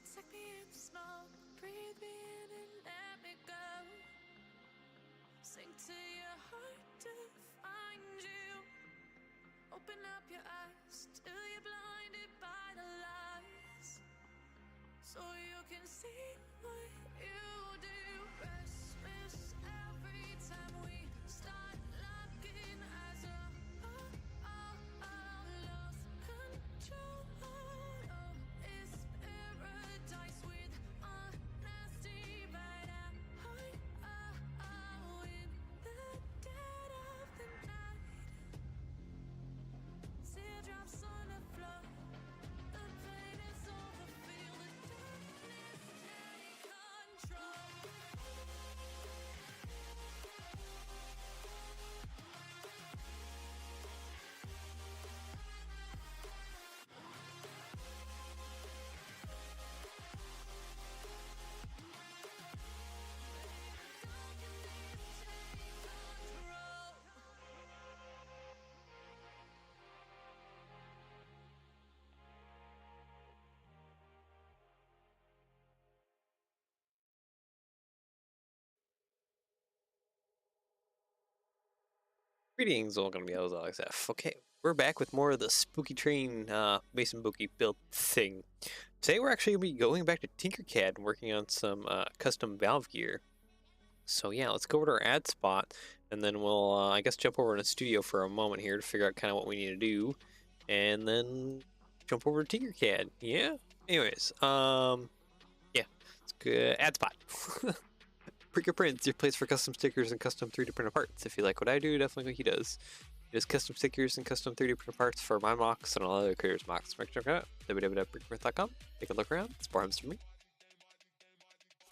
Suck me in smoke, breathe me in and let me go. Sink to your heart to find you. Open up your eyes till you're blinded by the lies, so you can see what you do. Restless every time we start locking eyes. Lost control. Oh, it's paradise with a nasty bite at heart. In the dead of the night, teardrops on the floor. The pain is over. Feel the darkness take control. Greetings, welcome to the Alex F. Okay, we're back with more of the Spooky Train Mason Boogie build thing. Today we're actually going to be going back to tinkercad and working on some custom valve gear. So yeah, let's go over to our ad spot, and then we'll, I guess, jump over in the studio for a moment here to figure out kind of what we need to do, and then jump over to tinkercad. Yeah? Anyways, yeah, it's good. Ad spot. Prinker Prints, your place for custom stickers and custom 3D printed parts. If you like what I do, definitely what he does. He does custom stickers and custom 3D printed parts for my mocks and all other creators' mocks. Check it out, www.prinkerprint.com. Take a look around. It's more hymns for me.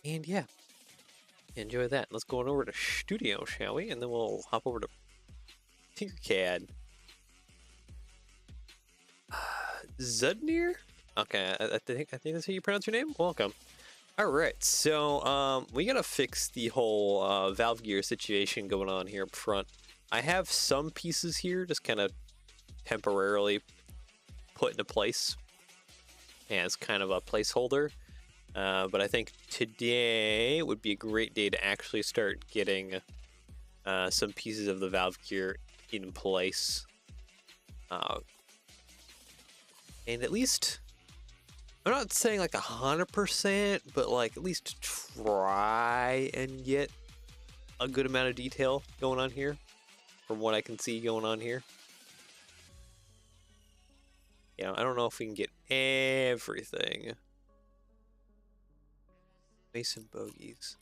And yeah, enjoy that. Let's go on over to Studio, shall we? And then we'll hop over to tinkercad. Zudnir? Okay, I think that's how you pronounce your name. Welcome. Alright, so we gotta fix the whole valve gear situation going on here up front. I have some pieces here just kind of temporarily put into place as kind of a placeholder, but I think today would be a great day to actually start getting some pieces of the valve gear in place, and at least, I'm not saying like 100%, but like at least try and get a good amount of detail going on here from what I can see going on here. You know, I don't know if we can get everything. Mason bogies.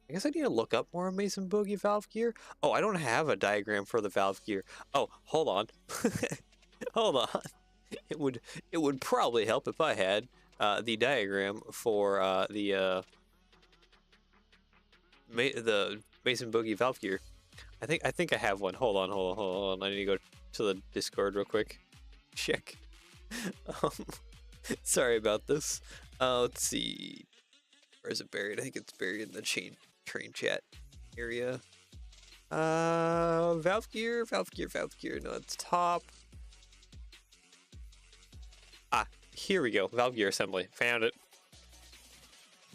I guess I need to look up more Mason bogie valve gear. Oh, I don't have a diagram for the valve gear. Oh, hold on. Hold on. It would probably help if I had the diagram for the Mason Boogie valve gear. I think I have one. Hold on. I need to go to the Discord real quick. Check. Sorry about this. Let's see. Where is it buried? I think it's buried in the train chat area. Valve gear. No, it's top. Here we go. Valve gear assembly. Found it.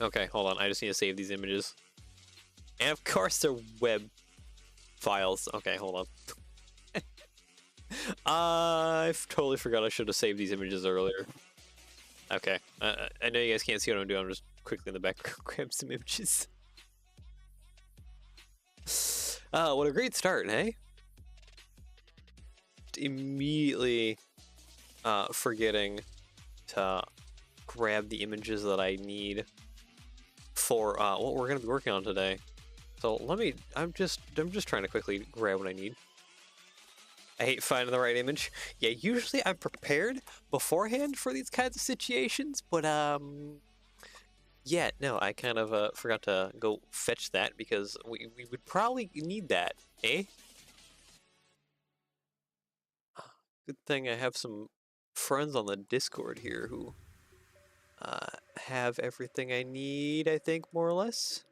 Okay, hold on. I just need to save these images. And of course they're web files. Okay, hold on. I totally forgot I should have saved these images earlier. Okay, I know you guys can't see what I'm doing. I'm just quickly in the background grab some images. What a great start, hey? Immediately forgetting to grab the images that I need for what we're gonna be working on today. So I'm just trying to quickly grab what I need. I hate finding the right image. Yeah, usually I'm prepared beforehand for these kinds of situations, but yeah, no, I kind of forgot to go fetch that because we would probably need that, eh? Good thing I have some friends on the Discord here who have everything I need, I think, more or less.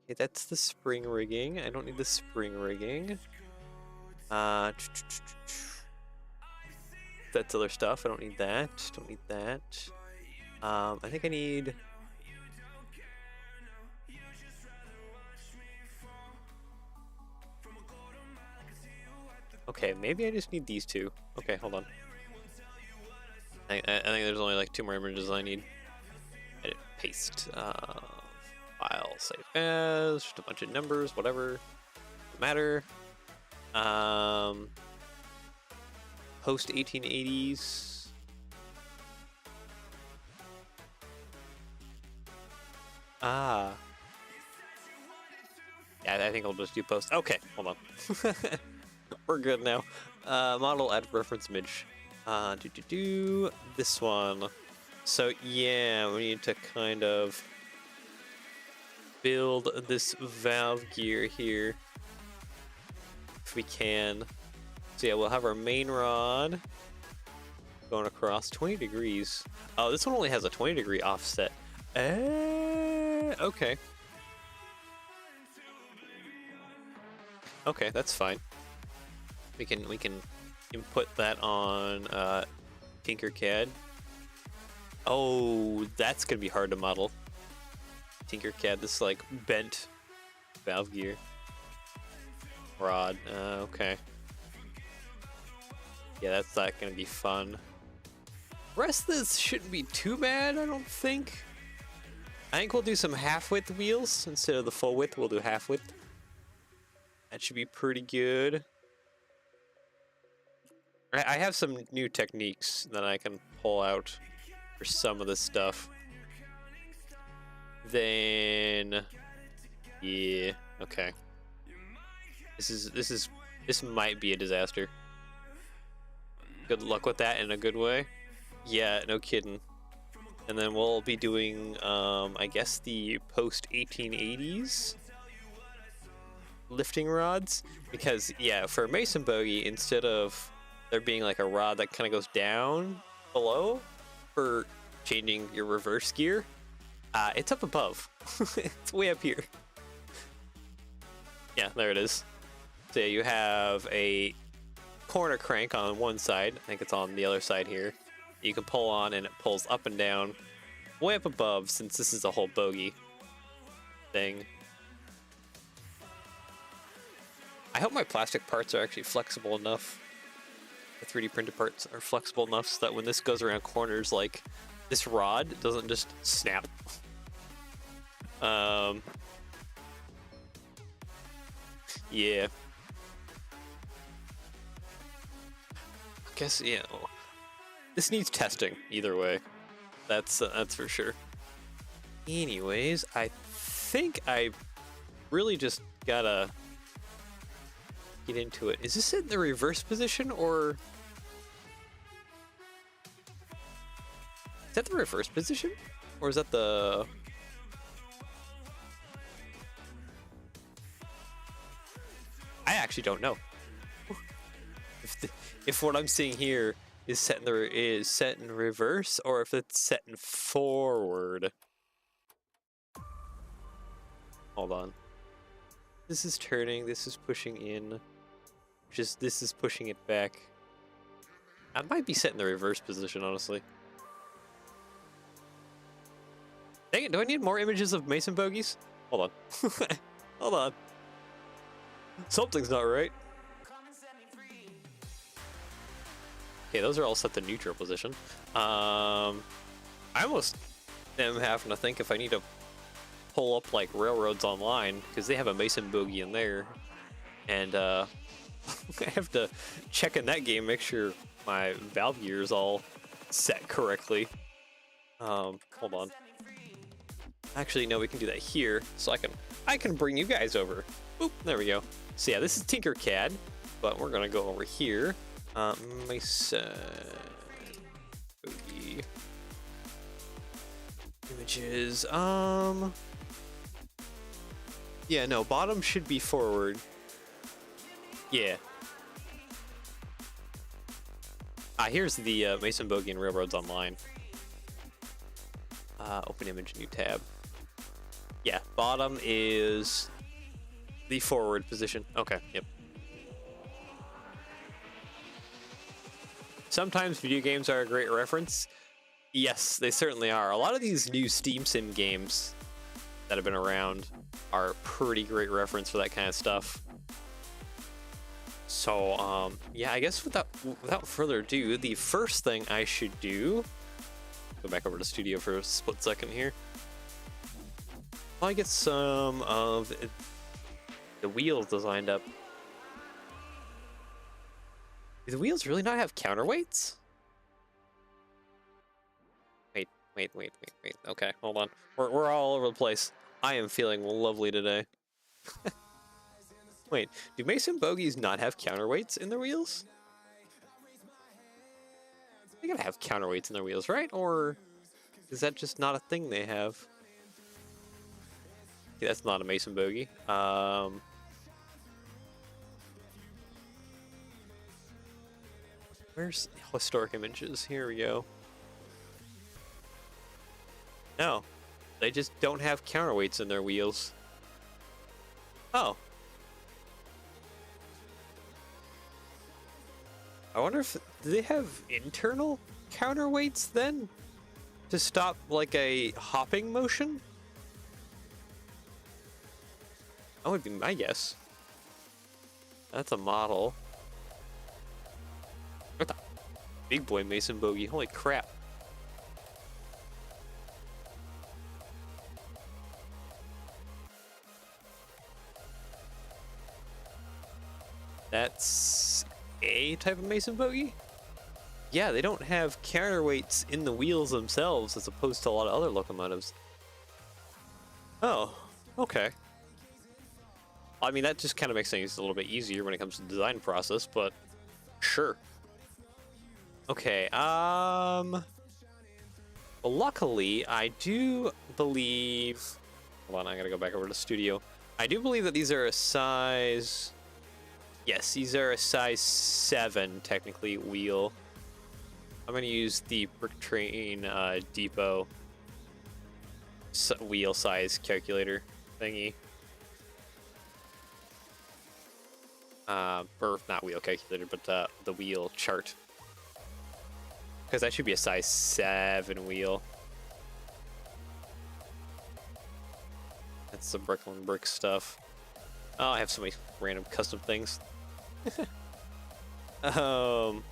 Okay, that's the spring rigging. I don't need the spring rigging. That's other stuff. I don't need that. Don't need that. I think I need... Okay, maybe I just need these two. Okay, hold on. I think there's only like 2 more images I need. Edit, paste. File, save as, just a bunch of numbers, whatever. Doesn't matter. Post 1880s. Yeah, I think I'll just do post. Okay, hold on. We're good now. Model add reference image. This one. So yeah, we need to kind of build this valve gear here if we can. So yeah, we'll have our main rod going across 20 degrees. Oh, this one only has a 20-degree offset. Okay. Okay, that's fine. We can input that on tinkercad. Oh, that's gonna be hard to model. tinkercad, this like bent valve gear rod. Okay. Yeah, that's not gonna be fun. The rest of this shouldn't be too bad, I don't think. I think we'll do some half-width wheels instead of the full width. We'll do half-width. That should be pretty good. I have some new techniques that I can pull out for some of this stuff. Then, yeah, okay. This might be a disaster. Good luck with that in a good way. Yeah, no kidding. And then we'll be doing, I guess, the post-1880s lifting rods. Because, yeah, for a Mason Bogey, instead of there being like a rod that kind of goes down below for changing your reverse gear, it's up above. It's way up here. Yeah, there it is. So you have a corner crank on one side. I think it's on the other side here. You can pull on and it pulls up and down way up above, since this is a whole bogey thing. I hope my plastic parts are actually flexible enough. The 3D printed parts are flexible enough so that when this goes around corners, like this rod doesn't just snap. Yeah. I guess, yeah. This needs testing either way. That's for sure. Anyways, I think I really just gotta get into it. Is this in the reverse position, or is that the reverse position, or is that the... I actually don't know. If what I'm seeing here is set in reverse, or if it's set in forward. Hold on. This is turning. This is pushing in. This is pushing it back. I might be set in the reverse position, honestly. Dang it! Do I need more images of Mason bogies? Hold on. Hold on. Something's not right. Okay, those are all set to neutral position. I almost am having to think if I need to pull up like railroads online because they have a Mason bogey in there, and I have to check in that game, make sure my valve gear is all set correctly. Hold on. Actually, no, we can do that here, so I can bring you guys over. Boop, there we go. So yeah, this is tinkercad, but we're gonna go over here. Mason bogey images. Yeah, no, bottom should be forward. Yeah. Here's the Mason bogey and railroads online. Open image, new tab. Yeah, bottom is the forward position. Okay, yep. Sometimes video games are a great reference. Yes, they certainly are. A lot of these new Steam Sim games that have been around are pretty great reference for that kind of stuff. So, yeah, I guess without further ado, the first thing I should do, go back over to Studio for a split second here. I'll get some of the wheels designed up. Do the wheels really not have counterweights? Wait. Okay, hold on. We're all over the place. I am feeling lovely today. Wait, do Mason bogies not have counterweights in their wheels? They gotta have counterweights in their wheels, right? Or is that just not a thing they have? Yeah, that's not a Mason bogey. Where's historic images? Here we go. No, they just don't have counterweights in their wheels. Oh. I wonder if do they have internal counterweights then to stop like a hopping motion? That would be my guess. That's a model. What the big boy Mason bogey? Holy crap! That's a type of Mason bogey? Yeah, they don't have counterweights in the wheels themselves as opposed to a lot of other locomotives. Oh, okay. I mean, that just kind of makes things a little bit easier when it comes to the design process, but sure. Okay, well, luckily, I do believe... Hold on, I gotta go back over to Studio. I do believe that these are a size... Yes, these are a size 7, technically, wheel. I'm gonna use the Brick Train Depot wheel size calculator thingy. Or not wheel calculator, but the wheel chart. Because that should be a size 7 wheel. That's some Brooklyn brick stuff. Oh, I have so many random custom things. Oh,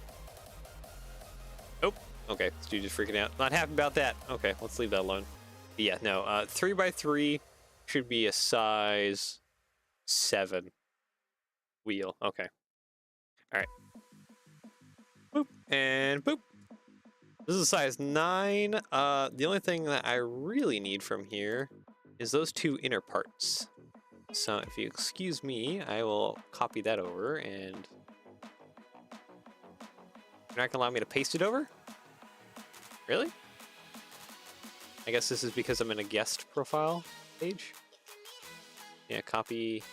okay. This dude just freaking out. Not happy about that. Okay, let's leave that alone. But yeah, no. 3x3 should be a size 7 wheel. Okay. All right. Boop and boop. This is a size 9. The only thing that I really need from here is those 2 inner parts. So if you excuse me, I will copy that over, and you're not gonna allow me to paste it over? Really? I guess this is because I'm in a guest profile page. Yeah, copy.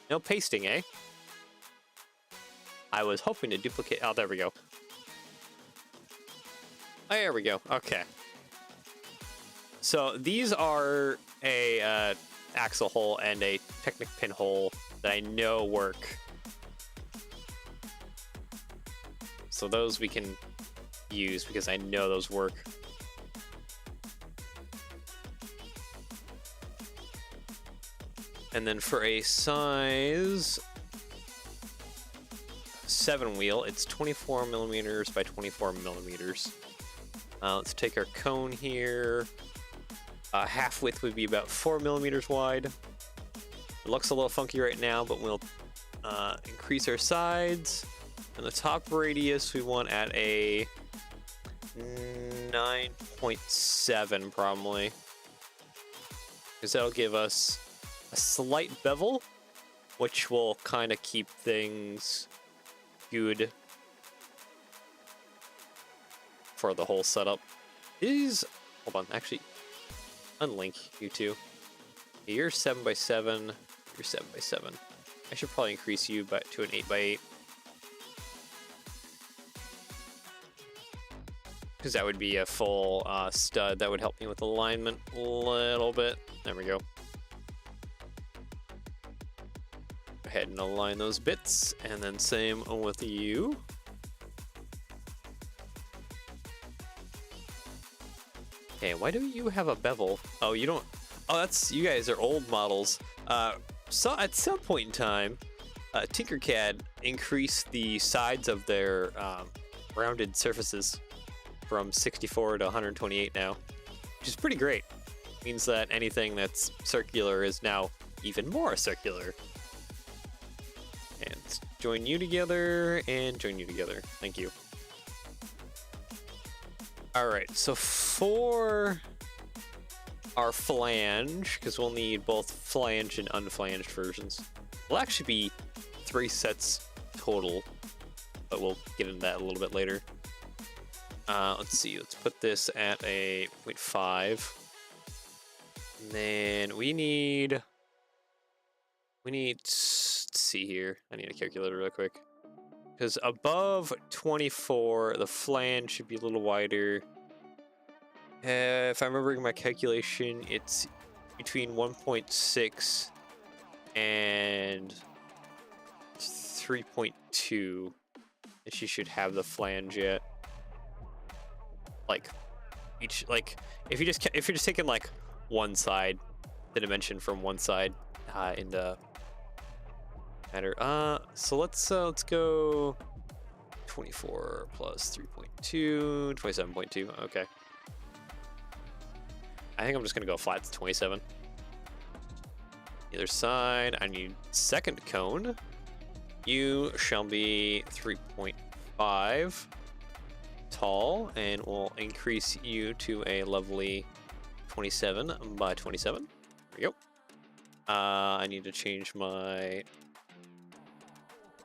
No pasting, eh? I was hoping to duplicate. Oh, there we go. Oh, there we go. Okay. So these are a axle hole and a Technic pin hole that I know work. So those we can use because I know those work. And then for a size 7 wheel, it's 24 millimeters by 24 millimeters. Let's take our cone here. Half width would be about 4 millimeters wide. It looks a little funky right now, but we'll increase our sides. And the top radius we want at a 9.7 probably. Because that'll give us a slight bevel, which will kind of keep things good for the whole setup. Hold on, actually, unlink you two. You're 7x7, you're 7x7. I should probably increase you to an 8x8. Because that would be a full stud. That would help me with alignment a little bit. There we go. Go ahead and align those bits, and then same with you. Okay, why do you have a bevel? Oh, you don't. Oh, that's, you guys are old models. So at some point in time, tinkercad increased the sides of their rounded surfaces from 64 to 128 now, which is pretty great. Means that anything that's circular is now even more circular. And let's join you together and join you together. Thank you. All right, so for our flange, because we'll need both flange and unflanged versions, will actually be 3 sets total, but we'll get into that a little bit later. Let's see, let's put this at a 0.5. And then we need, let's see here, I need a calculator real quick. Because above 24, the flange should be a little wider. If I'm remembering my calculation, it's between 1.6 and 3.2 that you should have the flange at. Like each, like if you're just taking like one side, the dimension from one side into matter. So let's go 24 plus 3.2, 27.2. Okay. I think I'm just gonna go flat to 27. Either side, I need second cone. You shall be 3.5 tall, and we'll increase you to a lovely 27 by 27. There we go. I need to change my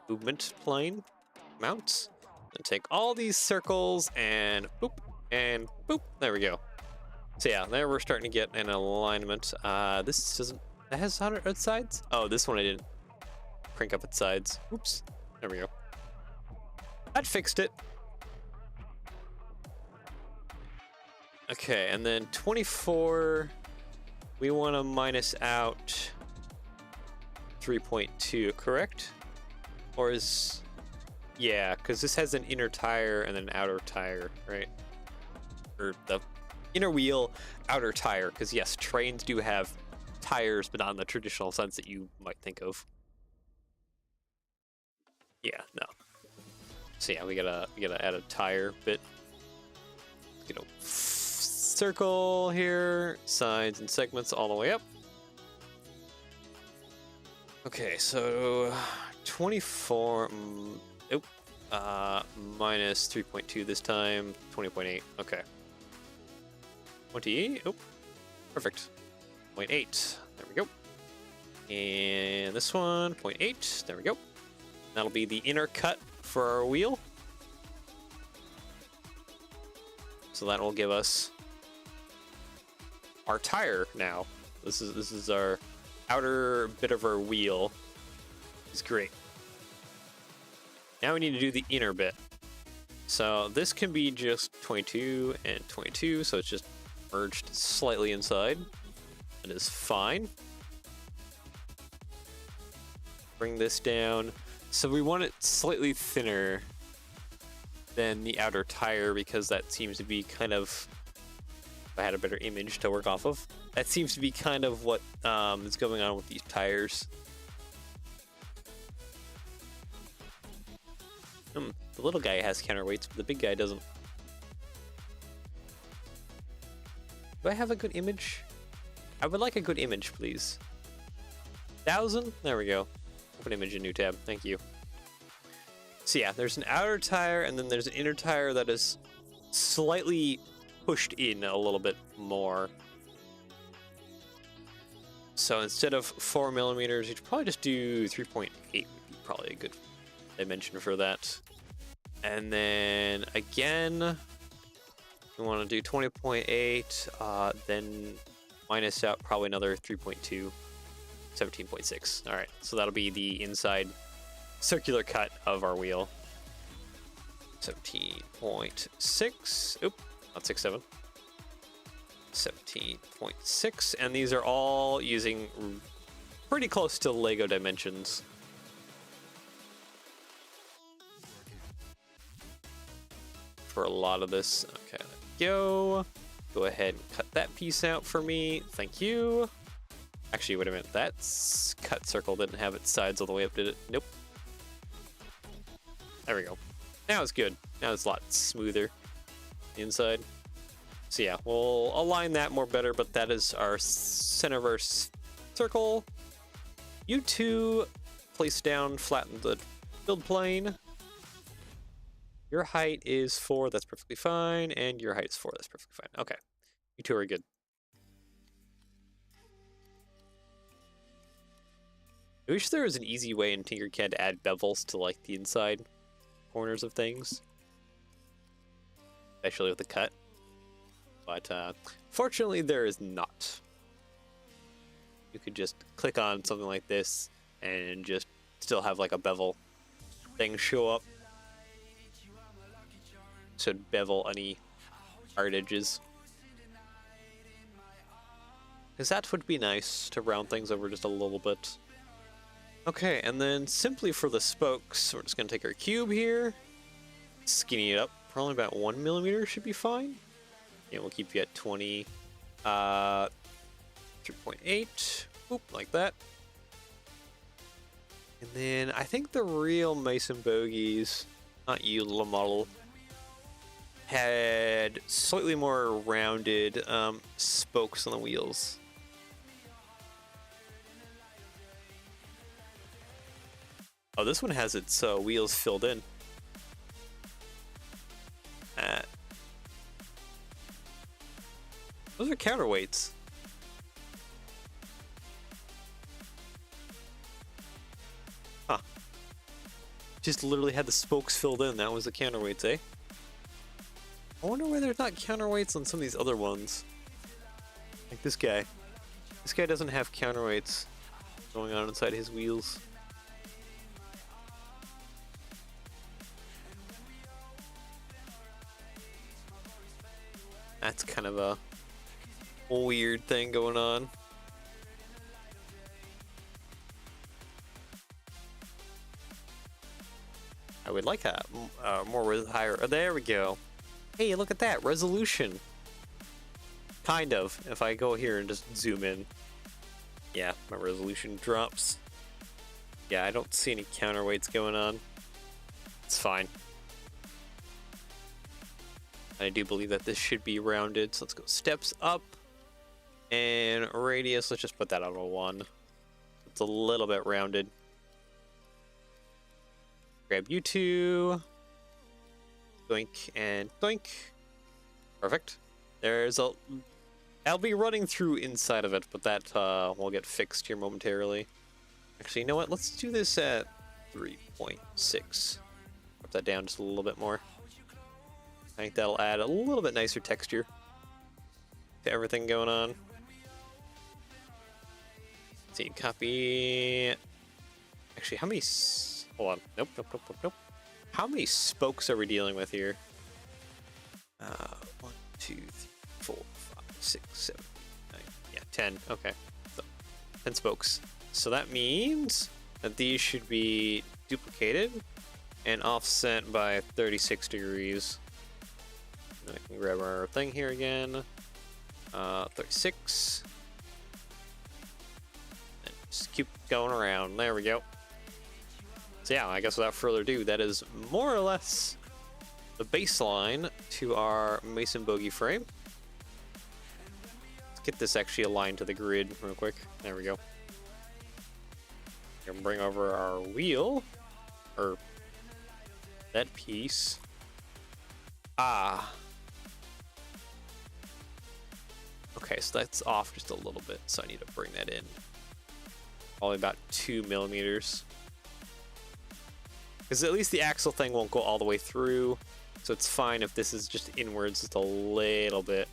movement plane mounts and take all these circles and boop and boop. There we go. So yeah, there we're starting to get an alignment. This doesn't, that has 100 sides? Oh, this one I didn't crank up its sides. Oops. There we go. That fixed it. Okay, and then 24, we want to minus out 3.2, correct? Or is, yeah, because this has an inner tire and an outer tire, right? Or the inner wheel, outer tire, because yes, trains do have tires, but not in the traditional sense that you might think of. Yeah, no. So yeah, we gotta add a tire bit. You know, circle here, sides and segments all the way up. Okay, so 24. Minus 3.2 this time. 20.8. Okay. 20. Oh, perfect. 0.8. There we go. And this one, 0.8. There we go. That'll be the inner cut for our wheel. So that will give us our tire now. This is our outer bit of our wheel. It's great. Now we need to do the inner bit. So this can be just 22 and 22, so it's just merged slightly inside. That is fine. Bring this down. So we want it slightly thinner than the outer tire because that seems to be kind of If I had a better image to work off of. That seems to be kind of what is going on with these tires. The little guy has counterweights, but the big guy doesn't. Do I have a good image? I would like a good image, please. 1,000? There we go. Open image in new tab. Thank you. So yeah, there's an outer tire, and then there's an inner tire that is slightly pushed in a little bit more. So instead of 4 millimeters, you should probably just do 3.8 would be probably a good dimension for that. And then again, we want to do 20.8, then minus out probably another 3.2, 17.6. All right, so that'll be the inside circular cut of our wheel. 17.6, oop, not 6.7. 17.6, and these are all using pretty close to Lego dimensions. For a lot of this. Okay, there we go. Go ahead and cut that piece out for me. Thank you. Actually, wait a minute. That's cut circle didn't have its sides all the way up, did it? Nope. There we go. Now it's good. Now it's a lot smoother inside. So yeah, we'll align that more better, but that is our center of our circle. You two place down, flatten the build plane. Your height is 4, that's perfectly fine, and your height is 4, that's perfectly fine. Okay, you two are good. I wish there was an easy way in Tinkercad to add bevels to like the inside corners of things, especially with the cut. But fortunately, there is not. You could just click on something like this and just still have like a bevel thing show up. So bevel any hard edges. Because that would be nice to round things over just a little bit. Okay, and then simply for the spokes, we're just going to take our cube here, skinny it up. Probably about 1 millimeter should be fine. Yeah, we'll keep you at 20, 3.8, oop, like that. And then I think the real Mason bogies, not you, little model, had slightly more rounded spokes on the wheels. Oh, this one has its wheels filled in. Those are counterweights. Huh. Just literally had the spokes filled in. That was the counterweights, eh? I wonder why there's not counterweights on some of these other ones. Like this guy. This guy doesn't have counterweights going on inside his wheels. That's kind of a weird thing going on. I would like a more higher. Oh, there we go. Hey, look at that resolution. Kind of. If I go here and just zoom in, yeah, my resolution drops. Yeah, I don't see any counterweights going on. It's fine. I do believe that this should be rounded, so let's go steps up. And radius, let's just put that on a 1. It's a little bit rounded. Grab you two. Doink and doink. Perfect. I'll be running through inside of it, but that will get fixed here momentarily. Actually, you know what? Let's do this at 3.6. Put that down just a little bit more. I think that'll add a little bit nicer texture to everything going on. Let's see, copy. Actually, how many? Hold on. Nope, nope, nope, nope, nope. How many spokes are we dealing with here? 1, 2, 3, 4, 5, 6, 7, 8, 9. Yeah, 10. Okay, so 10 spokes. So that means that these should be duplicated and offset by 36 degrees. Then I can grab our thing here again. 36. And just keep going around. There we go. So yeah, I guess without further ado, that is more or less the baseline to our Mason Bogey frame. Let's get this actually aligned to the grid real quick. There we go. And bring over our wheel, or that piece. Ah. Okay, so that's off just a little bit, so I need to bring that in. Probably about 2 millimeters. Because at least the axle thing won't go all the way through, so it's fine if this is just inwards just a little bit.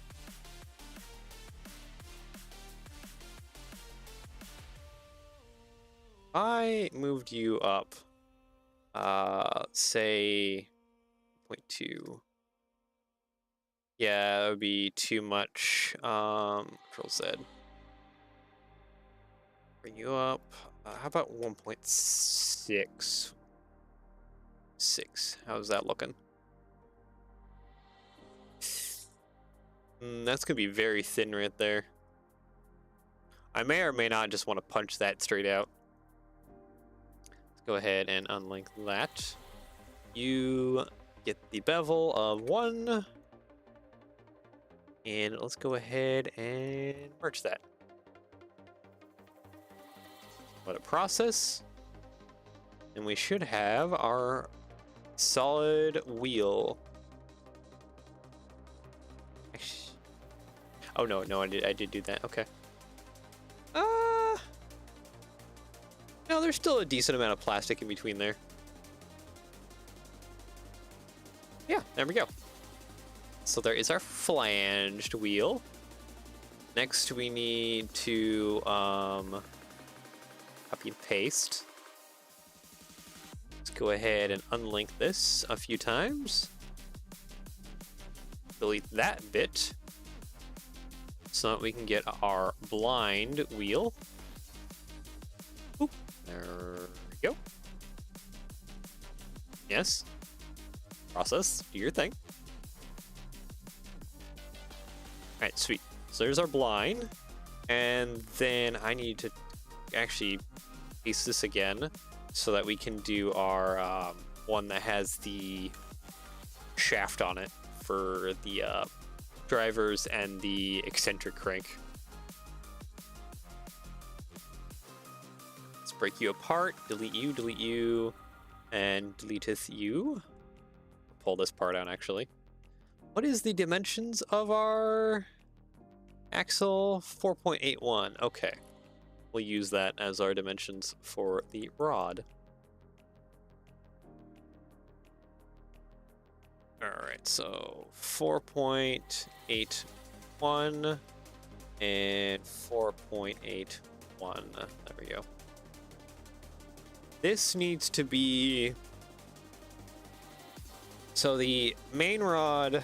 I moved you up, say 0.2. Yeah, that would be too much. Control Z. Bring you up. How about 1.6? 6. How's that looking? That's gonna be very thin right there. I may or may not just want to punch that straight out. Let's go ahead and unlink that. You get the bevel of 1. And let's go ahead and merge that. Let it process. And we should have our solid wheel. Oh no, I did do that. Okay. No, there's still a decent amount of plastic in between there. Yeah, there we go. So there is our flanged wheel. Next we need to copy and paste. Let's go ahead and unlink this a few times. Delete that bit so that we can get our blind wheel. Oop, there we go. Yes. Process, do your thing. Alright, sweet. So there's our blind. And then I need to actually paste this again so that we can do our one that has the shaft on it for the drivers and the eccentric crank. Let's break you apart, delete you, and deleteth you. Pull this part out actually. What is the dimensions of our axle? 4.81. Okay. We'll use that as our dimensions for the rod. Alright, so 4.81 and 4.81. There we go. This needs to be... So the main rod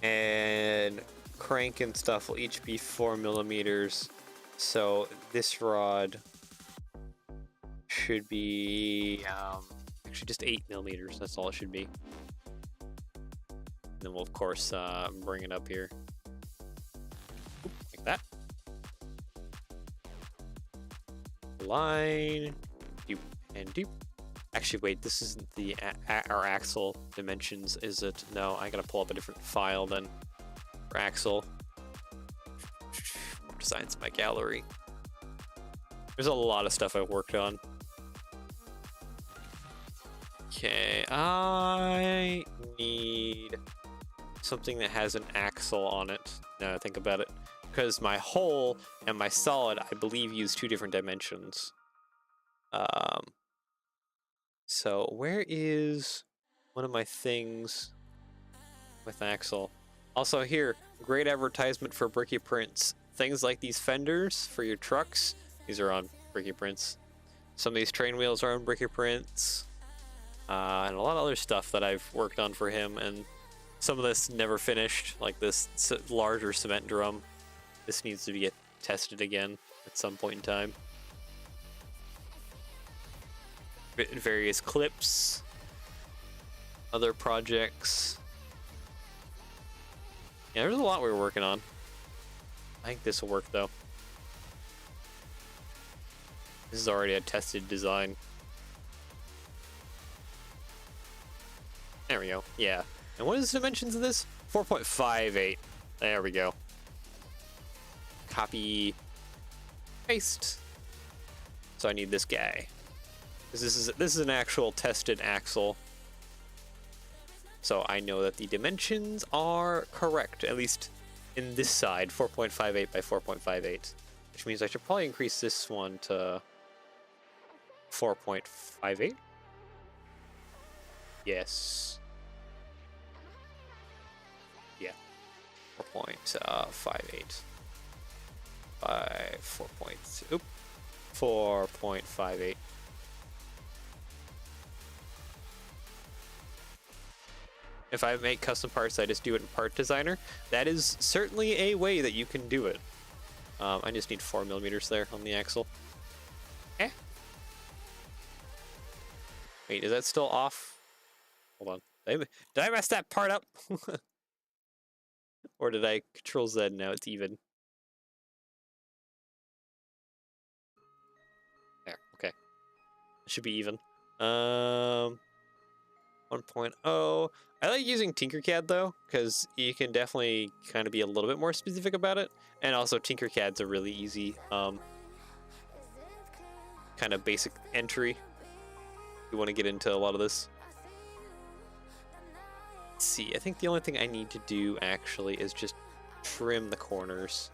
and crank and stuff will each be 4 millimeters. So this rod should be actually just 8 millimeters. That's all it should be. And then we'll of course bring it up here like that. Line, dupe, and dupe. Actually, wait, this isn't the our axle dimensions, is it? No, I gotta pull up a different file then for axle. More designs in my gallery. There's a lot of stuff I've worked on. Okay, I need something that has an axle on it. Now that I think about it, because my hole and my solid, I believe, use 2 different dimensions. So where is one of my things with axle? Also here, great advertisement for Bricky Prints. Things like these fenders for your trucks, these are on Bricky Prints. Some of these train wheels are on Bricky Prints. And a lot of other stuff that I've worked on for him, and some of this never finished, like this larger cement drum. This needs to get tested again at some point in time. Various clips, other projects. Yeah, there's a lot we were working on. I think this will work though. This is already a tested design. There we go. Yeah. And what is the dimensions of this? 4.58. There we go. Copy. Paste. So I need this guy. This is an actual tested axle. So I know that the dimensions are correct, at least in this side, 4.58 by 4.58. Which means I should probably increase this one to 4.58. Yes. Yeah. 4.58 by 4.58. If I make custom parts, I just do it in Part Designer. That is certainly a way that you can do it. I just need 4 millimeters there on the axle. Eh. Wait, is that still off? Hold on. Did I mess that part up? Or did I Control Z and now it's even? There, okay. It should be even. 1.0. I like using tinkercad though, because you can definitely kind of be a little bit more specific about it. And also tinkercad's a really easy kind of basic entry. You want to get into a lot of this. Let's see, I think the only thing I need to do actually is just trim the corners.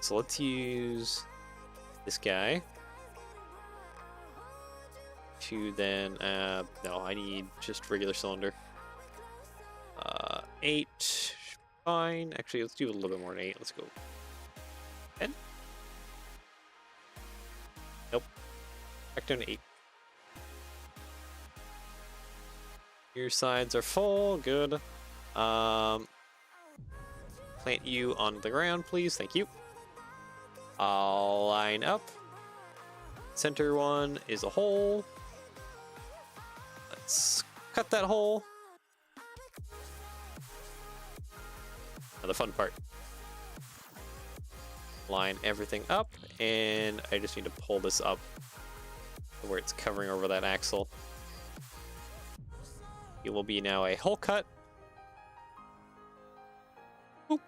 So let's use this guy to then, no, I need just regular cylinder. 8, fine. Actually, let's do a little bit more than 8. Let's go 10. Nope. Back down to 8. Your sides are full. Good. Plant you on the ground, please. Thank you. I'll line up. Center one is a hole. Let's cut that hole. Now the fun part. Line everything up, and I just need to pull this up to where it's covering over that axle. It will be now a hole cut. Boop.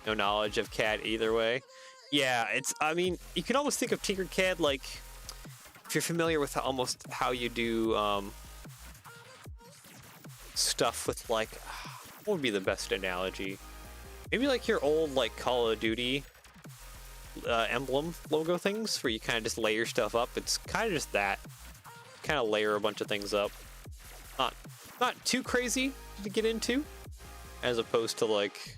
No knowledge of CAD either way. Yeah, I mean, you can almost think of tinkercad like, if you're familiar with almost how you do stuff with like, what would be the best analogy? Maybe like your old like Call of Duty emblem logo things where you kind of just layer stuff up. It's kind of just that. Kind of layer a bunch of things up. Not too crazy to get into, as opposed to like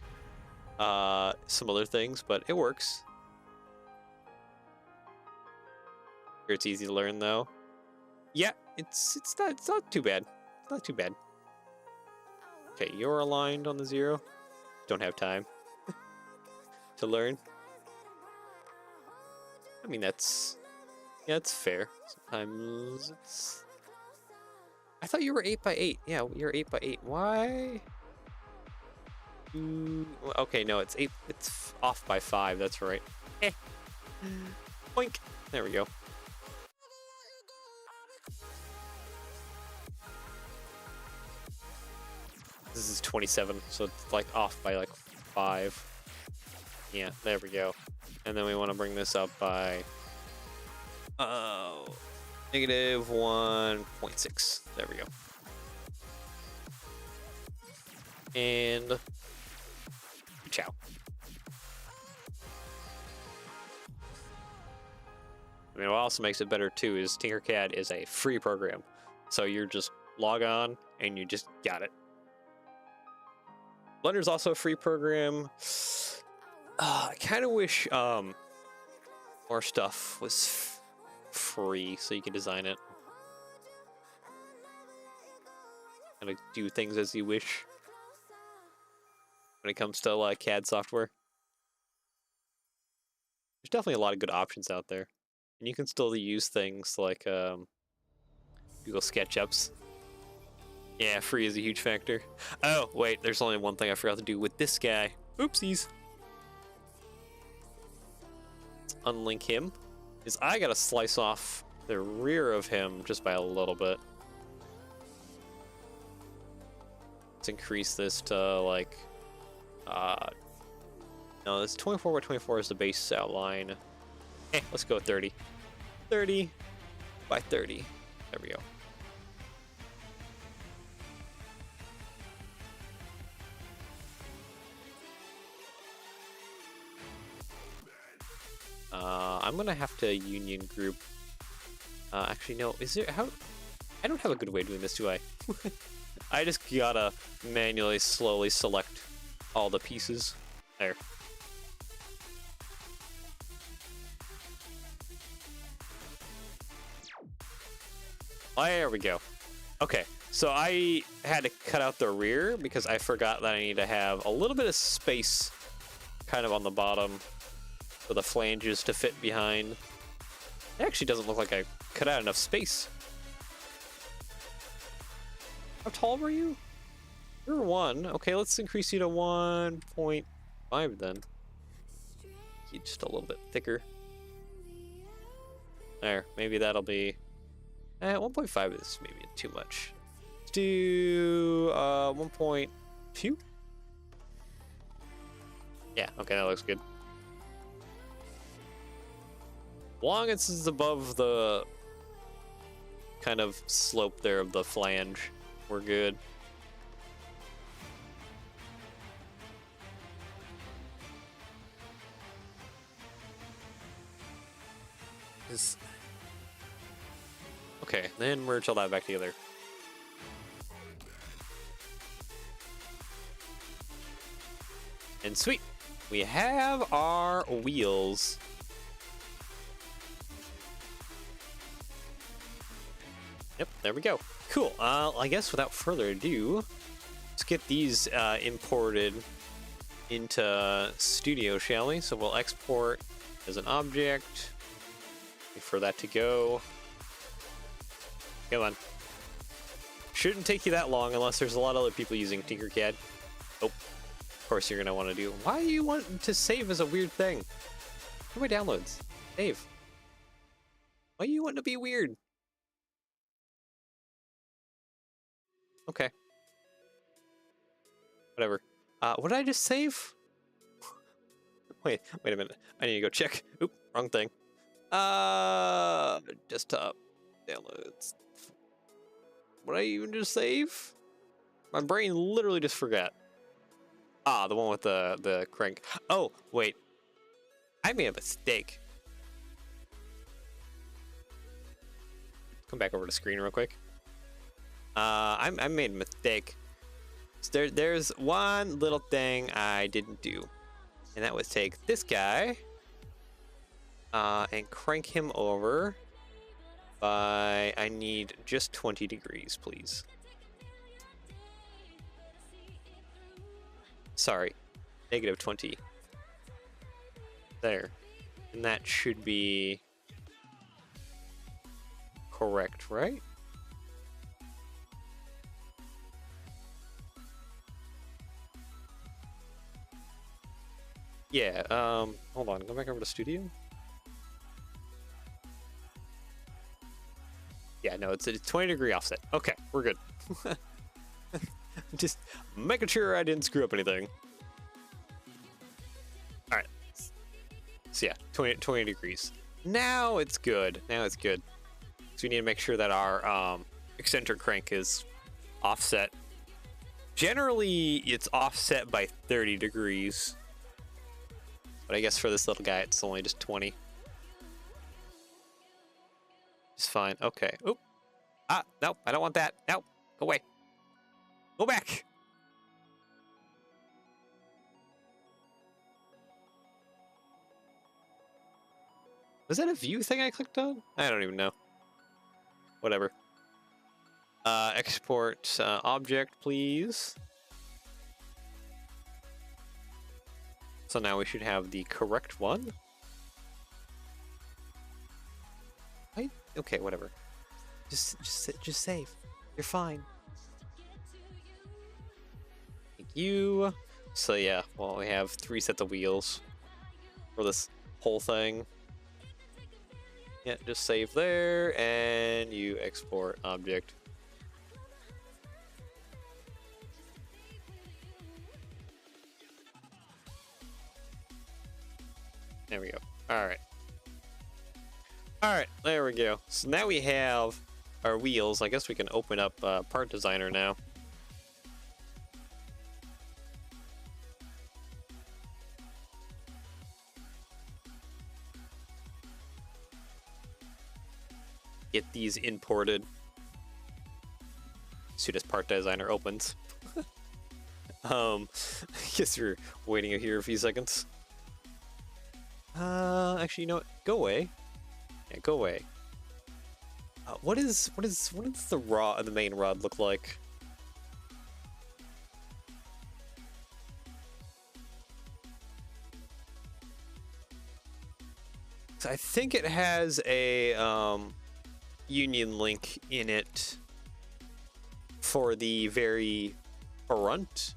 some other things, but it works. It's easy to learn though. Yeah, it's not too bad. It's not too bad. Okay, you're aligned on the 0. Don't have time to learn. I mean, that's fair. Sometimes it's. I thought you were 8 by 8. Yeah, you're 8 by 8. Why? Okay, no, it's 8. It's off by 5. That's right. Eh. Boink. There we go. This is 27, so it's like off by like 5. Yeah, there we go. And then we want to bring this up by negative 1.6. There we go. And ciao. I mean, what also makes it better too is Tinkercad is a free program. So you're just log on and you just got it. Blender's also a free program. I kind of wish more stuff was free so you can design it. Kind of do things as you wish when it comes to CAD software. There's definitely a lot of good options out there. And you can still use things like Google SketchUps. Yeah, free is a huge factor. Oh, wait, there's only one thing I forgot to do with this guy. Oopsies. Let's unlink him. Is I gotta slice off the rear of him just by a little bit. Let's increase this to like, no, this 24 by 24 is the base outline. Let's go 30. 30 by 30. There we go. I'm gonna have to union group. Actually, no. Is there how? I don't have a good way of doing this, do I? I just gotta manually, slowly select all the pieces. There. There we go. Okay, so I had to cut out the rear because I forgot that I need to have a little bit of space kind of on the bottom for the flanges to fit behind. It actually doesn't look like I cut out enough space. How tall were you? You're 1. Okay, let's increase you to 1.5 then. Get just a little bit thicker. There, maybe that'll be... 1.5 is maybe too much. Let's do 1.2. Yeah, okay, that looks good. Long as it's above the kind of slope there of the flange, we're good. Okay, then merge all that back together. And sweet, we have our wheels. Yep, there we go. Cool. I guess without further ado, let's get these imported into Studio, shall we? So we'll export as an object. Wait for that to go. Come on. Shouldn't take you that long unless there's a lot of other people using tinkercad. Oh, of course you're gonna want to do. Why do you want to save as a weird thing? Look at my downloads. Save. Why do you want to be weird? Okay. Whatever. What did I just save? wait a minute. I need to go check. Oop, wrong thing. Desktop. Downloads. What did I even just save? My brain literally just forgot. Ah, the one with the crank. Oh, wait. I made a mistake. Come back over to screen real quick. I made a mistake. So there's one little thing I didn't do. And that was take this guy and crank him over by, I need just 20 degrees, please. Sorry, negative 20. There. And that should be correct, right? Yeah, hold on, go back over to Studio. Yeah, no, it's a 20-degree offset. Okay, we're good. Just making sure I didn't screw up anything. All right. So yeah, 20 degrees. Now it's good. Now it's good. So we need to make sure that our eccentric crank is offset. Generally, it's offset by 30 degrees. But I guess for this little guy, it's only just 20. It's fine. Okay. Oop. Ah, nope. I don't want that. Nope. Go away. Go back. Was that a view thing I clicked on? I don't even know. Whatever. Export object, please. So now we should have the correct one. Okay, whatever. Just save. You're fine. you. So yeah, well, we have 3 sets of wheels for this whole thing. Yeah, just save there, and you export object. There we go. Alright. Alright, there we go. So now we have our wheels. I guess we can open up Part Designer now. Get these imported as soon as Part Designer opens. I guess you're waiting here a few seconds. Actually, you know what? Go away. Yeah, go away. What does the main rod look like? So I think it has a union link in it for the very front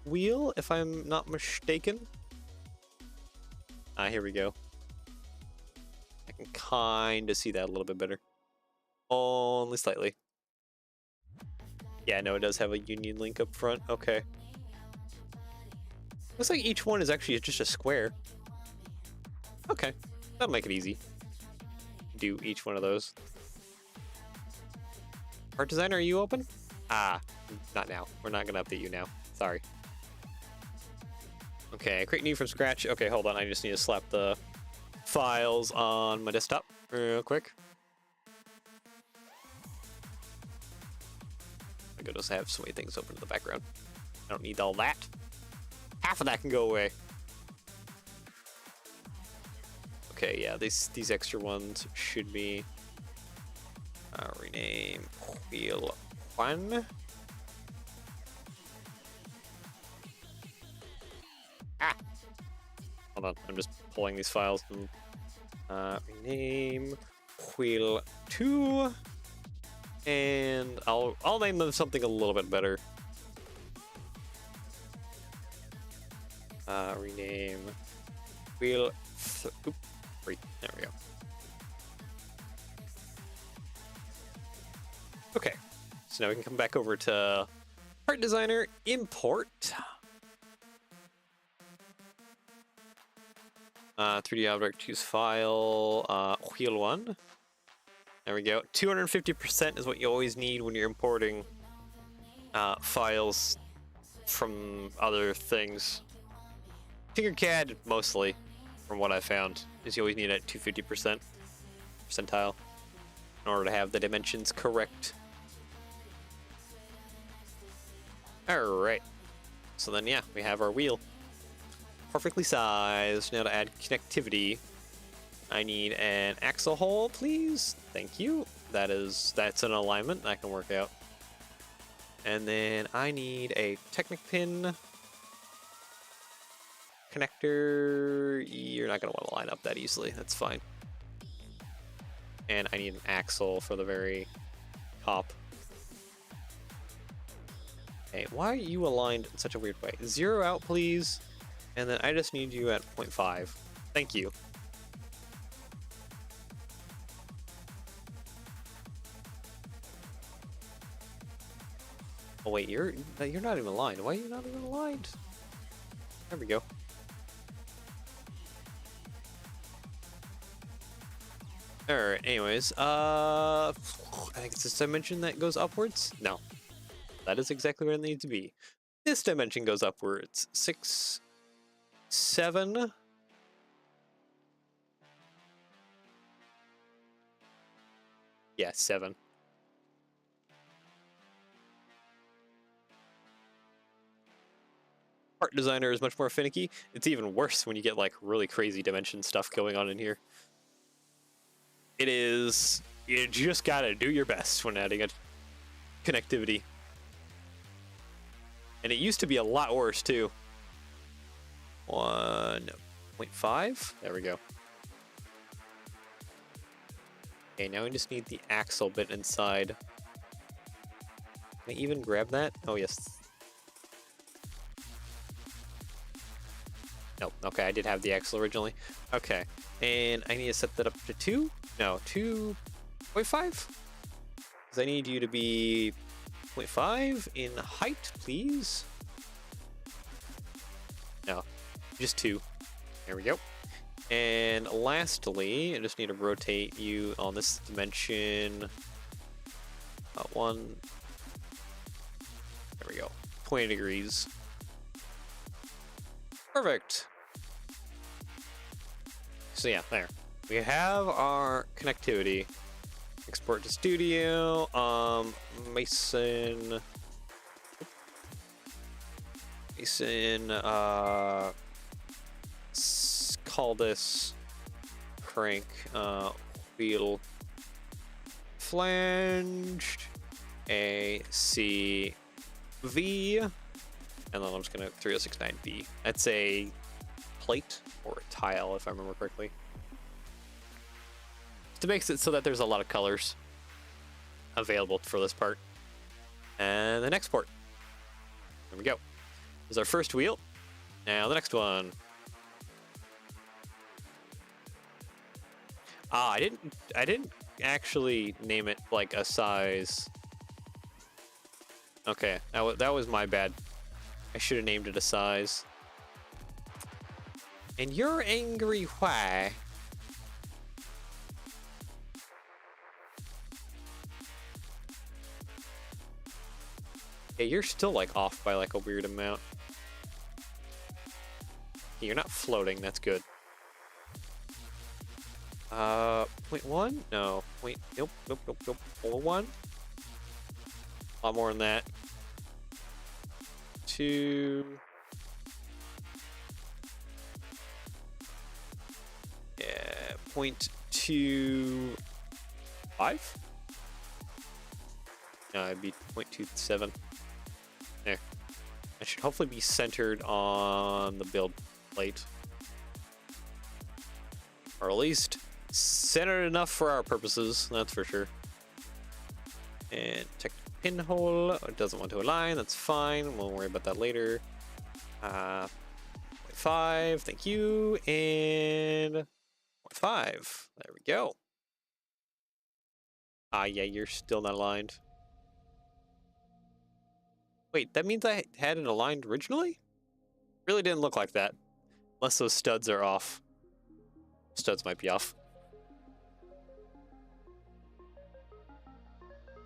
wheel, if I'm not mistaken. Here we go. I can kind of see that a little bit better. Only slightly. Yeah, no, it does have a union link up front. Okay. Looks like each one is actually just a square. Okay, that'll make it easy. Do each one of those. Art Designer, are you open? Not now. We're not gonna update you now. Sorry. Okay, create new from scratch. Okay, hold on. I just need to slap the files on my desktop real quick. My goodness, I have so many things open in the background. I don't need all that. Half of that can go away. Okay, yeah, these extra ones should be rename wheel 1. Hold on, I'm just pulling these files and rename wheel 2, and I'll name them something a little bit better. Rename wheel 3. There we go. Okay, so now we can come back over to Part Designer, import 3D object, choose file, wheel 1. There we go. 250% is what you always need when you're importing files from other things. Tinkercad, mostly, from what I found, is you always need a 250% percentile in order to have the dimensions correct. Alright. So then, yeah, we have our wheel. Perfectly sized. Now to add connectivity, I need an axle hole, please. Thank you. That's an alignment I can work out. And then I need a Technic pin connector. You're not going to want to line up that easily. That's fine. And I need an axle for the very top. Okay, why are you aligned in such a weird way? 0 out, please. And then I just need you at 0.5. Thank you. Oh wait, you're not even aligned. Why are you not even aligned? There we go. Alright, anyways, I think it's this dimension that goes upwards? No. That is exactly where it needs to be. This dimension goes upwards. 6, 7. Yeah, 7. Part Designer is much more finicky. It's even worse when you get like really crazy dimension stuff going on in here. It is, you just gotta do your best when adding a connectivity. And it used to be a lot worse too. 1.5, there we go. Okay, now we just need the axle bit inside. Can I even grab that? Oh yes. No, okay, I did have the axle originally. Okay, and I need to set that up to 2? No, 2.5? Because I need you to be 0.5 in height, please. No, just 2. There we go. And lastly, I just need to rotate you on this dimension. 1. There we go. 20 degrees. Perfect. So yeah, there. We have our connectivity. Export to studio. Mason, call this crank wheel flanged ACV, and then I'm just gonna 3069B. That's a plate or a tile, if I remember correctly. To make it so that there's a lot of colors available for this part. And the next port. There we go. This is our first wheel. Now the next one. I didn't actually name it like a size. Okay, that was my bad. I should have named it a size. And you're angry why? Yeah, you're still like off by like a weird amount. Yeah, you're not floating, that's good. 0.1? No. Nope. 0.1? A lot more than that. 2. Yeah, 0.25? No, it'd be 0.27. There. That should hopefully be centered on the build plate. Or at least centered enough for our purposes, that's for sure. And check the pinhole. It doesn't want to align, that's fine. We'll worry about that later. 0.5, thank you. And 0.5. There we go. Yeah, you're still not aligned. Wait, that means I had it aligned originally? Really didn't look like that. Unless those studs are off. Studs might be off.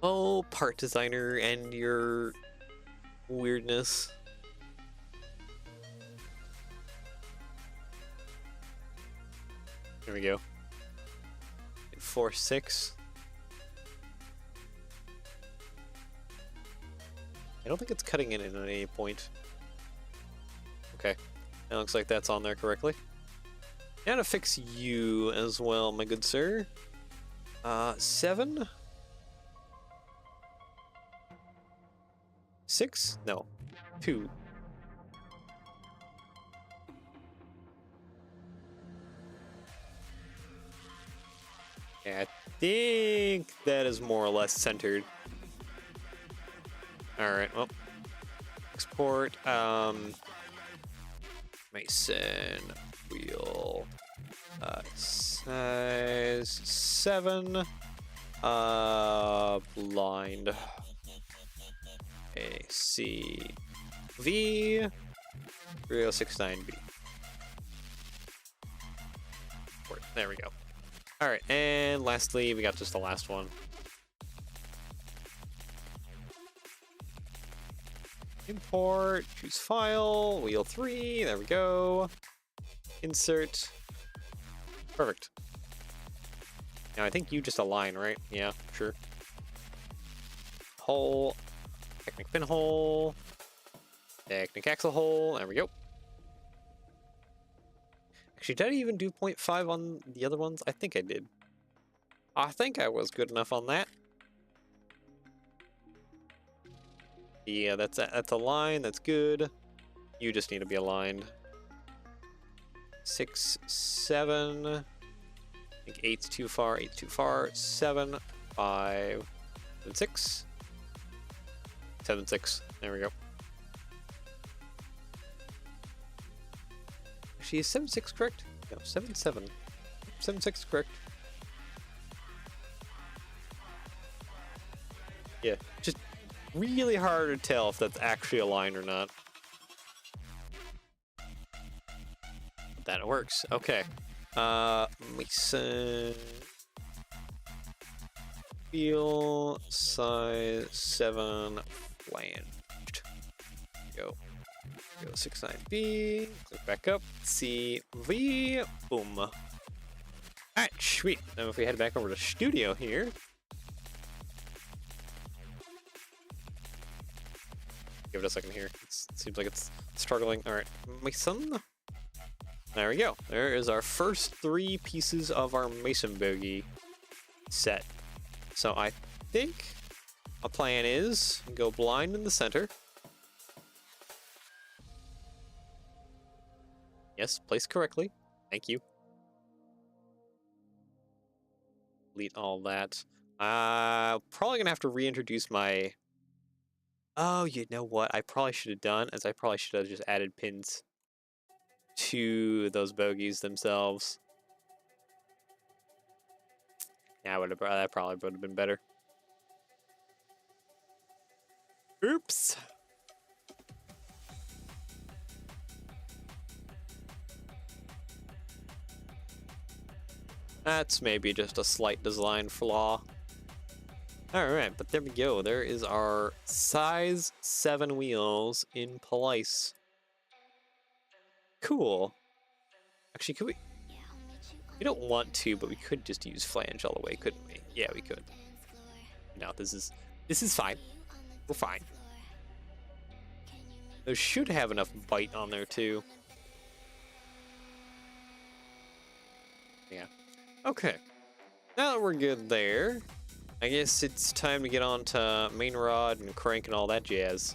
Oh, part designer and your weirdness. There we go. 4.6. I don't think it's cutting in at any point. Okay, that looks like that's on there correctly. Now to fix you as well, my good sir. 7? 6? No, 2. Yeah, I think that is more or less centered. Alright, well. Export, Mason, wheel, size 7, blind, ACV, 3069B. There we go. Alright, and lastly, we got just the last one. Import, choose file, wheel 3, there we go. Insert. Perfect. Now I think you just align, right? Yeah, sure. Hole, Technic pinhole, Technic axle hole, there we go. Actually, did I even do 0.5 on the other ones? I think I did. I think I was good enough on that. Yeah, that's a line, that's good. You just need to be aligned. 6, 7. I think 8's too far, 8's too far. 7, 5, 7, 6. 7, 6. There we go. Actually, is 7.6 correct? No, 7.7. 7.6 correct. Yeah, just really hard to tell if that's actually a line or not. That works. Okay. Mason. Wheel size 7 flanged. Go. Go 69B. Click back up. CV. Boom. Alright, sweet. Now if we head back over to studio here. Give it a second here. It seems like it's struggling. Alright, Mason. There we go. There is our first 3 pieces of our Mason bogey set. So I think a plan is go blind in the center. Yes, placed correctly. Thank you. Delete all that. Probably gonna have to reintroduce my... Oh, you know what I probably should have done is I probably should have just added pins to those bogeys themselves. Yeah, that probably would have been better. Oops. That's maybe just a slight design flaw. Alright, but there we go. There is our size 7 wheels in place. Cool. Actually, could we... We don't want to, but we could just use flange all the way, couldn't we? Yeah, we could. No, this is fine. We're fine. There should have enough bite on there, too. Yeah. Okay. Now that we're good there, I guess it's time to get on to main rod and crank and all that jazz.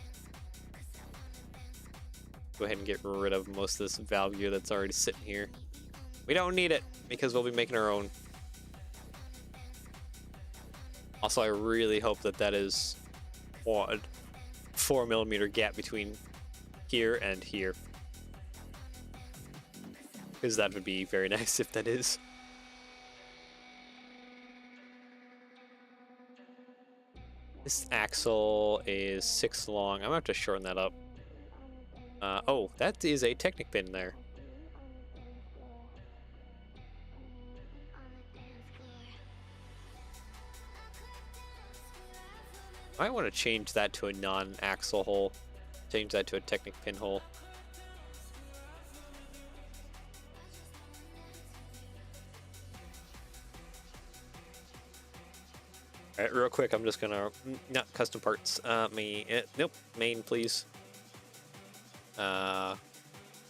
Go ahead and get rid of most of this valve gear that's already sitting here. We don't need it because we'll be making our own. Also, I really hope that that is what 4mm gap between here and here, because that would be very nice if that is. This axle is 6 long. I'm gonna have to shorten that up. Oh, that is a Technic pin there. I want to change that to a non-axle hole. Change that to a Technic pin hole. All right, real quick, I'm just gonna not custom parts. Nope, main, please.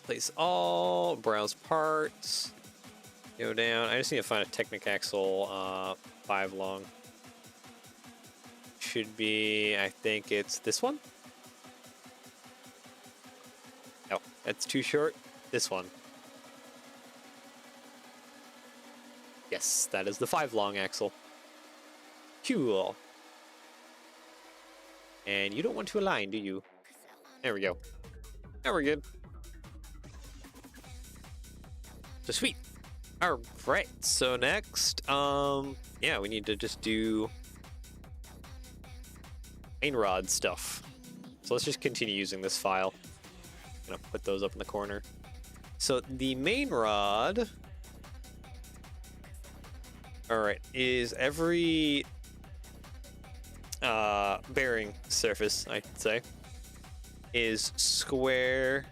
Place all, browse parts, go down. I just need to find a Technic axle 5 long. Should be, I think it's this one. No, that's too short. This one. Yes, that is the 5 long axle. Cool. And you don't want to align, do you? There we go. Now we're good. So sweet. All right. So next, yeah, we need to just do main rod stuff. So let's just continue using this file. I'm gonna put those up in the corner. So the main rod, all right, is every bearing surface, I'd say, is square,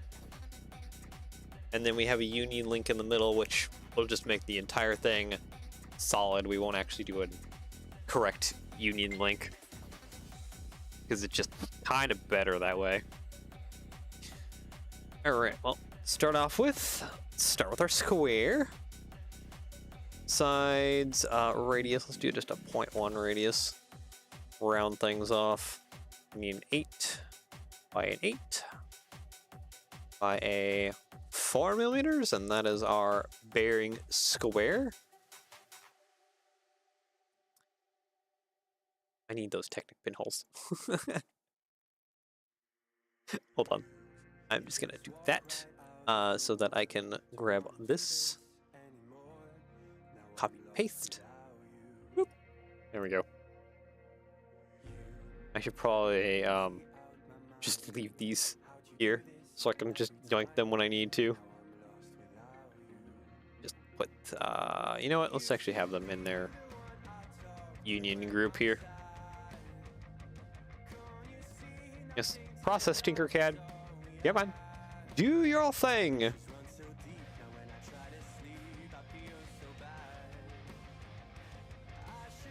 and then we have a union link in the middle, which will just make the entire thing solid. We won't actually do a correct union link because it's just kind of better that way. All right, well, start with our square. Sides, radius, let's do just a 0.1 radius. Round things off. We need an 8 by an 8 by a 4mm, and that is our bearing square. I need those Technic pinholes. Hold on. I'm just gonna do that. so that I can grab this, copy paste. Boop. There we go. I should probably just leave these here so I can just yoink them when I need to. Just put, you know what? Let's actually have them in their union group here. Yes, process tinkercad. Come on, do your thing.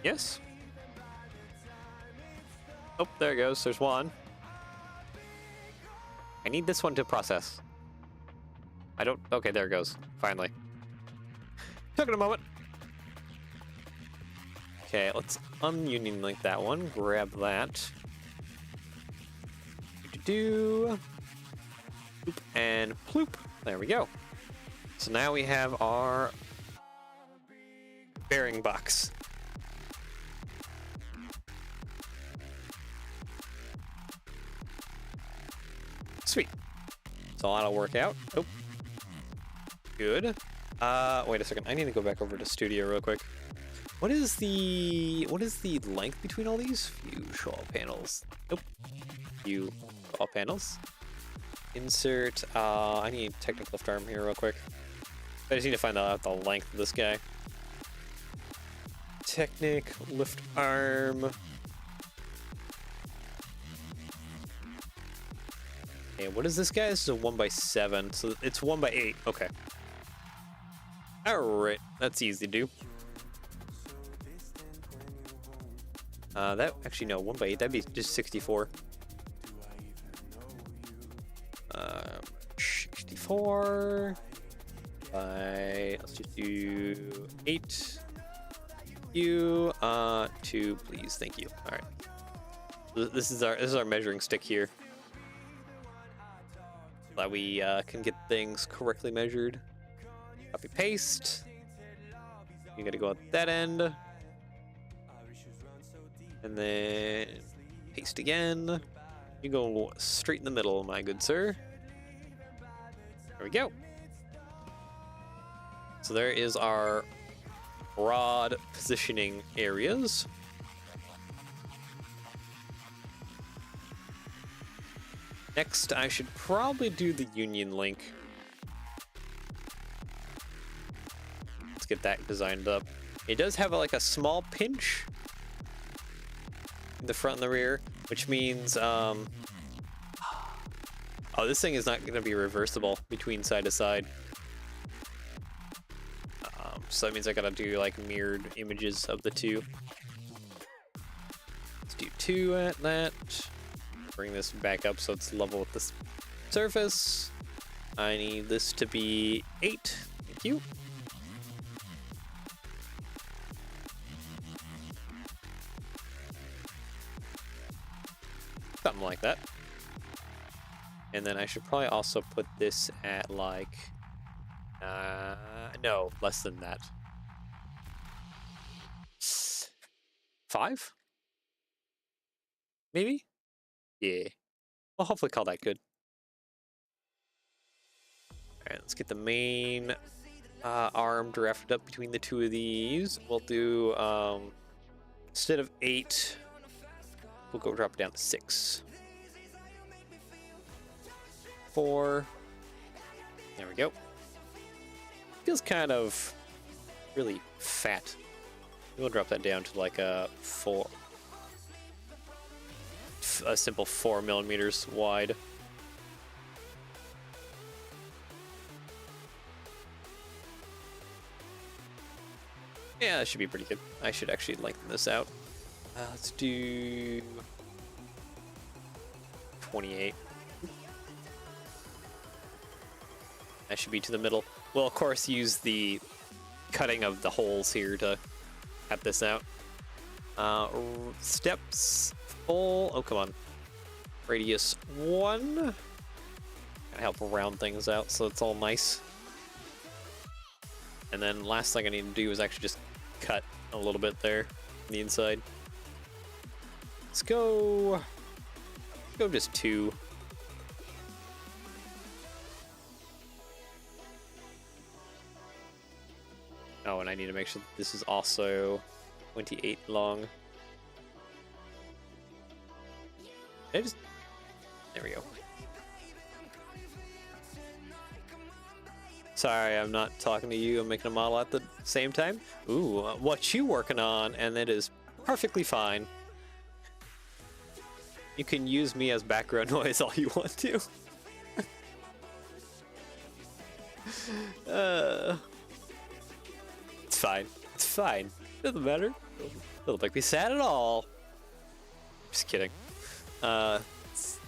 Yes. Oh, there it goes. There's one. I need this one to process. I don't... Okay, there it goes. Finally. Took it a moment. Okay, let's ununion link that one. Grab that. Do. Ploop and ploop. There we go. So now we have our bearing box. Sweet. So that'll work out. Oh. Good. Wait a second. I need to go back over to Studio real quick. What is the length between all these? View wall panels. Nope. View wall panels. Insert. I need technical lift arm here real quick. I just need to find out the length of this guy. Technic lift arm. Okay, what is this guy? This is a 1x7, so it's 1x8. Okay. Alright, that's easy to do. That actually no, 1x8. That'd be just 64. 64 by, let's just do 8. You 2, please. Thank you. All right. This is our measuring stick here. So that we can get things correctly measured. Copy paste. You got to go at that end. And then paste again. You go straight in the middle, my good sir. There we go. So there is our broad positioning areas. Next, I should probably do the union link. Let's get that designed up. It does have like a small pinch in the front and the rear, which means oh, this thing is not going to be reversible between side to side. So that means I gotta do like mirrored images of the two. Let's do 2 at that. Bring this back up so it's level with this surface. I need this to be 8. Thank you. Something like that. And then I should probably also put this at like no, less than that. 5? Maybe? Yeah. Well, hopefully call that good. Alright, let's get the main arm drafted up between the two of these. We'll do, instead of 8, we'll go drop it down to 6. 4. There we go. Feels kind of really fat. We'll drop that down to like a simple 4 millimeters wide. Yeah, that should be pretty good. I should actually lengthen this out. Let's do 28. That should be to the middle. We'll of course use the cutting of the holes here to cut this out. Steps full. Oh, come on. Radius 1. Gotta help round things out so it's all nice. And then last thing I need to do is actually just cut a little bit there on the inside. Let's go. Go just 2. Oh, and I need to make sure that this is also 28 long. There we go. Sorry, I'm not talking to you. I'm making a model at the same time. Ooh, what you working on? And it is perfectly fine. You can use me as background noise all you want to. It's fine. It's fine. Doesn't matter. Doesn't make me sad at all. Just kidding. It's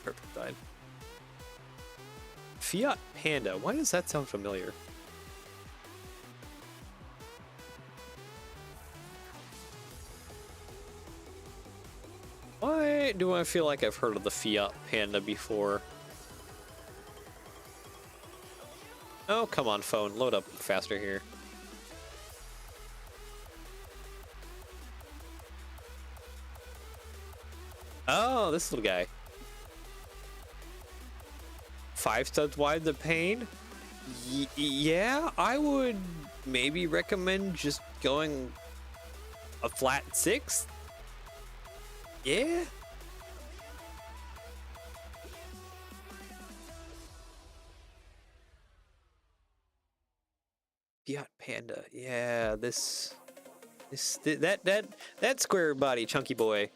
perfect fine. Fiat Panda. Why does that sound familiar? Why do I feel like I've heard of the Fiat Panda before? Oh, come on, phone. Load up faster here. Oh, this little guy. 5 studs wide the pane? Yeah, I would maybe recommend just going a flat 6. Yeah. Fiat Panda. Yeah, that square body chunky boy.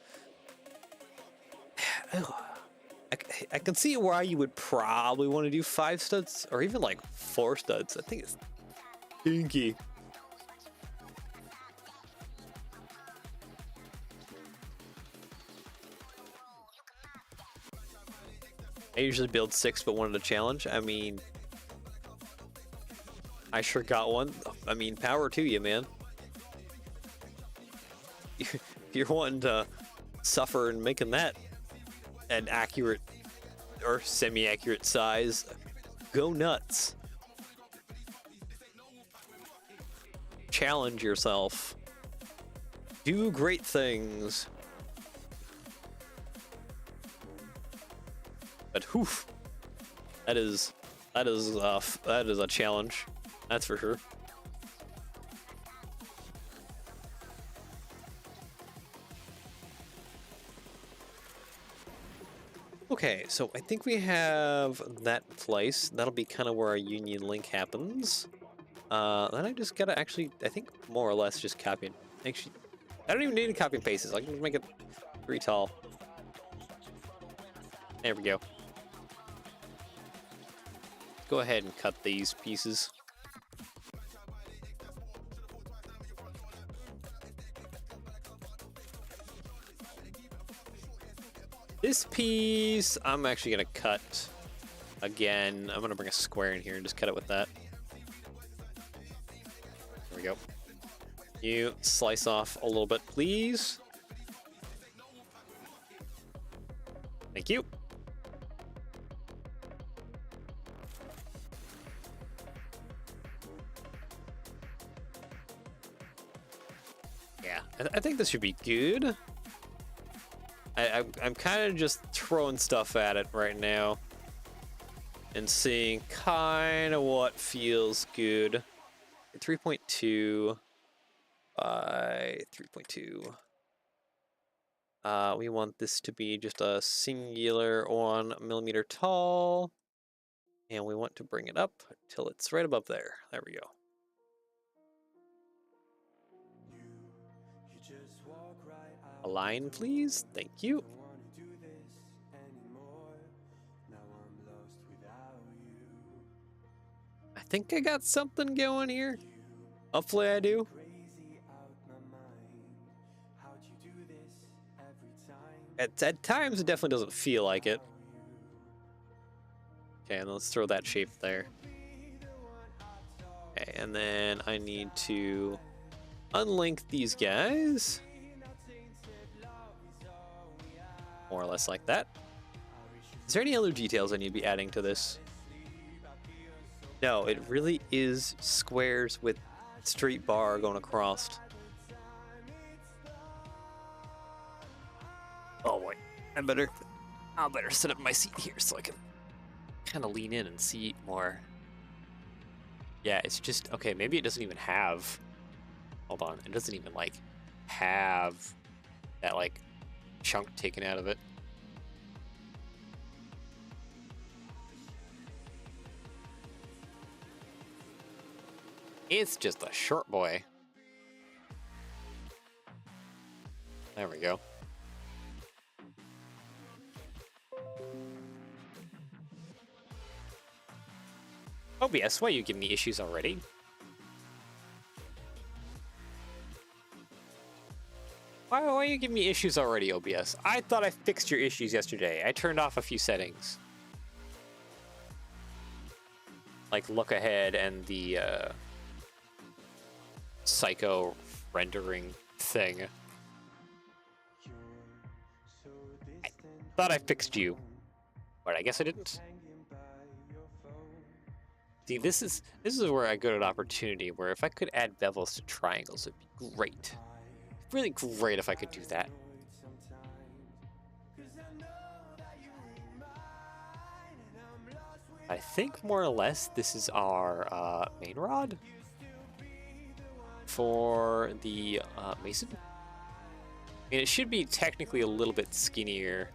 I can see why you would probably want to do 5 studs or even like 4 studs. I think it's dinky. I usually build 6 but wanted a challenge. I mean, I sure got one. I mean, power to you, man. If you're wanting to suffer and making that an accurate or semi-accurate size, go nuts. Challenge yourself. Do great things. But whew, that is a challenge. That's for sure. Okay, so I think we have that place. That'll be kind of where our union link happens. Then I just gotta actually, I think more or less just copy and actually, I don't even need to copy and paste this. I can just make it 3 tall. There we go. Go ahead and cut these pieces. This piece, I'm actually gonna cut again. I'm gonna bring a square in here and just cut it with that. There we go. You slice off a little bit, please. Thank you. Yeah, I think this should be good. I'm kind of just throwing stuff at it right now and seeing kind of what feels good. 3.2 by 3.2. We want this to be just a singular 1 millimeter tall, and we want to bring it up till it's right above there. There we go. Align, please. Thank you. I think I got something going here. Hopefully I do. At times it definitely doesn't feel like it. Okay, and let's throw that shape there. Okay, and then I need to unlink these guys. More or less like that. Is there any other details I need to be adding to this? No, it really is squares with straight bar going across. Oh boy, I better set up my seat here so I can kind of lean in and see more. Yeah, it's just, okay, maybe it doesn't even have, hold on, it doesn't even, like, have that, like, chunk taken out of it. It's just a short boy. There we go. OBS, why are you giving me issues already? Why are you giving me issues already, OBS? I thought I fixed your issues yesterday. I turned off a few settings. Like look ahead and the psycho rendering thing. I thought I fixed you, but I guess I didn't. See, this is where I go to an opportunity where if I could add bevels to triangles, it'd be great. Really great if I could do that. I think more or less this is our main rod for the mason. I mean, it should be technically a little bit skinnier.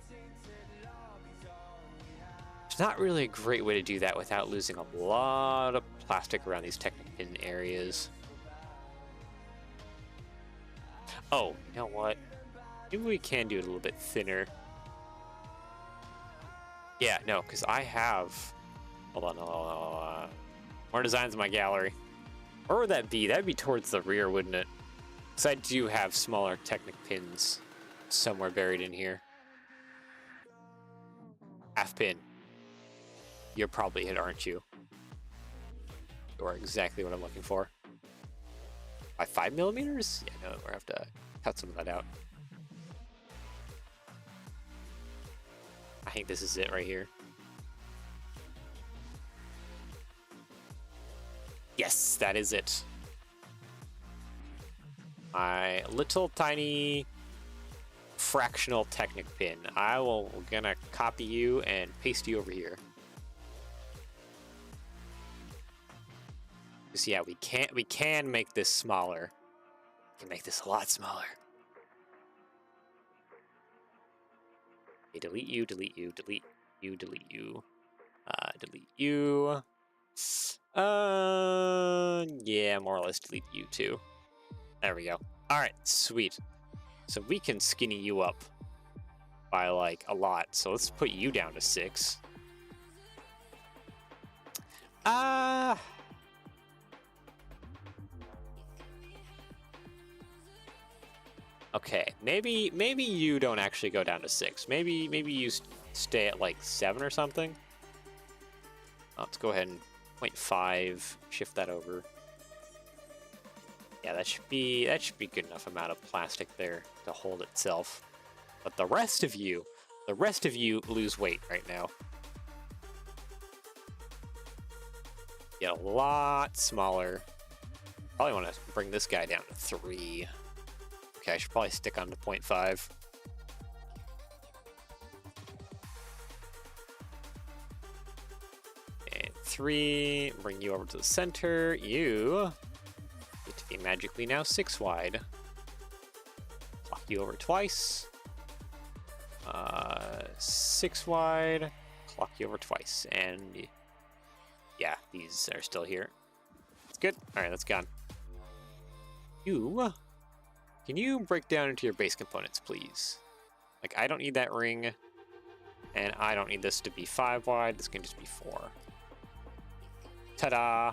It's not really a great way to do that without losing a lot of plastic around these Technic pin areas. Oh, you know what? Maybe we can do it a little bit thinner. Yeah, no, because I have... Hold on. More designs in my gallery. Where would that be? That'd be towards the rear, wouldn't it? Because I do have smaller Technic pins somewhere buried in here. Half pin. You're probably it, aren't you? You are exactly what I'm looking for. By 5 millimeters? Yeah, no, we're gonna have to cut some of that out. I think this is it right here. Yes, that is it. My little tiny fractional Technic pin. Gonna copy you and paste you over here. So yeah, we can make this smaller. We can make this a lot smaller. Okay, delete you, delete you, delete you, delete you, delete you. Yeah, more or less delete you too. There we go. All right, sweet. So we can skinny you up by like a lot. So let's put you down to 6. Okay, maybe you don't actually go down to 6. Maybe you stay at like 7 or something. Let's go ahead and 0.5, shift that over. Yeah, that should be good enough amount of plastic there to hold itself. But the rest of you lose weight right now. Get a lot smaller. Probably want to bring this guy down to 3. Okay, I should probably stick on to 0.5. And 3, bring you over to the center. You get to be magically now 6 wide. Clock you over twice. 6 wide. Clock you over twice. And yeah, these are still here. That's good. All right, that's gone. Can you break down into your base components, please? Like, I don't need that ring, and I don't need this to be 5 wide. This can just be 4. Ta-da!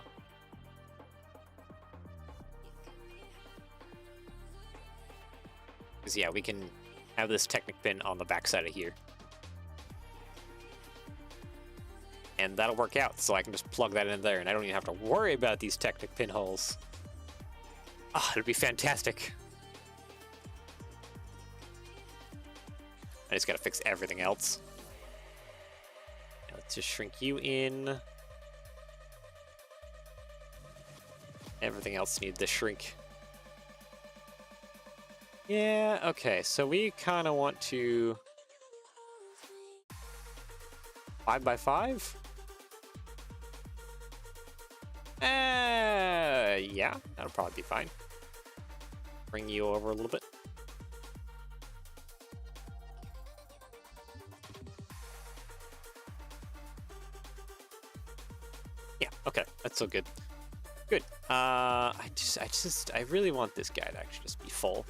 Because, yeah, we can have this Technic pin on the backside of here. And that'll work out, so I can just plug that in there, and I don't even have to worry about these Technic pin holes. Ah, it'll be fantastic. I just gotta fix everything else. Now let's just shrink you in. Everything else needs to shrink. Yeah, okay, so we kind of want to 5 by 5? Yeah, that'll probably be fine. Bring you over a little bit. Yeah, okay, that's so good. Good. I really want this guy to actually just be full.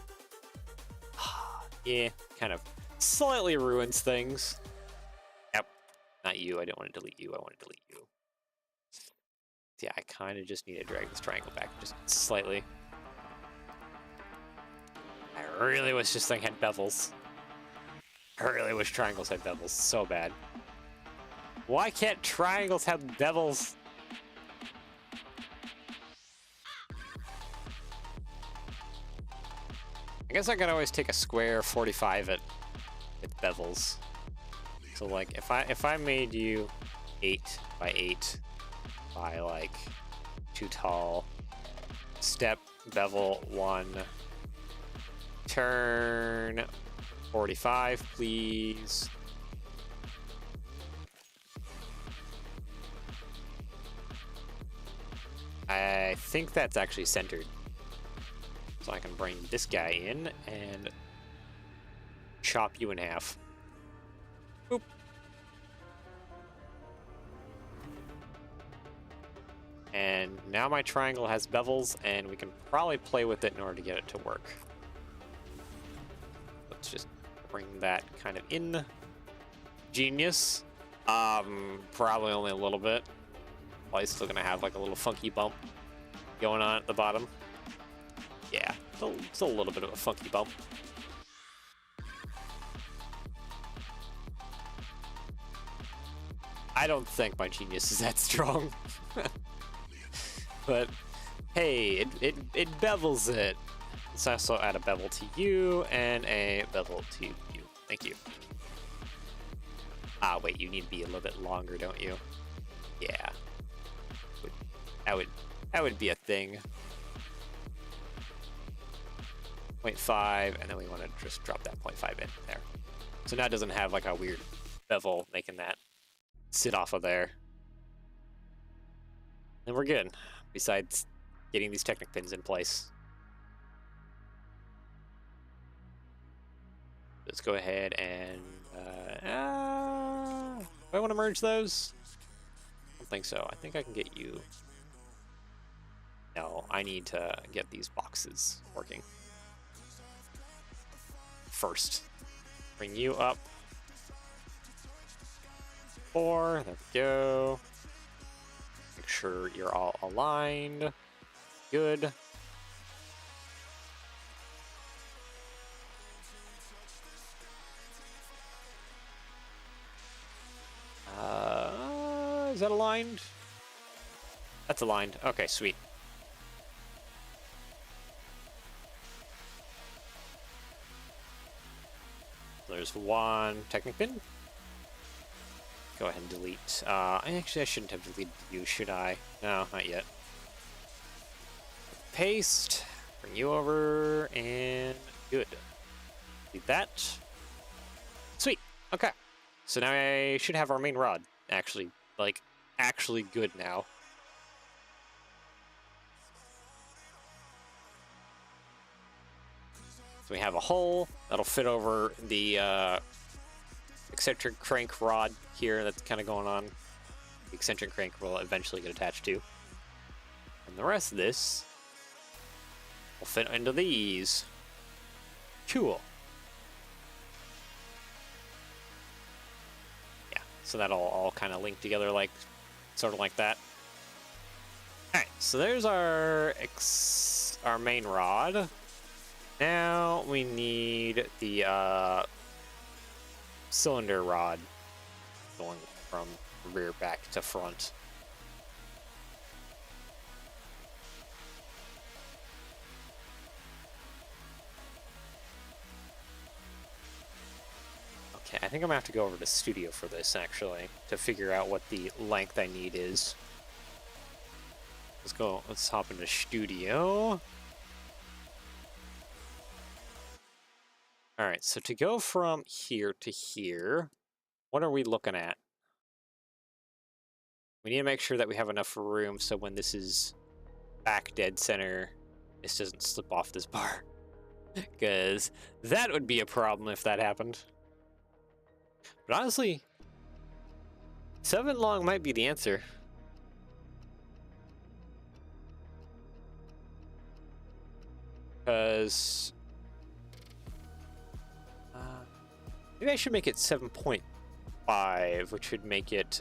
Yeah, kind of slightly ruins things. Yep, not you. I don't want to delete you. I want to delete you. Yeah, I kind of just need to drag this triangle back just slightly. I really wish this thing had bevels. I really wish triangles had bevels so bad. Why can't triangles have bevels? I guess I could always take a square 45 it with bevels. So like if I made you 8 by 8 by like 2 tall, step bevel 1, turn 45, please. I think that's actually centered. So I can bring this guy in and chop you in half. Boop. And now my triangle has bevels, and we can probably play with it in order to get it to work. Let's just bring that kind of in. Genius. Probably only a little bit. Probably still gonna have like a little funky bump going on at the bottom. Yeah, it's a little bit of a funky bump. I don't think my genius is that strong. But hey, it bevels it. Let's also add a bevel to you and a bevel to you. Thank you. Ah, wait, you need to be a little bit longer, don't you? Yeah. That would be a thing. 0.5, and then we want to just drop that 0.5 in there. So now it doesn't have like a weird bevel making that sit off of there. And we're good, besides getting these Technic pins in place. Let's go ahead and... do I want to merge those? I don't think so. I think I can get you... No, I need to get these boxes working first. Bring you up. 4, there we go. Make sure you're all aligned. Good. Is that aligned? That's aligned. Okay, sweet. There's one Technic pin. Go ahead and delete. Actually, I shouldn't have deleted you, should I? No, not yet. Paste. Bring you over, and good. Delete that. Sweet. Okay. So now I should have our main rod actually, like, actually good now. So we have a hole that'll fit over the eccentric crank rod here that's kind of going on. The eccentric crank will eventually get attached to. And the rest of this will fit into these. Cool. Yeah, so that'll all kind of link together like, sort of like that. Alright, so there's our main rod. Now we need the cylinder rod going from rear back to front. Okay, I think I'm gonna have to go over to Studio for this actually to figure out what the length I need is. Let's hop into Studio. Alright, so to go from here to here, what are we looking at? We need to make sure that we have enough room so when this is back dead center, this doesn't slip off this bar. Because that would be a problem if that happened. But honestly, 7 long might be the answer. Because maybe I should make it 7.5, which would make it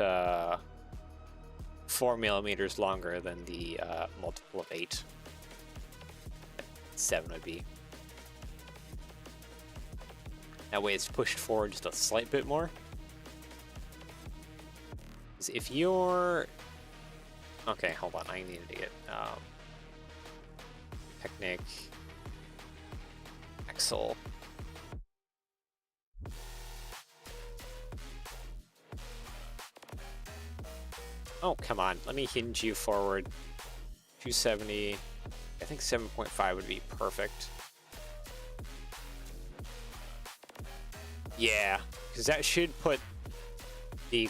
4 millimeters longer than the multiple of 8. 7 would be. That way it's pushed forward just a slight bit more. If you're... Okay, hold on. I needed to get Technic, Axle. Oh, come on. Let me hinge you forward. 270. I think 7.5 would be perfect. Yeah, because that should put the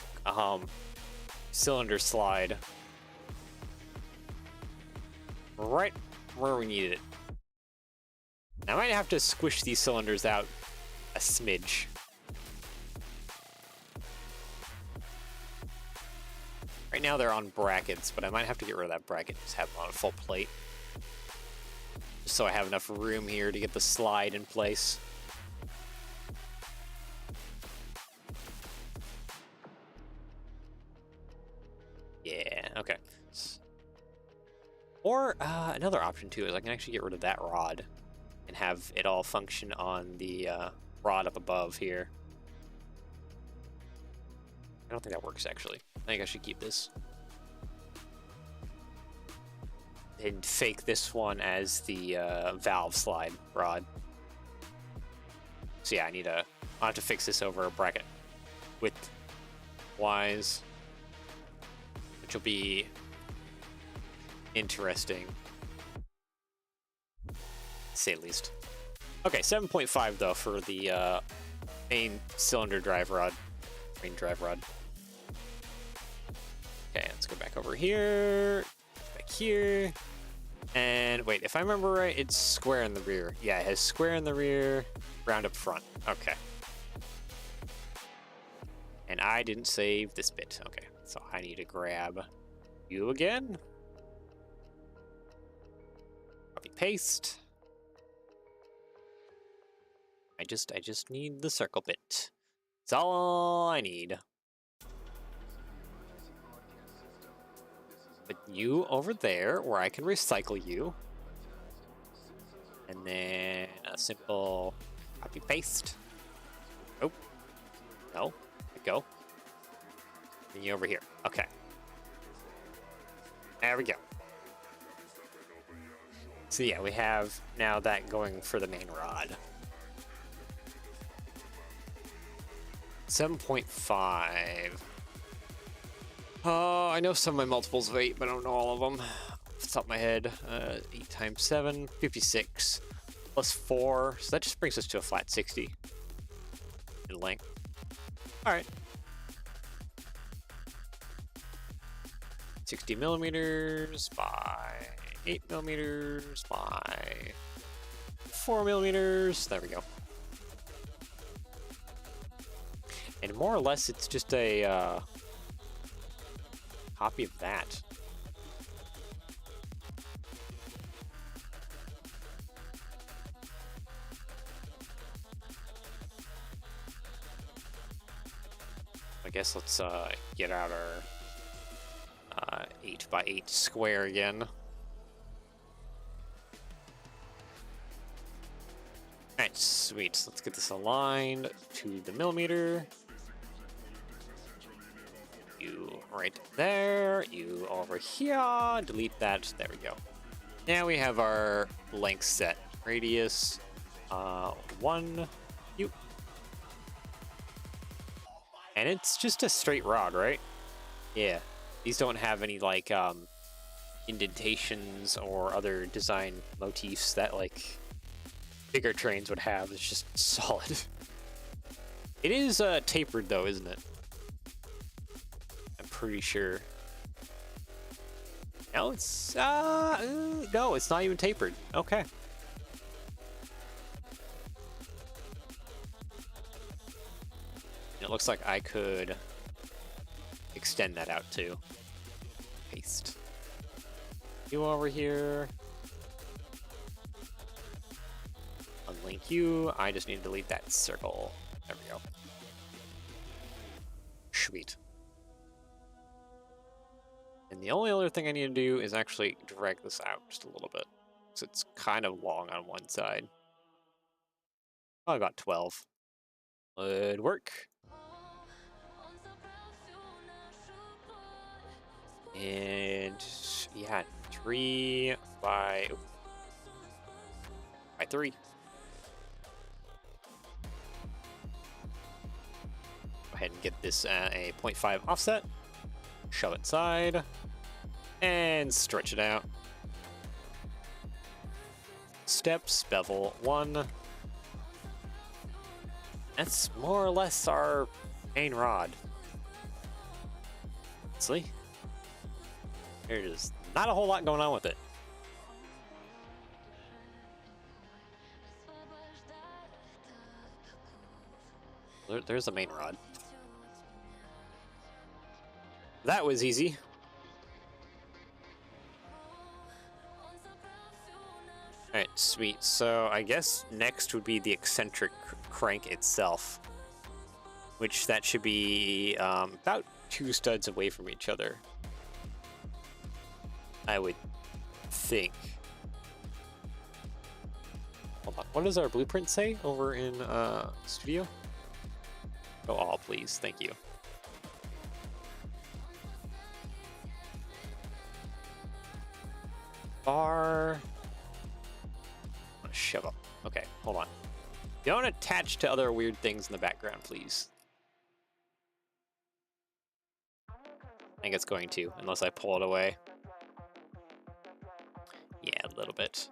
cylinder slide right where we needed it. I might have to squish these cylinders out a smidge. Right now they're on brackets, but I might have to get rid of that bracket and just have them on a full plate. Just so I have enough room here to get the slide in place. Yeah, okay. Or another option too is I can actually get rid of that rod and have it all function on the rod up above here. I don't think that works actually. I think I should keep this. And fake this one as the valve slide rod. So yeah, I'll have to fix this over a bracket width wise, which will be interesting, to say the least. Okay, 7.5 though for the main cylinder drive rod, main drive rod. Okay, let's go back over here, back here, and wait, if I remember right, it's square in the rear. Yeah, it has square in the rear, round up front. Okay. And I didn't save this bit. Okay, so I need to grab you again. Copy paste. I just need the circle bit. That's all I need. Put you over there where I can recycle you. And then a simple copy paste. Oh, no, go. And you over here. Okay. There we go. So yeah, we have now that going for the main rod. 7.5. I know some of my multiples of 8, but I don't know all of them off the top of my head. 8 times 7, 56. Plus 4, so that just brings us to a flat 60 in length. Alright. 60 millimeters by 8 millimeters by 4 millimeters. There we go. And more or less, it's just a copy of that. I guess let's get out our 8 by 8 square again. Alright, sweet. So let's get this aligned to the millimeter. You right there, you over here, delete that, there we go. Now we have our length set. Radius, 1, you. And it's just a straight rod, right? Yeah. These don't have any, like, indentations or other design motifs that, like, bigger trains would have. It's just solid. It is tapered though, isn't it? I'm pretty sure. No, it's no, it's not even tapered. Okay. It looks like I could extend that out too. Paste. You over here. Unlink you. I just need to delete that circle. There we go. Sweet. And the only other thing I need to do is actually drag this out just a little bit. So it's kind of long on one side. Probably about 12. Would work. And yeah, 3 by 3. Go ahead and get this at a 0.5 offset. Shove it inside and stretch it out. Steps, bevel 1. That's more or less our main rod. Honestly, there's not a whole lot going on with it. There's a main rod. That was easy. Alright, sweet. So I guess next would be the eccentric crank itself, which that should be about 2 studs away from each other, I would think. Hold on. What does our blueprint say over in studio? Go all, please. Thank you. Bar. Shove up. Okay, hold on. Don't attach to other weird things in the background, please. I think it's going to, unless I pull it away. Yeah, a little bit.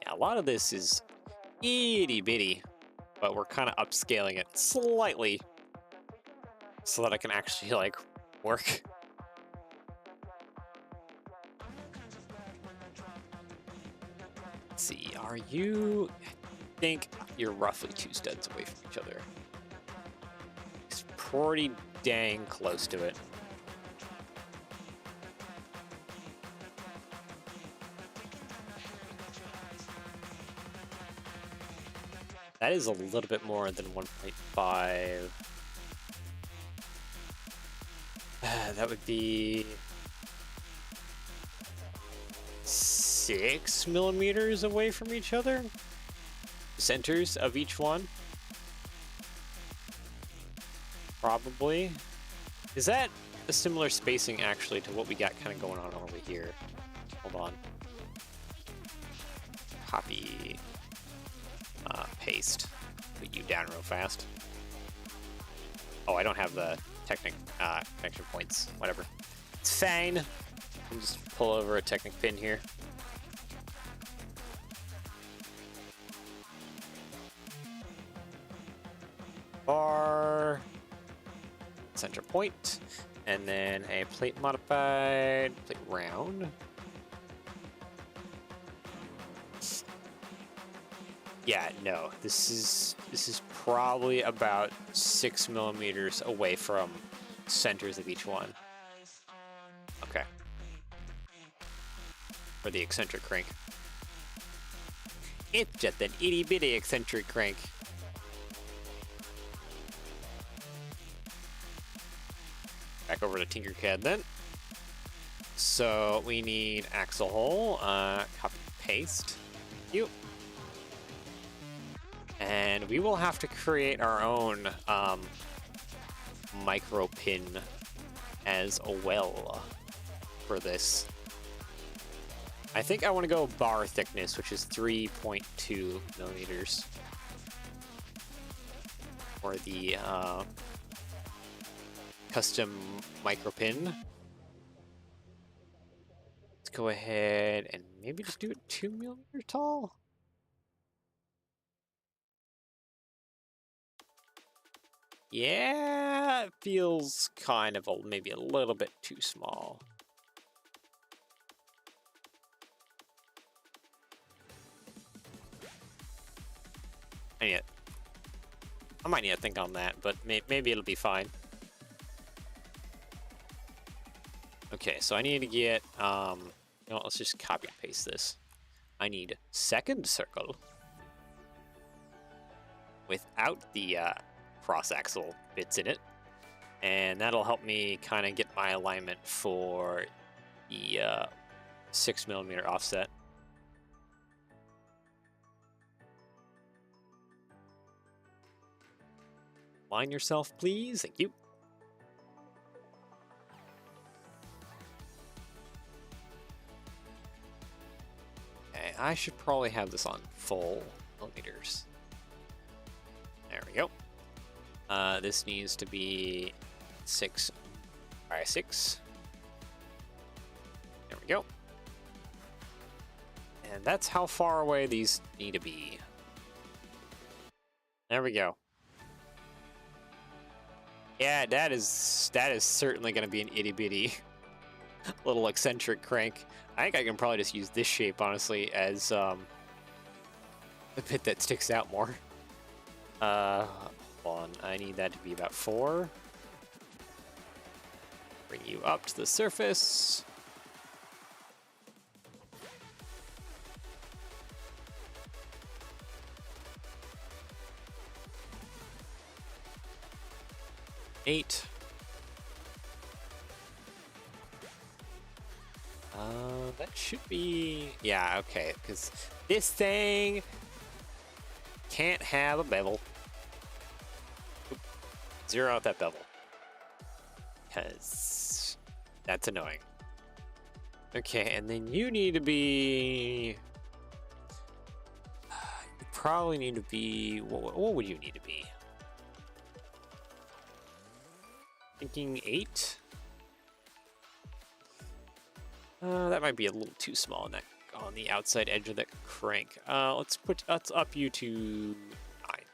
Yeah, a lot of this is itty bitty, but we're kind of upscaling it slightly so that I can actually, like, work. Let's see, are you... I think you're roughly 2 studs away from each other. It's pretty dang close to it. That is a little bit more than 1.5. That would be 6 millimeters away from each other. Centers of each one. Probably. Is that a similar spacing actually to what we got kind of going on over here? Hold on. Copy. Paste. Put you down real fast. Oh, I don't have the connection points. Whatever. It's fine. I'll just pull over a Technic pin here. Bar. Center point. And then a plate modified. Plate round. Yeah, no. This is probably about 6 millimeters away from centers of each one. Okay. For the eccentric crank. It's just an itty bitty eccentric crank. Back over to tinkercad then. So we need axle hole. Copy paste. You. And we will have to create our own micro pin as well for this. I think I want to go bar thickness, which is 3.2 millimeters for the custom micro pin. Let's go ahead and maybe just do it 2 millimeters tall. Yeah, it feels kind of maybe a little bit too small. I might need to think on that, but maybe it'll be fine. Okay, so I need to get, you know what, let's just copy and paste this. I need second circle without the cross axle bits in it. And that'll help me kind of get my alignment for the 6mm offset. Line yourself, please. Thank you. Okay, I should probably have this on full millimeters. There we go. This needs to be 6 by 6. There we go. And that's how far away these need to be. There we go. Yeah, that is certainly going to be an itty bitty little eccentric crank. I think I can probably just use this shape, honestly, as the bit that sticks out more. Hold on, I need that to be about 4. Bring you up to the surface. Eight. That should be, yeah, okay, because this thing can't have a bevel. Oop. Zero out that bevel, because that's annoying. Okay, and then you need to be, you probably need to be, what would you need to be? Thinking 8. That might be a little too small on the outside edge of that crank. Let's up you to 9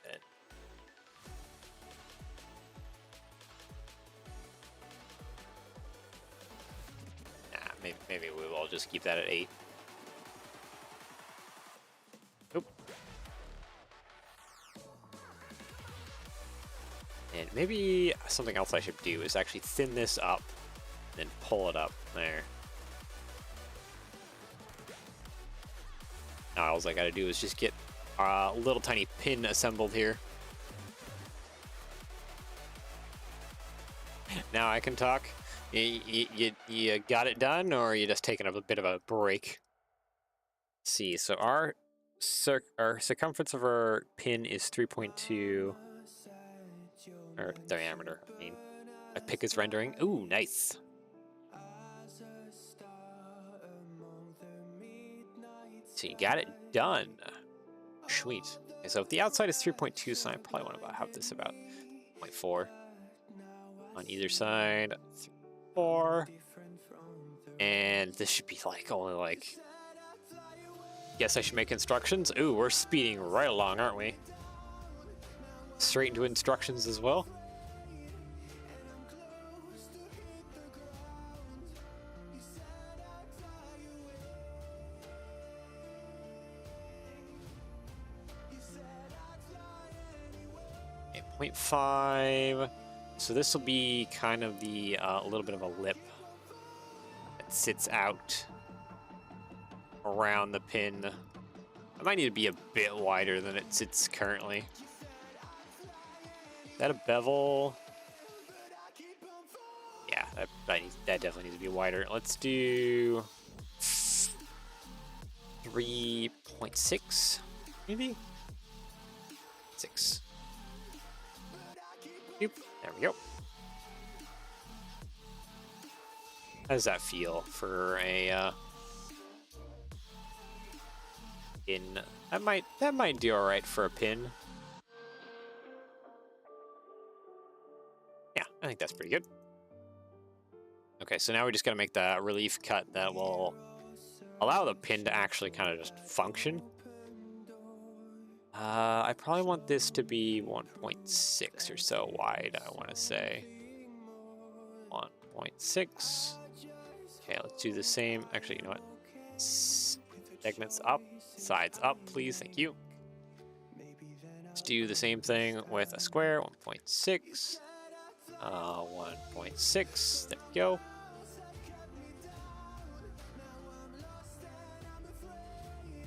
then. Nah, maybe we will just keep that at 8. Nope. And maybe something else I should do is actually thin this up, then pull it up there. Now all I gotta do is just get a little tiny pin assembled here. Now I can talk. You got it done, or are you just taking a bit of a break? Let's see, so our circumference of our pin is 3.2. Or diameter, I mean. My pick is rendering. Ooh, nice. So you got it done. Sweet. Okay, so if the outside is 3.2, so I probably want to have this about 0.4 on either side. 4. And this should be like only like. Guess I should make instructions. Ooh, we're speeding right along, aren't we? Straight into instructions as well. Okay, 0.5. So this will be kind of the a little bit of a lip that sits out around the pin. I might need to be a bit wider than it sits currently. Is that a bevel? Yeah, that definitely needs to be wider. Let's do 3.6, maybe? 6. There we go. How does that feel for a pin? That might do all right for a pin. Yeah, I think that's pretty good. Okay, so now we just gotta make the relief cut that will allow the pin to actually kind of just function. I probably want this to be 1.6 or so wide, I want to say. 1.6. Okay, let's do the same. Actually, you know what? Segments up, sides up, please. Thank you. Let's do the same thing with a square. 1.6. 1.6. There we go.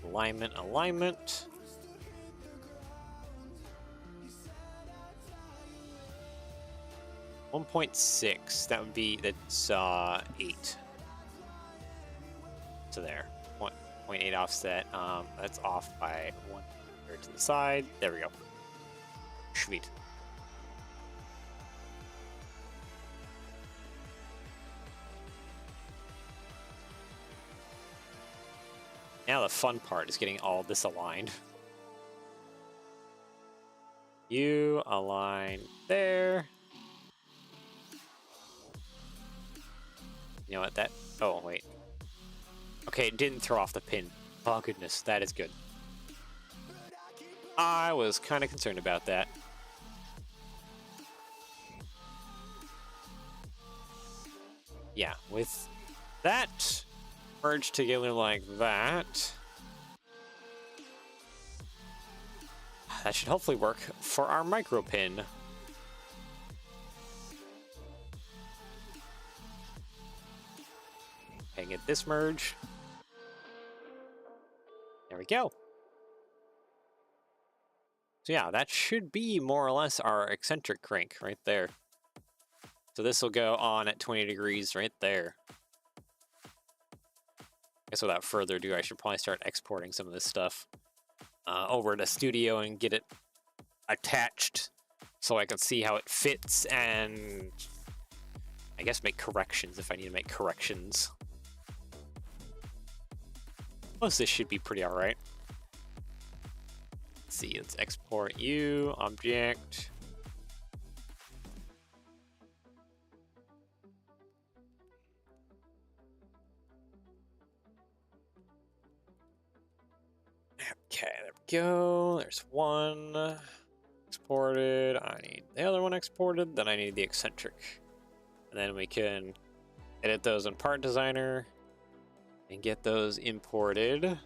Alignment. 1.6. That would be, that's 8. So there. 0.8 offset. That's off by 1 here to the side. There we go. Sweet. Now the fun part is getting all this aligned. You align there. You know what, that... Oh, wait. Okay, it didn't throw off the pin. Oh, goodness, that is good. I was kind of concerned about that. Yeah, with that merged together like that, that should hopefully work for our micro pin. Okay, get this merge. There we go. So yeah, that should be more or less our eccentric crank right there. So this will go on at 20 degrees right there. I guess without further ado, I should probably start exporting some of this stuff over to Studio and get it attached so I can see how it fits and I guess make corrections if I need to make corrections. Most this should be pretty alright. Let's see, let's export you, object. Okay, there we go. There's one exported. I need the other one exported. Then I need the eccentric. And then we can edit those in Part Designer and get those imported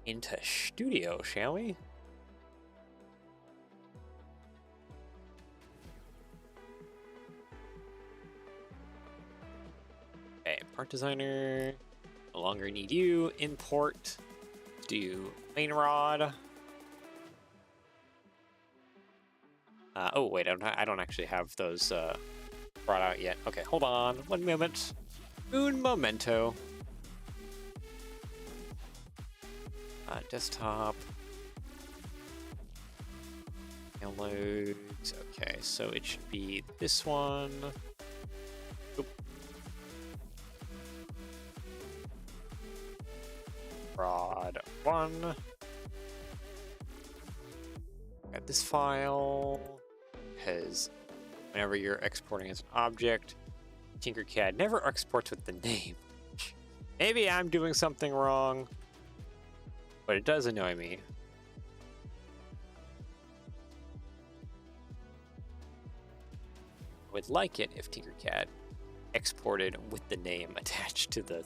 into Studio, shall we? Okay, Part Designer. No longer need you. Import. Do main rod. Oh wait, I don't actually have those brought out yet. Okay, hold on. 1 moment. Un momento. Desktop. Downloads. Okay, so it should be this one. Oop. Rod 1. Got this file. Because whenever you're exporting as an object, tinkercad never exports with the name. Maybe I'm doing something wrong, but it does annoy me. I would like it if tinkercad exported with the name attached to the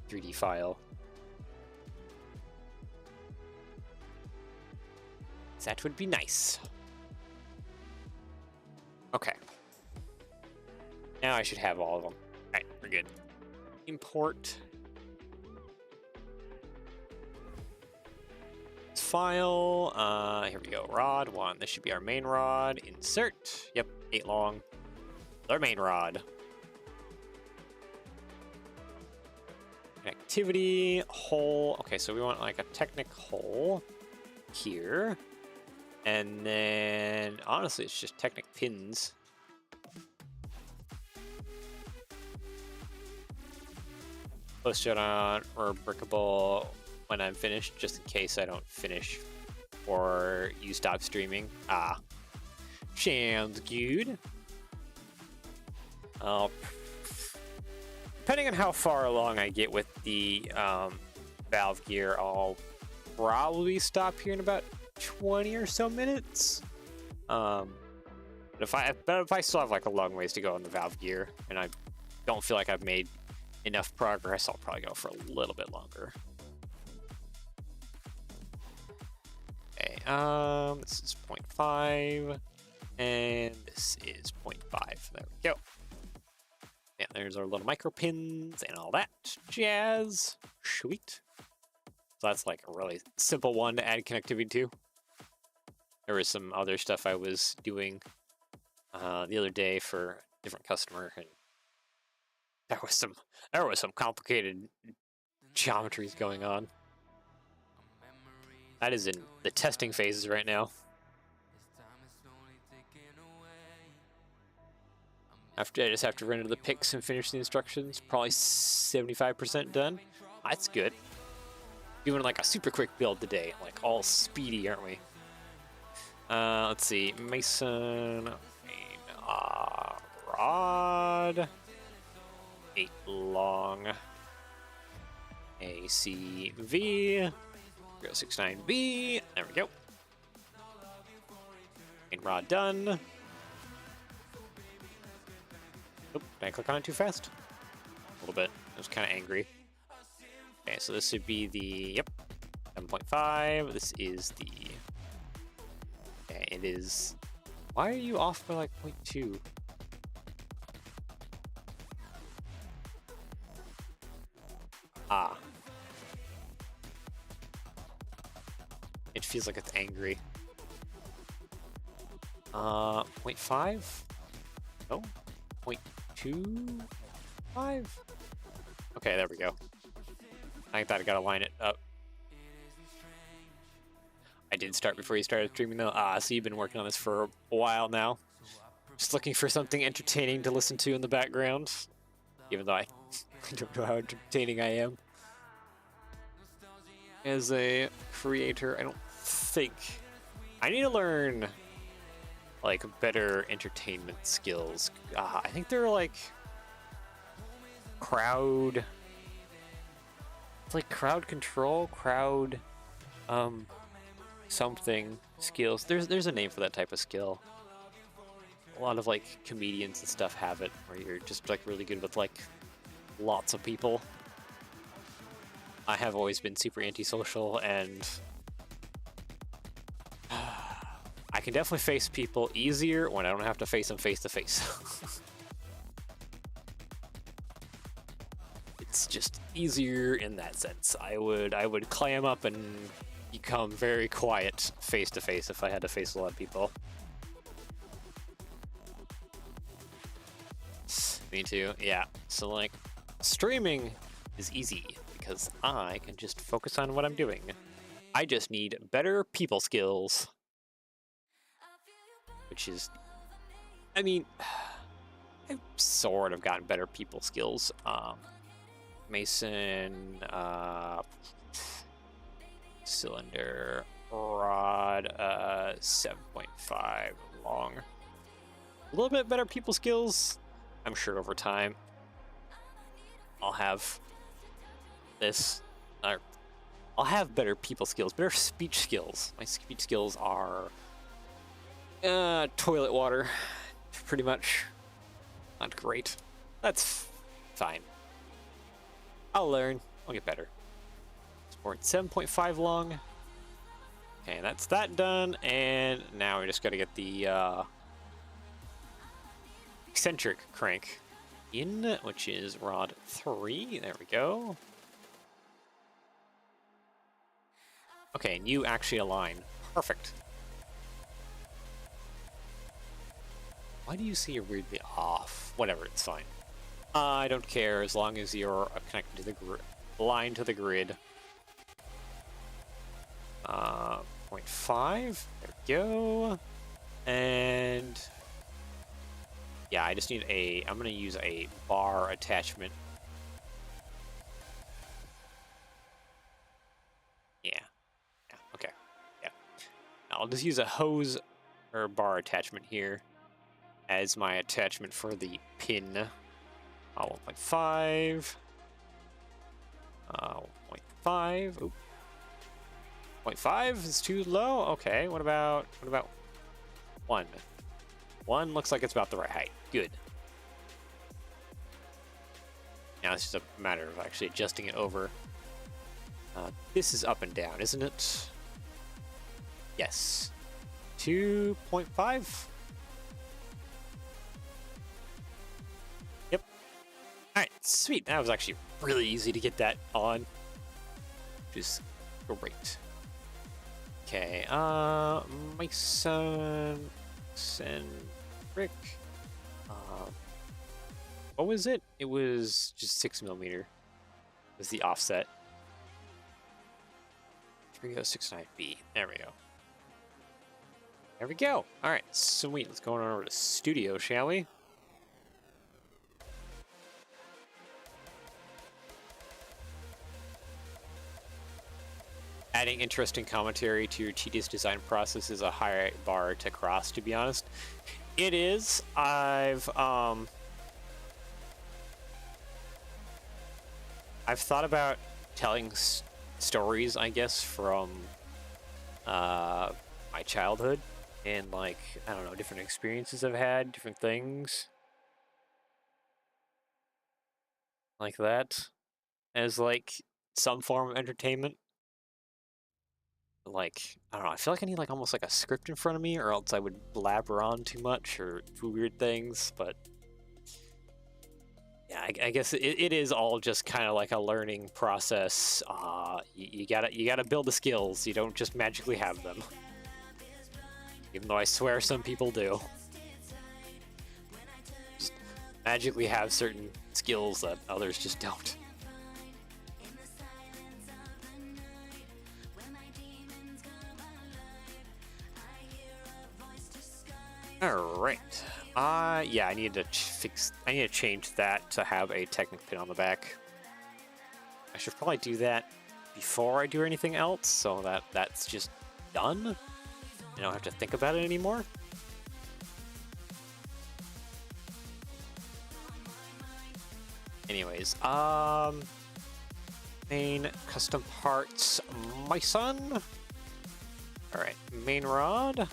3D file. That would be nice. Okay. Now I should have all of them. Alright, we're good. Import. File. Here we go. Rod 1. This should be our main rod. Insert. Yep, 8 long. Our main rod. Connectivity. Hole. Okay, so we want like a Technic hole here. And then, honestly, it's just Technic pins. Post it on rebrickable when I'm finished, just in case I don't finish or you stop streaming. Ah, sounds good. Depending on how far along I get with the valve gear, I'll probably stop here in about 20 or so minutes. But if I still have like a long ways to go on the valve gear, and I don't feel like I've made enough progress, I'll probably go for a little bit longer. Okay, this is 0.5, and this is 0.5. There we go. Yeah, there's our little micro pins and all that jazz. Sweet. So that's like a really simple one to add connectivity to. There was some other stuff I was doing the other day for a different customer, and there was some complicated geometries going on. That is in the testing phases right now. I just have to run into the pics and finish the instructions. Probably 75% done. That's good. Doing like a super quick build today, like all speedy, aren't we? Let's see, Mason, rod, 8 long, ACV, 069B, there we go. Main rod done. Oh, did I click on it too fast? A little bit, I was kind of angry. Okay, so this would be the, yep, 7.5, this is the, okay, it is, why are you off by like 0.2? Ah. It feels like it's angry. 0.5? No? 0.25? Okay, there we go. I thought I gotta line it up. I did start before you started streaming though. So you've been working on this for a while now. Just looking for something entertaining to listen to in the background. Even though I don't know how entertaining I am. As a creator, I don't think... I need to learn like better entertainment skills. I think they're like crowd... It's like crowd control, crowd something skills. There's a name for that type of skill. A lot of like comedians and stuff have it, where you're just like really good with like lots of people. I have always been super antisocial, and I can definitely face people easier when I don't have to face them face to face. It's just easier in that sense. I would clam up and become very quiet face to face if I had to face a lot of people. Me too, yeah. So like, streaming is easy because I can just focus on what I'm doing. I just need better people skills. Which is, I mean, I've sort of gotten better people skills. Mason, cylinder, rod, 7.5 long. A little bit better people skills. I'm sure over time I'll have this. I'll have better people skills, better speech skills. My speech skills are toilet water, pretty much. Not great. That's fine. I'll learn. I'll get better. Sport 7.5 long. Okay, that's that done, and now we just got to get the eccentric crank in, which is rod 3. There we go. Okay, and you actually align. Perfect. Why do you see you're weirdly off? Whatever, it's fine. I don't care as long as you're connected to the line to the grid. 0.5. There we go. And yeah, I just need a. I'm gonna use a bar attachment. Yeah. Yeah. Okay. Yeah. I'll just use a hose or bar attachment here as my attachment for the pin. 1.5. 1.5. Oop. 0.5 is too low. Okay, what about 1? 1 looks like it's about the right height. Good. Now it's just a matter of actually adjusting it over. This is up and down, isn't it? Yes. 2.5. Yep. All right, sweet. That was actually really easy to get that on. Just great. Okay, my son, Rick. What was it? It was just 6mm. Was the offset. 3069B. There we go. There we go. All right, sweet. Let's go on over to studio, shall we? Adding interesting commentary to your tedious design process is a high bar to cross, to be honest. It is. I've thought about telling stories, I guess, from my childhood and, like, I don't know, different experiences I've had, different things like that as, like, some form of entertainment. Like, I don't know, I feel like I need, like, almost like a script in front of me, or else I would blabber on too much or do weird things, but yeah, I guess it is all just kind of like a learning process. You gotta build the skills. You don't just magically have them. Even though I swear some people do. Just magically have certain skills that others just don't. All right. Yeah, I need to change that to have a Technic pin on the back. I should probably do that before I do anything else, so that's just done. I don't have to think about it anymore. Anyways, main custom parts, my son. All right, main rod.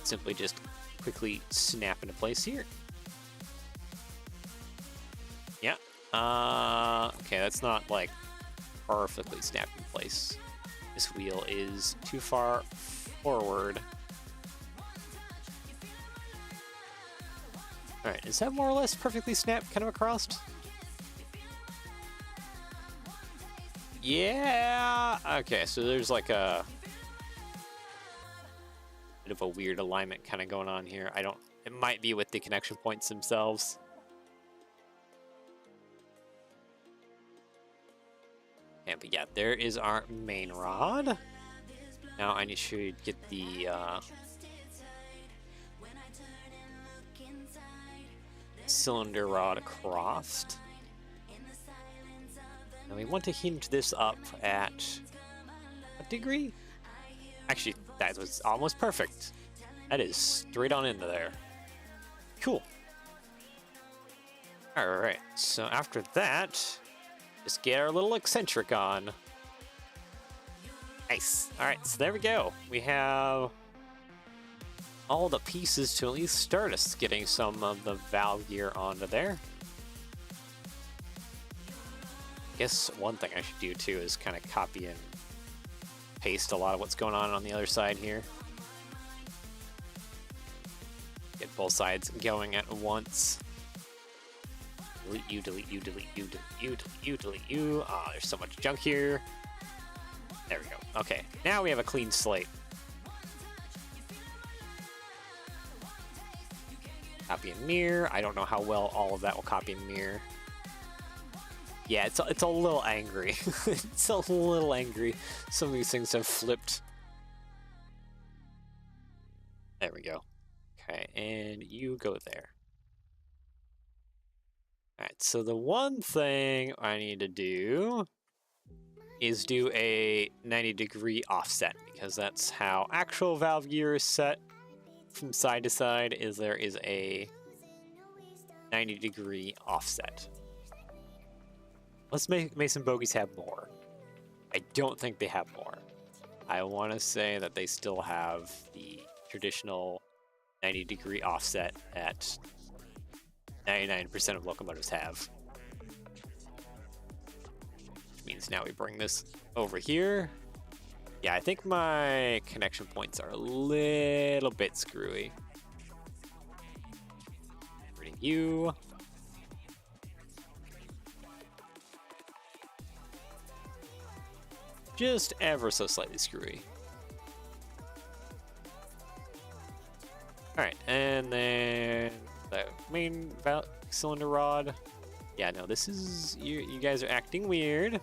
Simply just quickly snap into place here. Yeah. Okay, that's not like perfectly snapped in place. This wheel is too far forward. All right, is that more or less perfectly snapped kind of across? Yeah. Okay, so there's like a bit of a weird alignment kind of going on here. It might be with the connection points themselves. Yeah, but yeah, there is our main rod. Now I should get the cylinder rod across. Now we want to hinge this up at a degree. Actually, that was almost perfect. That is straight on into there. Cool. All right, so after that, just get our little eccentric on. Nice. All right, so there we go. We have all the pieces to at least start us getting some of the valve gear onto there. I guess one thing I should do too is kind of copy and paste a lot of what's going on the other side here. Get both sides going at once. Delete you, delete you, delete you, delete you, delete you, delete you. Ah, there's so much junk here. There we go. Okay, now we have a clean slate. Copy and mirror. I don't know how well all of that will copy and mirror. Yeah, it's a little angry. It's a little angry. Some of these things have flipped. There we go. Okay, and you go there. Alright, so the one thing I need to do is do a 90-degree offset, because that's how actual valve gear is set from side to side, is there is a 90-degree offset. Let's make Mason Bogies have more. I don't think they have more. I want to say that they still have the traditional 90-degree offset that 99% of locomotives have. Which means now we bring this over here. Yeah, I think my connection points are a little bit screwy. Reading you. Just ever so slightly screwy. Alright, and then the main cylinder rod. Yeah, no, this is... You guys are acting weird.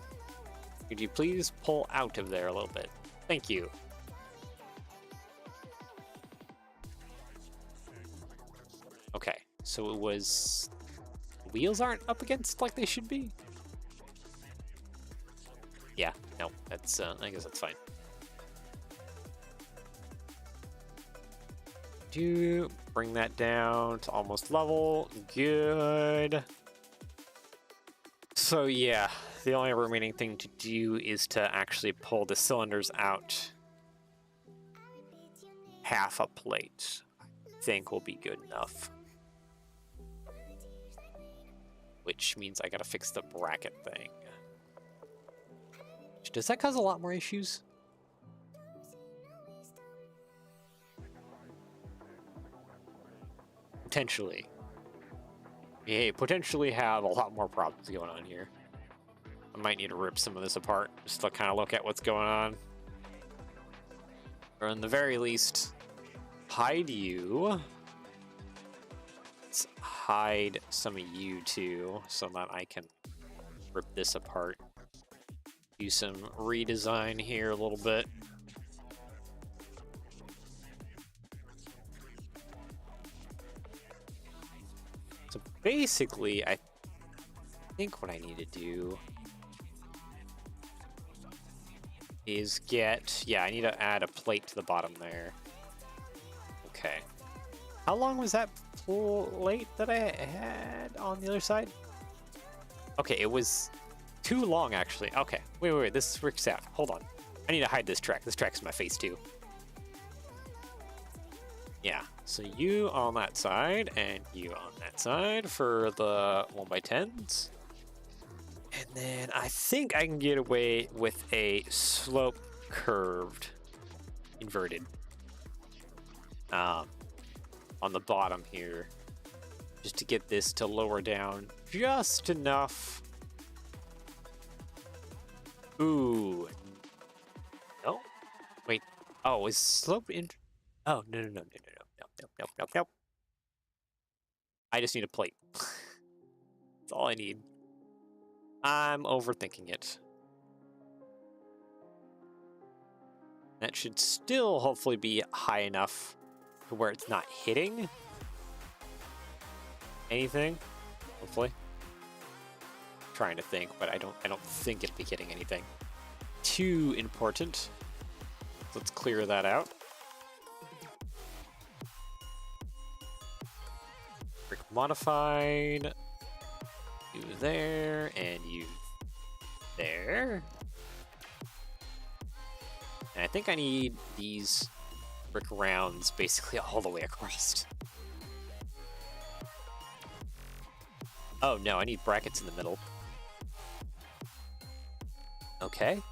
Could you please pull out of there a little bit? Thank you. Okay, so it was... Wheels aren't up against like they should be? Yeah, no, that's, I guess that's fine. Do bring that down to almost level. Good. So yeah, the only remaining thing to do is to actually pull the cylinders out half a plate. I think will be good enough. Which means I gotta fix the bracket thing. Does that cause a lot more issues? Potentially. Yeah, potentially have a lot more problems going on here. I might need to rip some of this apart just to kind of look at what's going on. Or in the very least, hide you. Let's hide some of you too, so that I can rip this apart. Do some redesign here a little bit. So basically, I think what I need to do is get... Yeah, I need to add a plate to the bottom there. Okay. How long was that plate that I had on the other side? Okay, it was too long, actually. Okay, wait, this works out. Hold on. I need to hide this track. This track's in my face, too. Yeah, so you on that side, and you on that side for the 1x10s. And then I think I can get away with a slope curved inverted on the bottom here, just to get this to lower down just enough. Ooh. No. Wait. Oh, is slope in... Oh, no. I just need a plate. That's all I need. I'm overthinking it. That should still hopefully be high enough to where it's not hitting anything. Hopefully. Trying to think, but I don't think it'll be hitting anything too important. Let's clear that out. Brick modified. You there, and you there. And I think I need these brick rounds basically all the way across. Oh no, I need brackets in the middle. Okay.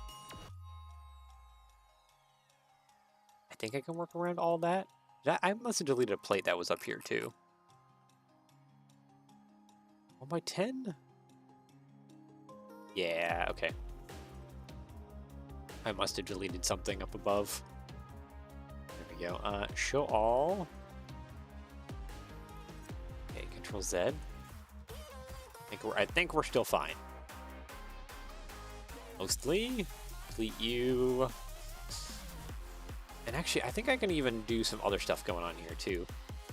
I think I can work around all that. I must have deleted a plate that was up here too. 1x10? Yeah, okay. I must have deleted something up above. There we go. Show all. Okay, Control Z. I think we're still fine. Mostly. Complete you. And actually, I think I can even do some other stuff going on here too.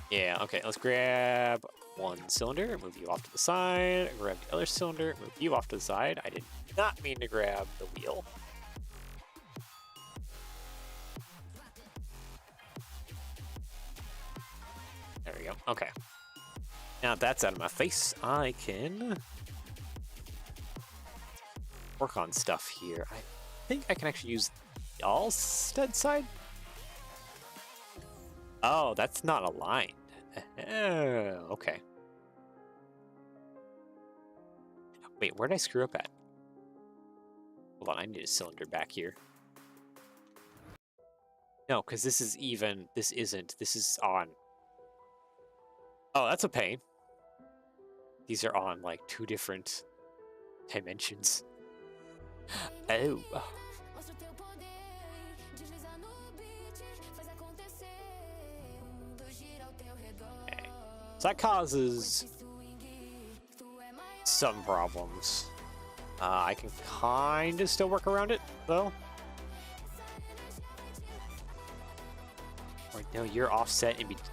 Yeah, okay, let's grab one cylinder, move you off to the side, grab the other cylinder, move you off to the side. I did not mean to grab the wheel. There we go, okay. Now that that's out of my face, I can work on stuff here. I think I can actually use all stud side? Oh, that's not aligned. Oh, okay. Wait, where'd I screw up at? Hold on, I need a cylinder back here. No, because this is even. This isn't. This is on. Oh, that's a pain. These are on like 2 different dimensions. Oh. Okay. So that causes some problems. I can kind of still work around it, though. Or no, you're offset in between.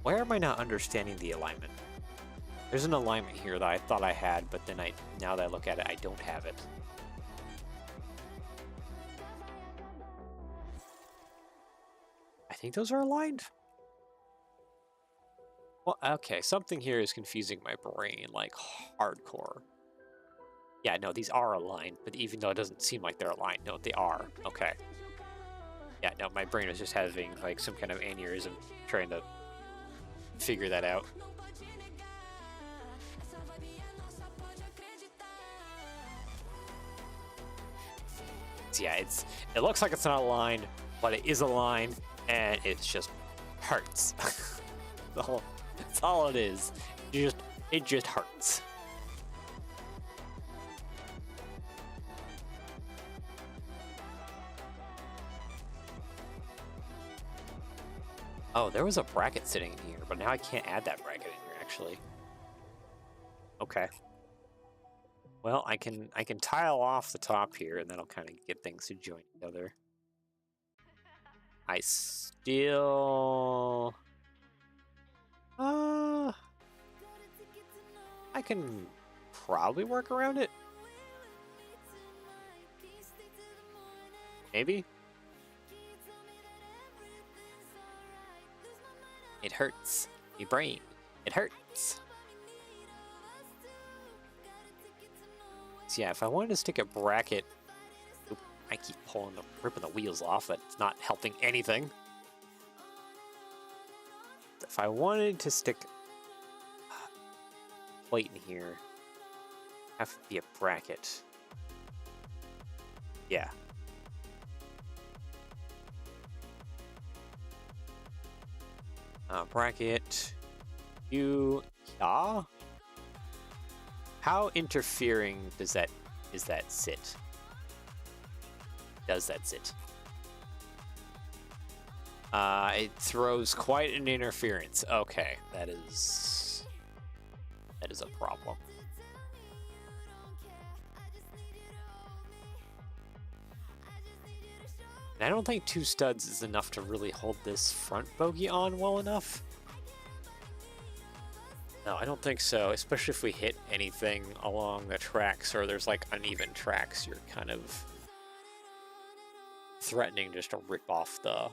Where am I not understanding the alignment? There's an alignment here that I thought I had, but then now that I look at it, I don't have it. I think those are aligned. Well, okay, something here is confusing my brain, like hardcore. Yeah, no, these are aligned, but even though it doesn't seem like they're aligned, no, they are. Okay. Yeah, no, my brain was just having like some kind of aneurysm trying to figure that out. So yeah, it looks like it's not aligned, but it is aligned, and it just hurts. That's all it is. It just hurts. Oh, there was a bracket sitting in here, but now I can't add that bracket in here, actually. Okay. Well, I can tile off the top here, and that'll kind of get things to join together. I still... I can probably work around it. Maybe? It hurts. Your brain. It hurts. So yeah, if I wanted to stick a bracket... Oop, I keep ripping the wheels off. That's not helping anything. If I wanted to stick a plate in here, have to be a bracket. Yeah. Bracket. Yeah. How interfering is that sit? Does that sit? It throws quite an interference. Okay, that is a problem. And I don't think 2 studs is enough to really hold this front bogey on well enough. No, I don't think so, especially if we hit anything along the tracks or there's like uneven tracks, you're kind of threatening just to rip off the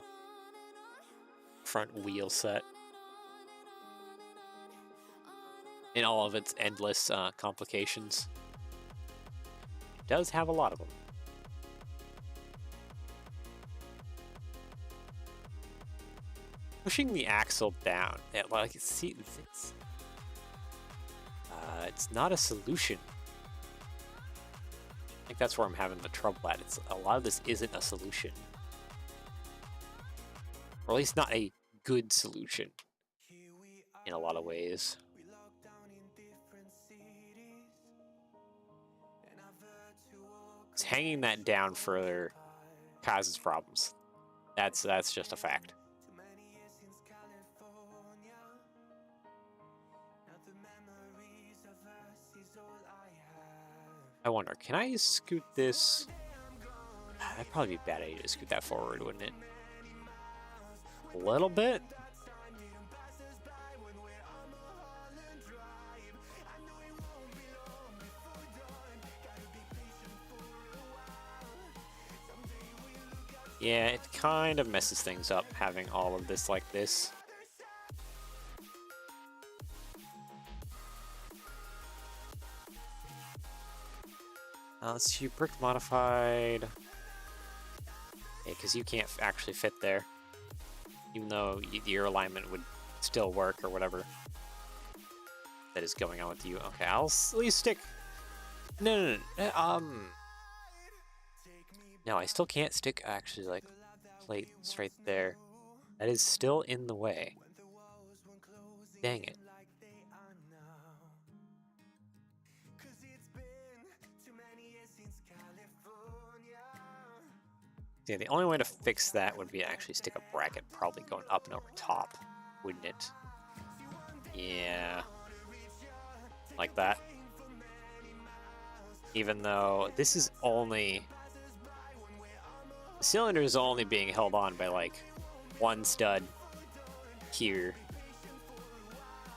front wheel set in all of its endless complications. It does have a lot of them. Pushing the axle down, like see, it's not a solution. I think that's where I'm having the trouble at. A lot of this isn't a solution, or at least not a good solution in a lot of ways. It's hanging that down further causes problems. That's just a fact. I wonder, can I scoot this? That'd probably be a bad idea to scoot that forward, wouldn't it? A little bit? Yeah, it kind of messes things up having all of this like this. Let's see, brick modified. Yeah, because you can't actually fit there. Even though your alignment would still work or whatever that is going on with you. Okay, I'll at least stick... No. No, I still can't stick actually like plates right there. That is still in the way. Dang it. Yeah, the only way to fix that would be to actually stick a bracket probably going up and over top, wouldn't it? Yeah. Like that. Even though this is only... The cylinder is only being held on by like one stud here.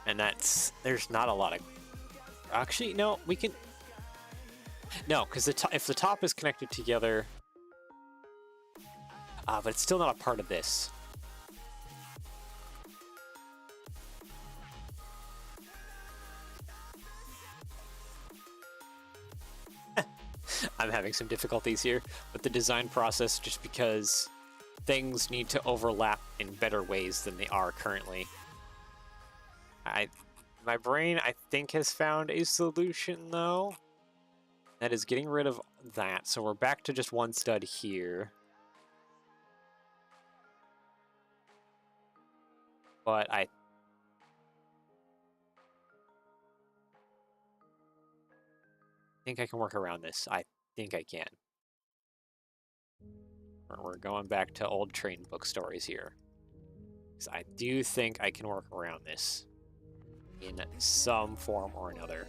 And that's... There's not a lot of... Actually, no, we can... No, because if the top is connected together... but it's still not a part of this. I'm having some difficulties here with the design process just because things need to overlap in better ways than they are currently. My brain, I think, has found a solution, though. That is getting rid of that, so we're back to just one stud here. But I think I can work around this. I think I can. We're going back to old train book stories here. Because I do think I can work around this in some form or another.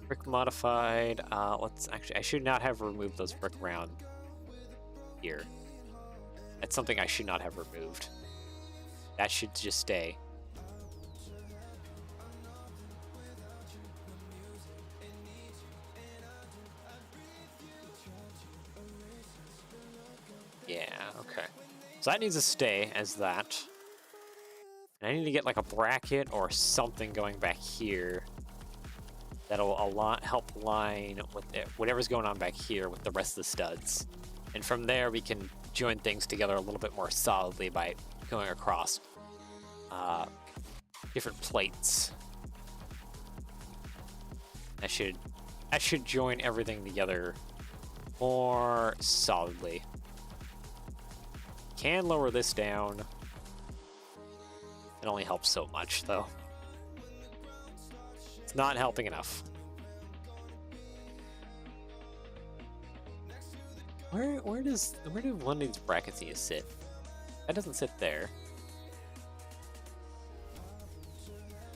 Brick modified. Let's actually... I should not have removed those brick around here. That's something I should not have removed. That should just stay. Yeah, okay. So that needs to stay as that. And I need to get like a bracket or something going back here that'll help line with it, whatever's going on back here with the rest of the studs. And from there we can join things together a little bit more solidly by going across different plates. That should join everything together more solidly. Can lower this down. It only helps so much, though. It's not helping enough. Where do one of these brackets need to sit? That doesn't sit there.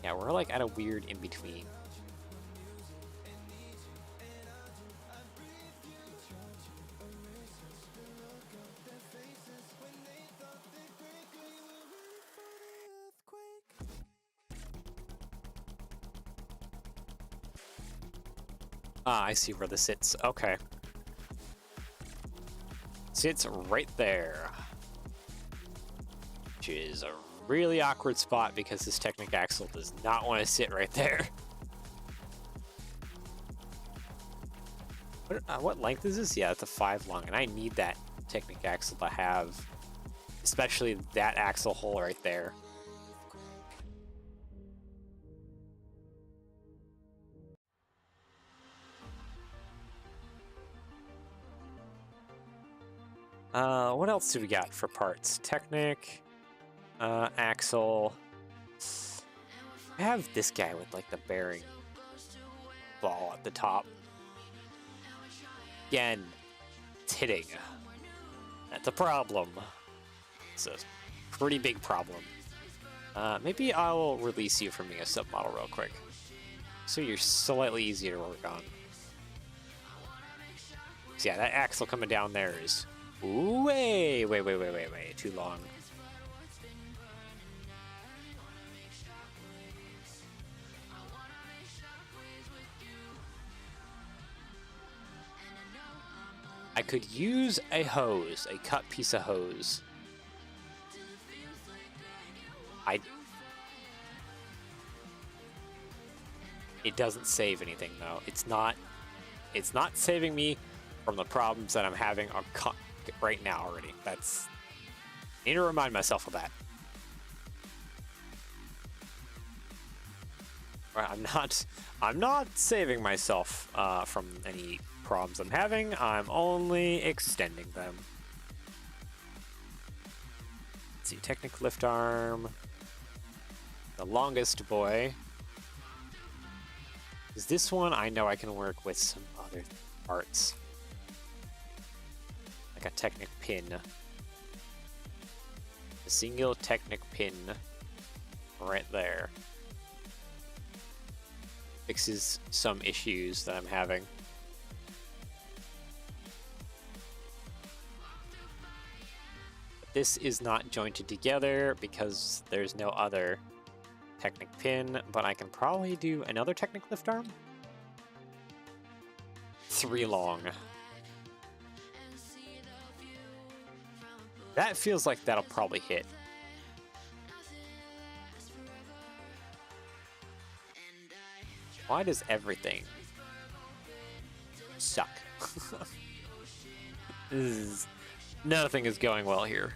Yeah, we're like at a weird in between. Ah, I see where this sits. Okay. Sits right there. Which is a really awkward spot because this Technic axle does not want to sit right there. What length is this? Yeah, it's a 5 long, and I need that Technic axle to have, especially that axle hole right there. What else do we got for parts? Technic, axle. I have this guy with like the bearing ball at the top. Again, it's hitting. That's a problem. It's a pretty big problem. Maybe I'll release you from being a submodel real quick, so you're slightly easier to work on. So yeah, that axle coming down there is way too long. I could use a hose, a cut piece of hose. It doesn't save anything though. It's not saving me from the problems that I'm having right now already. I need to remind myself of that. I'm not saving myself from any problems I'm having. I'm only extending them. Let's see, Technic lift arm. The longest boy. Is this one? I know I can work with some other parts. Like a Technic pin. A single Technic pin. Right there. Fixes some issues that I'm having. But this is not jointed together because there's no other Technic pin, but I can probably do another Technic lift arm. 3 long. That feels like that'll probably hit. Why does everything suck? Nothing is going well here.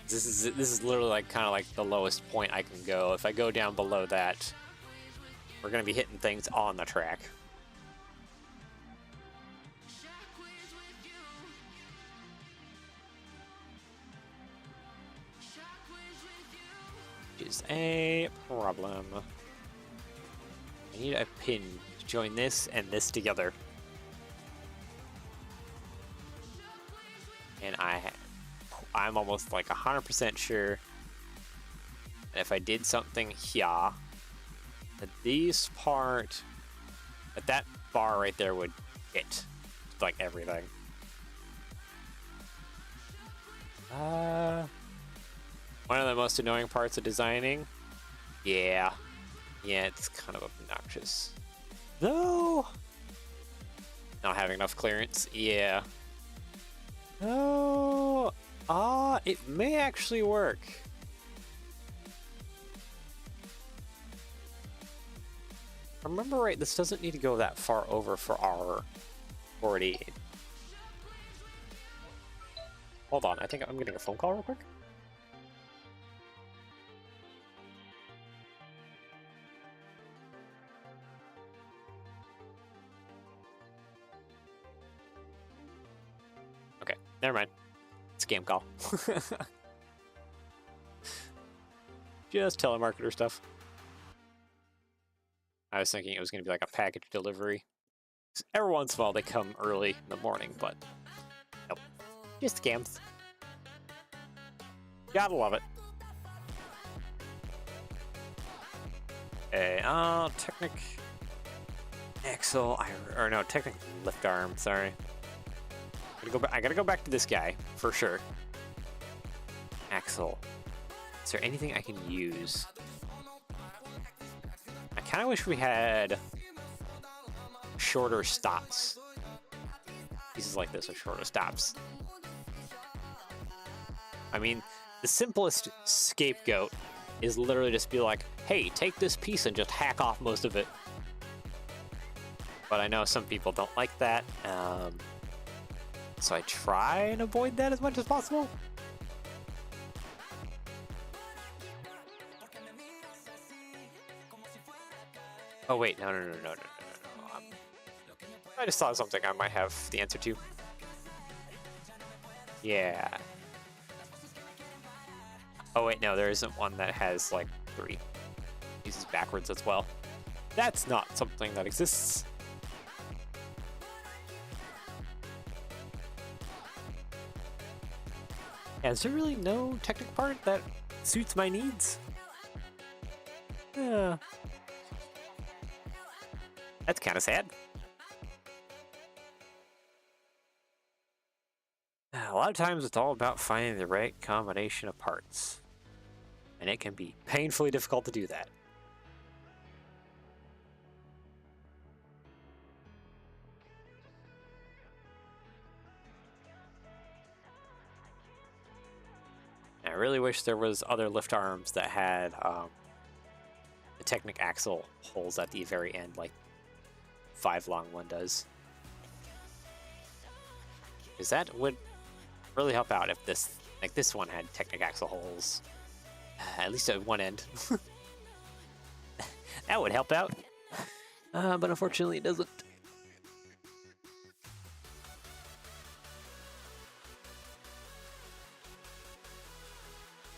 This is literally like kind of like the lowest point I can go. If I go down below that, we're gonna be hitting things on the track. Which is a problem. I need a pin to join this and this together. And I'm almost like 100% sure that if I did something here, that that bar right there would hit like everything. One of the most annoying parts of designing. Yeah, it's kind of obnoxious. No! Not having enough clearance. Yeah. No. It may actually work. If I remember right, this doesn't need to go that far over for our 48. Hold on, I think I'm getting a phone call real quick. Okay, never mind. Scam call. Just telemarketer stuff. I was thinking it was going to be like a package delivery. Every once in a while they come early in the morning, but nope. Just scams. Gotta love it. Hey, Technic axle, or no, Technic lift arm, sorry. I gotta go back to this guy, for sure. Axle. Is there anything I can use? I kind of wish we had shorter stops. Pieces like this are shorter stops. I mean, the simplest scapegoat is literally just be like, hey, take this piece and just hack off most of it. But I know some people don't like that. So I try and avoid that as much as possible. Oh wait, no. I just thought of something I might have the answer to. Yeah. Oh wait, no, there isn't one that has like 3 pieces backwards as well. That's not something that exists. Yeah, is there really no Technic part that suits my needs? Yeah. That's kind of sad. A lot of times it's all about finding the right combination of parts. And it can be painfully difficult to do that. really wish there was other lift arms that had the Technic axle holes at the very end, like 5 long one does. Because that would really help out if this one had Technic axle holes, at least at one end. That would help out. But unfortunately it doesn't.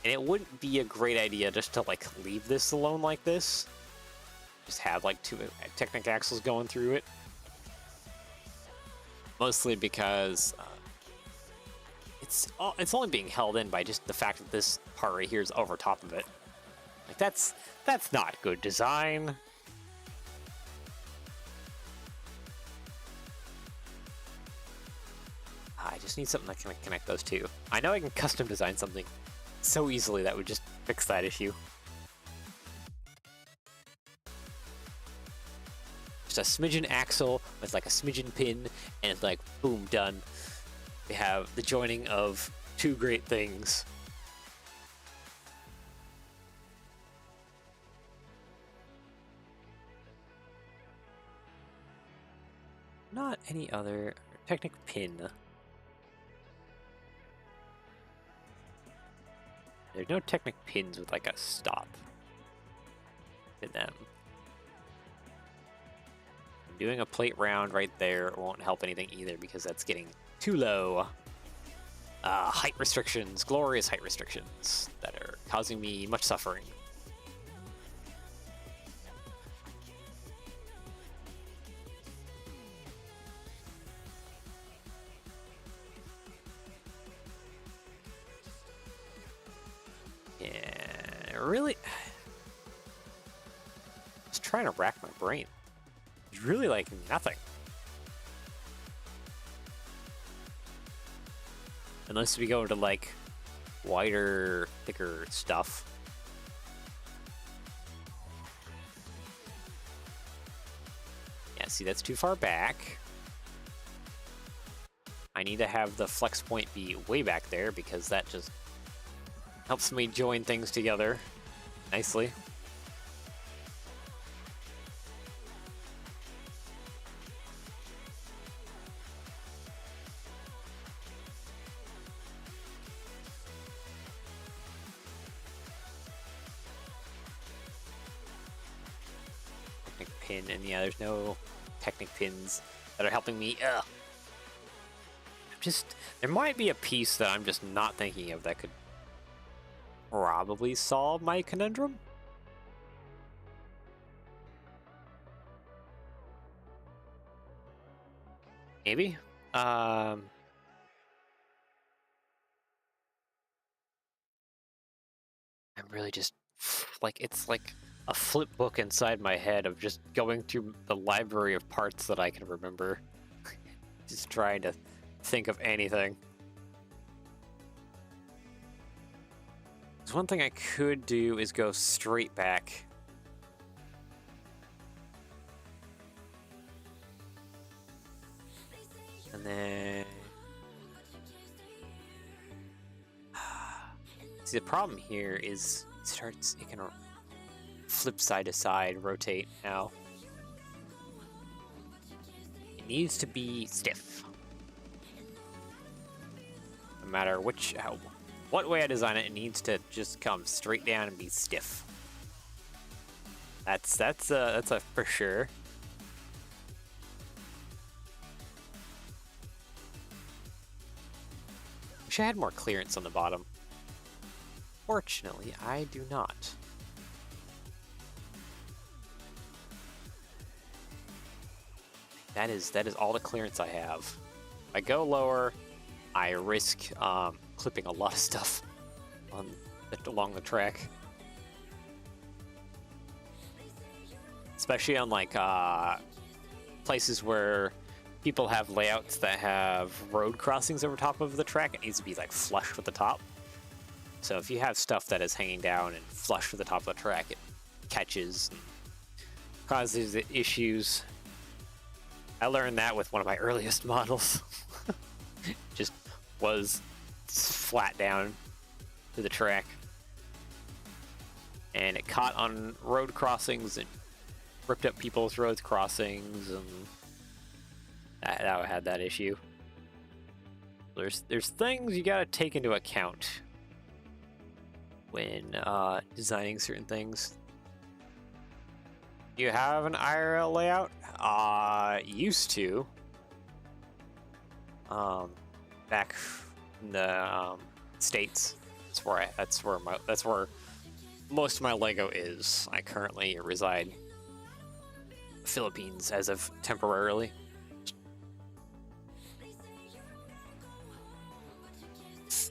And it wouldn't be a great idea just to like leave this alone like this. Just have like 2 Technic axles going through it. Mostly because it's only being held in by just the fact that this part right here is over top of it. Like that's not good design. I just need something that can connect those two. I know I can custom design something so easily that would just fix that issue. Just a smidgen axle with like a smidgen pin, and it's like boom, done. We have the joining of 2 great things. Not any other Technic pin. There's no Technic pins with like a stop in them. Doing a plate round right there won't help anything either because that's getting too low. Height restrictions, glorious height restrictions that are causing me much suffering. Really, just trying to rack my brain. It's really like nothing. Unless we go into like wider, thicker stuff. Yeah, see, that's too far back. I need to have the flex point be way back there because that just helps me join things together nicely. Technic pin, and yeah, there's no Technic pins that are helping me. There might be a piece that I'm just not thinking of that could probably solve my conundrum. Maybe. I'm really just like, it's like a flip book inside my head of just going through the library of parts that I can remember. Just trying to think of anything. One thing I could do is go straight back. And then... See, the problem here is it can flip side to side, rotate now. It needs to be stiff. No matter what way I design it, it needs to just come straight down and be stiff. That's a for sure. Wish I had more clearance on the bottom. Fortunately, I do not. That is all the clearance I have. If I go lower, I risk clipping a lot of stuff along the track, especially on like places where people have layouts that have road crossings over top of the track. It needs to be like flush with the top. So if you have stuff that is hanging down and flush with the top of the track, it catches and causes issues. I learned that with one of my earliest models. Just was flat down. to the track. And it caught on road crossings and ripped up people's road crossings, and that had that issue. There's things you gotta take into account when designing certain things. You have an IRL layout? Used to. Back in the States. That's where most of my Lego is. I currently reside in the Philippines as of temporarily.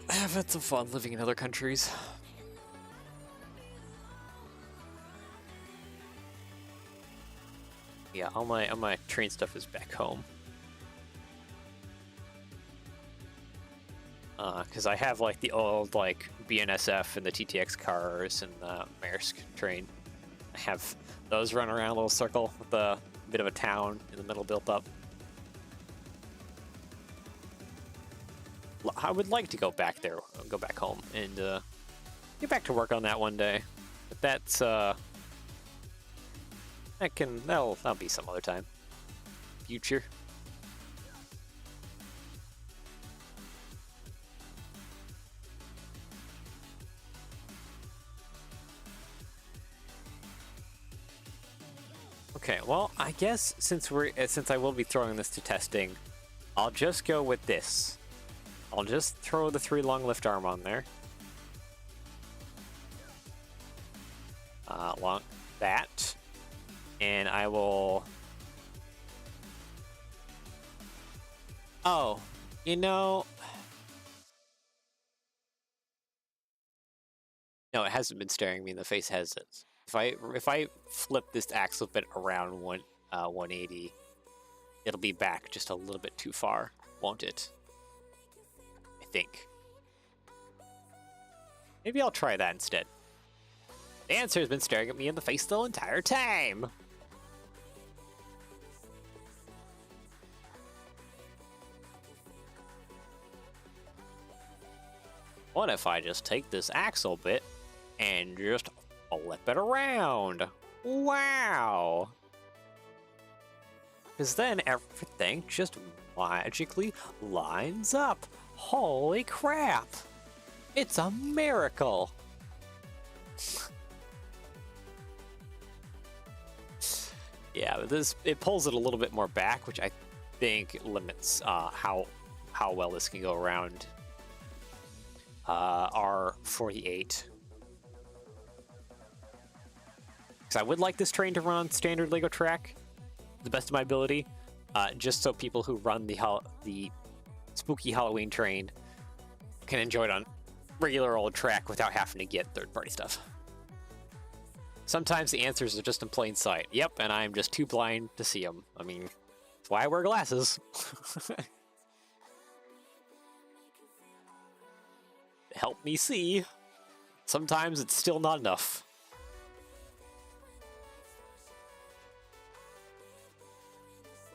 I've had some fun living in other countries. Yeah, all my train stuff is back home. Because I have like the old like BNSF and the TTX cars and the Maersk train. I have those run around a little circle with a bit of a town in the middle built up. I would like to go back there, go back home, and get back to work on that one day. But that's that'll be some other time. Future. Okay, well, I guess since I will be throwing this to testing, I'll just go with this. I'll just throw the 3 long lift arm on there. Along that, and I will. Oh, no, it hasn't been staring me in the face, has it? If I flip this axle bit around 180, it'll be back just a little bit too far, won't it? I think. Maybe I'll try that instead. The answer has been staring at me in the face the entire time. What if I just take this axle bit and just flip it around? Wow! Because then everything just magically lines up. Holy crap! It's a miracle! Yeah, but it pulls it a little bit more back, which I think limits how well this can go around R48. Because I would like this train to run on standard Lego track, to the best of my ability, just so people who run the spooky Halloween train can enjoy it on regular old track without having to get third-party stuff. Sometimes the answers are just in plain sight. Yep, and I'm just too blind to see them. I mean, that's why I wear glasses. Help me see. Sometimes it's still not enough.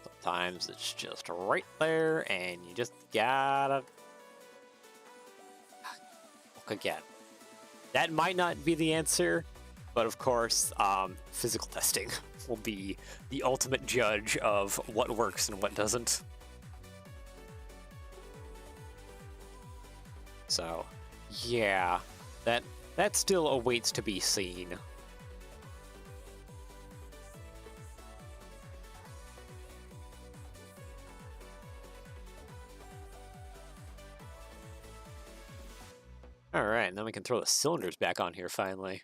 Sometimes it's just right there, and you just gotta look again. That might not be the answer, but of course, physical testing will be the ultimate judge of what works and what doesn't. So, yeah, that still awaits to be seen. All right, and then we can throw the cylinders back on here finally.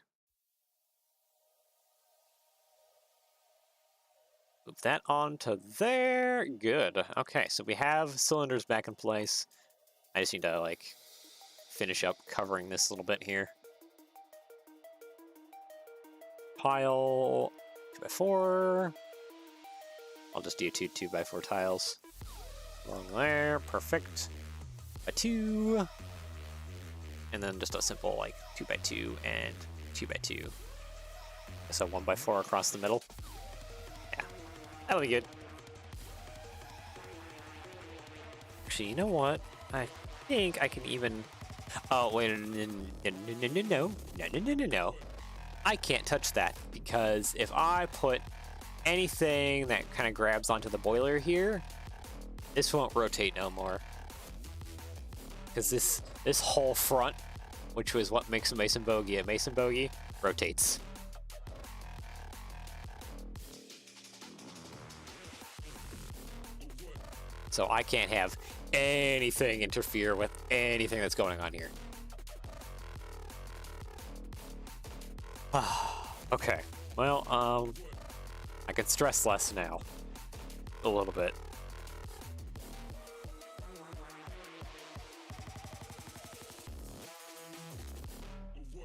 Move that onto there. Good. Okay, so we have cylinders back in place. I just need to, like, finish up covering this a little bit here. Pile 2x4. I'll just do 2 2x4 tiles. Along there. Perfect. A 2. And then just a simple, like, 2x2 and 2x2. So 1x4 across the middle. Yeah, that'll be good. Actually, you know what? I think I can even Oh, wait, no. I can't touch that because if I put anything that kind of grabs onto the boiler here, this won't rotate no more. Because this whole front, which was what makes a Mason Bogey a Mason Bogey, rotates. So I can't have anything interfere with anything that's going on here. Okay, well, I can stress less now. A little bit.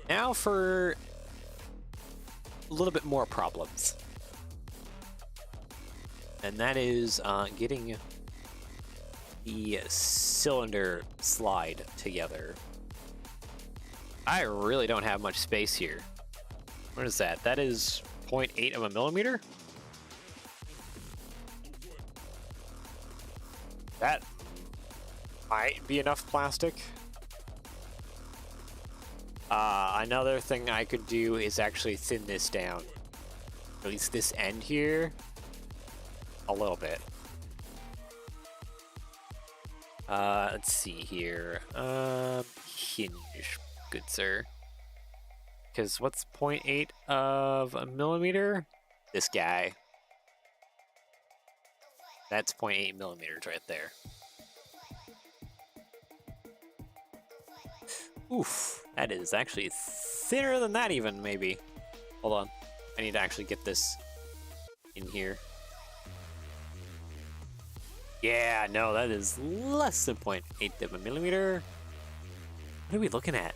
Now for a little bit more problems. And that is getting the cylinder slide together. I really don't have much space here. What is that? That is 0.8 of a millimeter? That might be enough plastic. Another thing I could do is actually thin this down. At least this end here. A little bit. Let's see here. Hinge, good sir. Because what's 0.8 of a millimeter? This guy. That's 0.8 millimeters right there. Oof, that is actually thinner than that even, maybe. Hold on. I need to actually get this in here. Yeah, no, that is less than 0.8 of a millimeter. What are we looking at?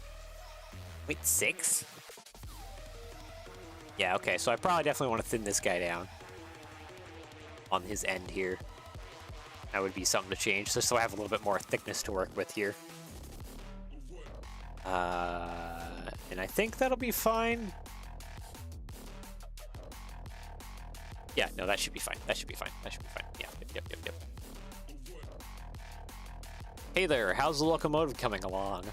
0.6? Yeah, okay, so I probably definitely want to thin this guy down on his end here. That would be something to change, just so I have a little bit more thickness to work with here. And I think that'll be fine. Yeah, no, that should be fine. That should be fine. That should be fine. Yeah, yep. Hey there, how's the locomotive coming along?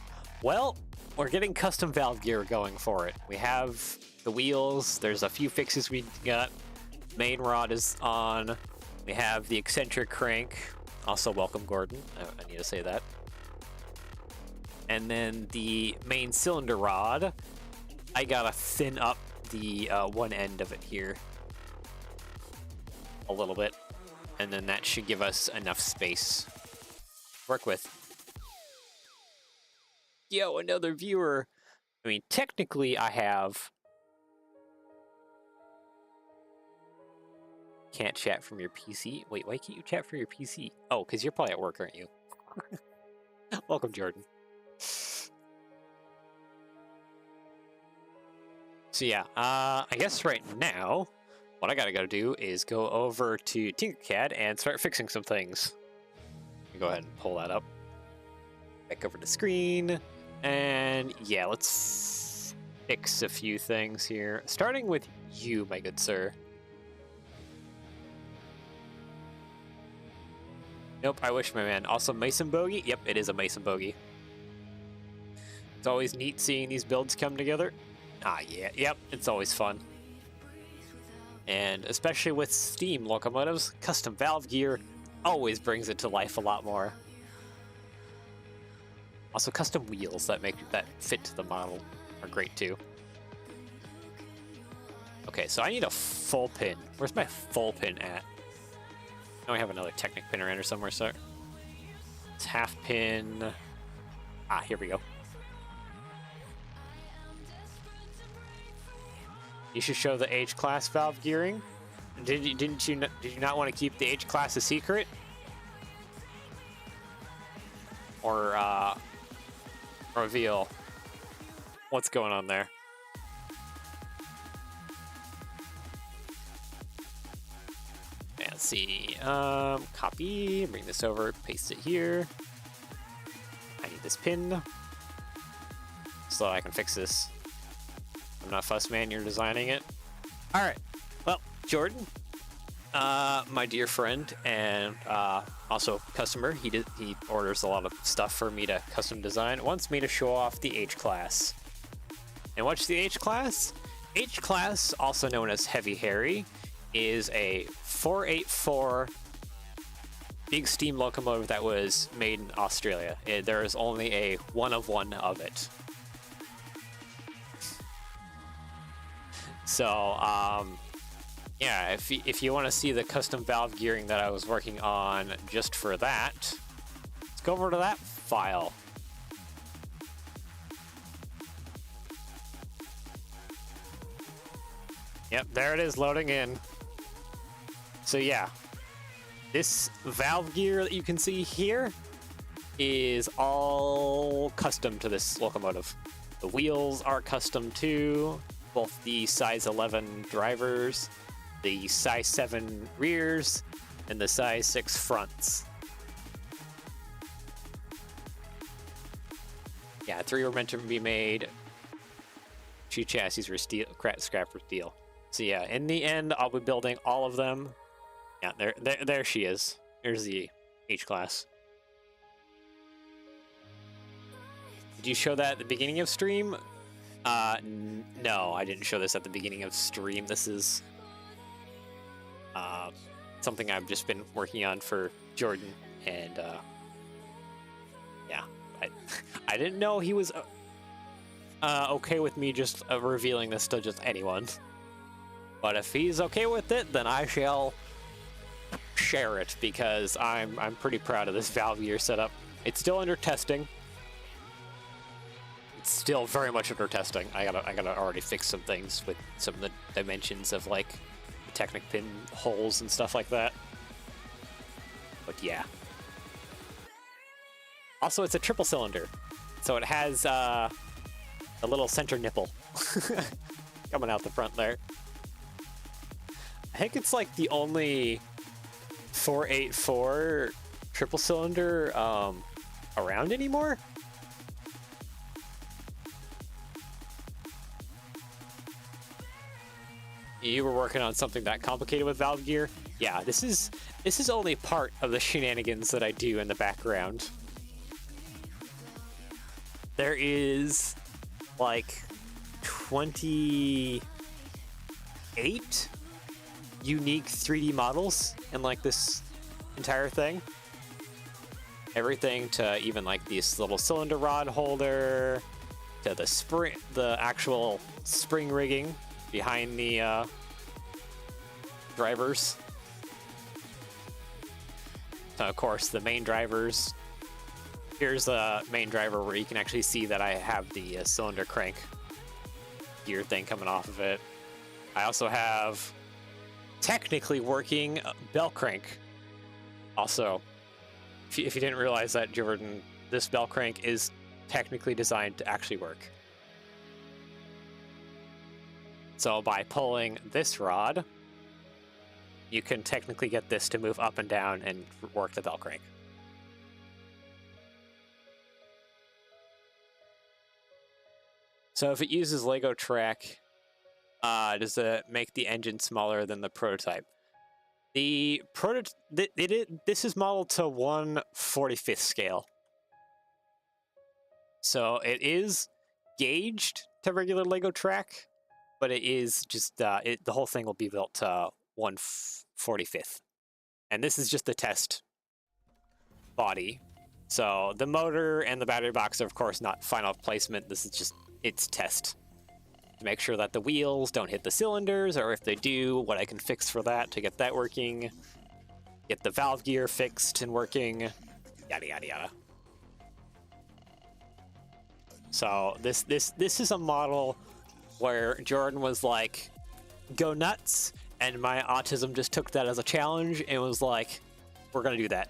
Well, we're getting custom valve gear going for it. We have the wheels, there's a few fixes we got. Main rod is on. We have the eccentric crank. Also, welcome, Gordon. I need to say that. And then the main cylinder rod, I gotta thin up the one end of it here a little bit. And then that should give us enough space to work with. Yo, another viewer. I mean, technically I have... Can't chat from your PC? Wait, why can't you chat from your PC? Oh, because you're probably at work, aren't you? Welcome, Jordan. So yeah, I guess right now, what I gotta go do is go over to Tinkercad and start fixing some things. Go ahead and pull that up. Back over to screen. And yeah, let's fix a few things here. Starting with you, my good sir. Nope, I wish, my man. Also, Mason Bogey? Yep, it is a Mason Bogey. It's always neat seeing these builds come together. Ah, yeah, yep, it's always fun. And especially with steam locomotives, custom valve gear always brings it to life a lot more. Also, custom wheels that fit to the model are great too. Okay, so I need a full pin. Where's my full pin at? I know I have another Technic pin around here somewhere, so it's half pin. Ah, here we go. You should show the H-class valve gearing. Did you not want to keep the H-class a secret? Or reveal what's going on there? Okay, let's see. Copy, bring this over, paste it here. I need this pin so I can fix this. I'm not fuss man, you're designing it. All right, well, Jordan, My dear friend and also customer, he orders a lot of stuff for me to custom design, wants me to show off the H class. And what's the H class? H class, also known as Heavy Harry, is a 484 big steam locomotive that was made in Australia. There is only a one of it. So, yeah, if you want to see the custom valve gearing that I was working on just for that, let's go over to that file. Yep, there it is loading in. So yeah, this valve gear that you can see here is all custom to this locomotive. The wheels are custom to both the size 11 drivers, the size 7 rears, and the size 6 fronts. Yeah, 3 were meant to be made. 2 chassis were scrap for steel. So yeah, in the end, I'll be building all of them. Yeah, there she is. Here's the H class. Did you show that at the beginning of stream? No, I didn't show this at the beginning of stream. This is something I've just been working on for Jordan, and yeah, I didn't know he was okay with me just revealing this to just anyone. But if he's okay with it, then I shall share it, because I'm pretty proud of this valve gear setup. It's still under testing. It's still very much under testing. I gotta already fix some things with some of the dimensions of like the Technic pin holes and stuff like that. But yeah. Also, it's a triple cylinder, so it has a little center nipple coming out the front there. I think it's like the only 484 triple cylinder around anymore. You were working on something that complicated with valve gear? Yeah, this is only part of the shenanigans that I do in the background. There is like 28 unique 3D models in like this entire thing. Everything to even like this little cylinder rod holder, to the actual spring rigging behind the drivers. So of course the main drivers. Here's the main driver where you can actually see that I have the cylinder crank gear thing coming off of it. I also have technically working bell crank. Also, if you didn't realize that, Jordan, this bell crank is technically designed to actually work. So by pulling this rod, you can technically get this to move up and down and work the bell crank. So if it uses Lego track, does it make the engine smaller than the prototype? The this is modeled to 1/45th scale. So it is gauged to regular Lego track, but it is just, the whole thing will be built to 1/45th. And this is just the test body. So the motor and the battery box are of course not final placement. This is just its test. To make sure that the wheels don't hit the cylinders, or if they do, what I can fix for that to get that working. Get the valve gear fixed and working. Yada yada yada. So this is a model where Jordan was like, go nuts, and my autism just took that as a challenge and was like, we're gonna do that.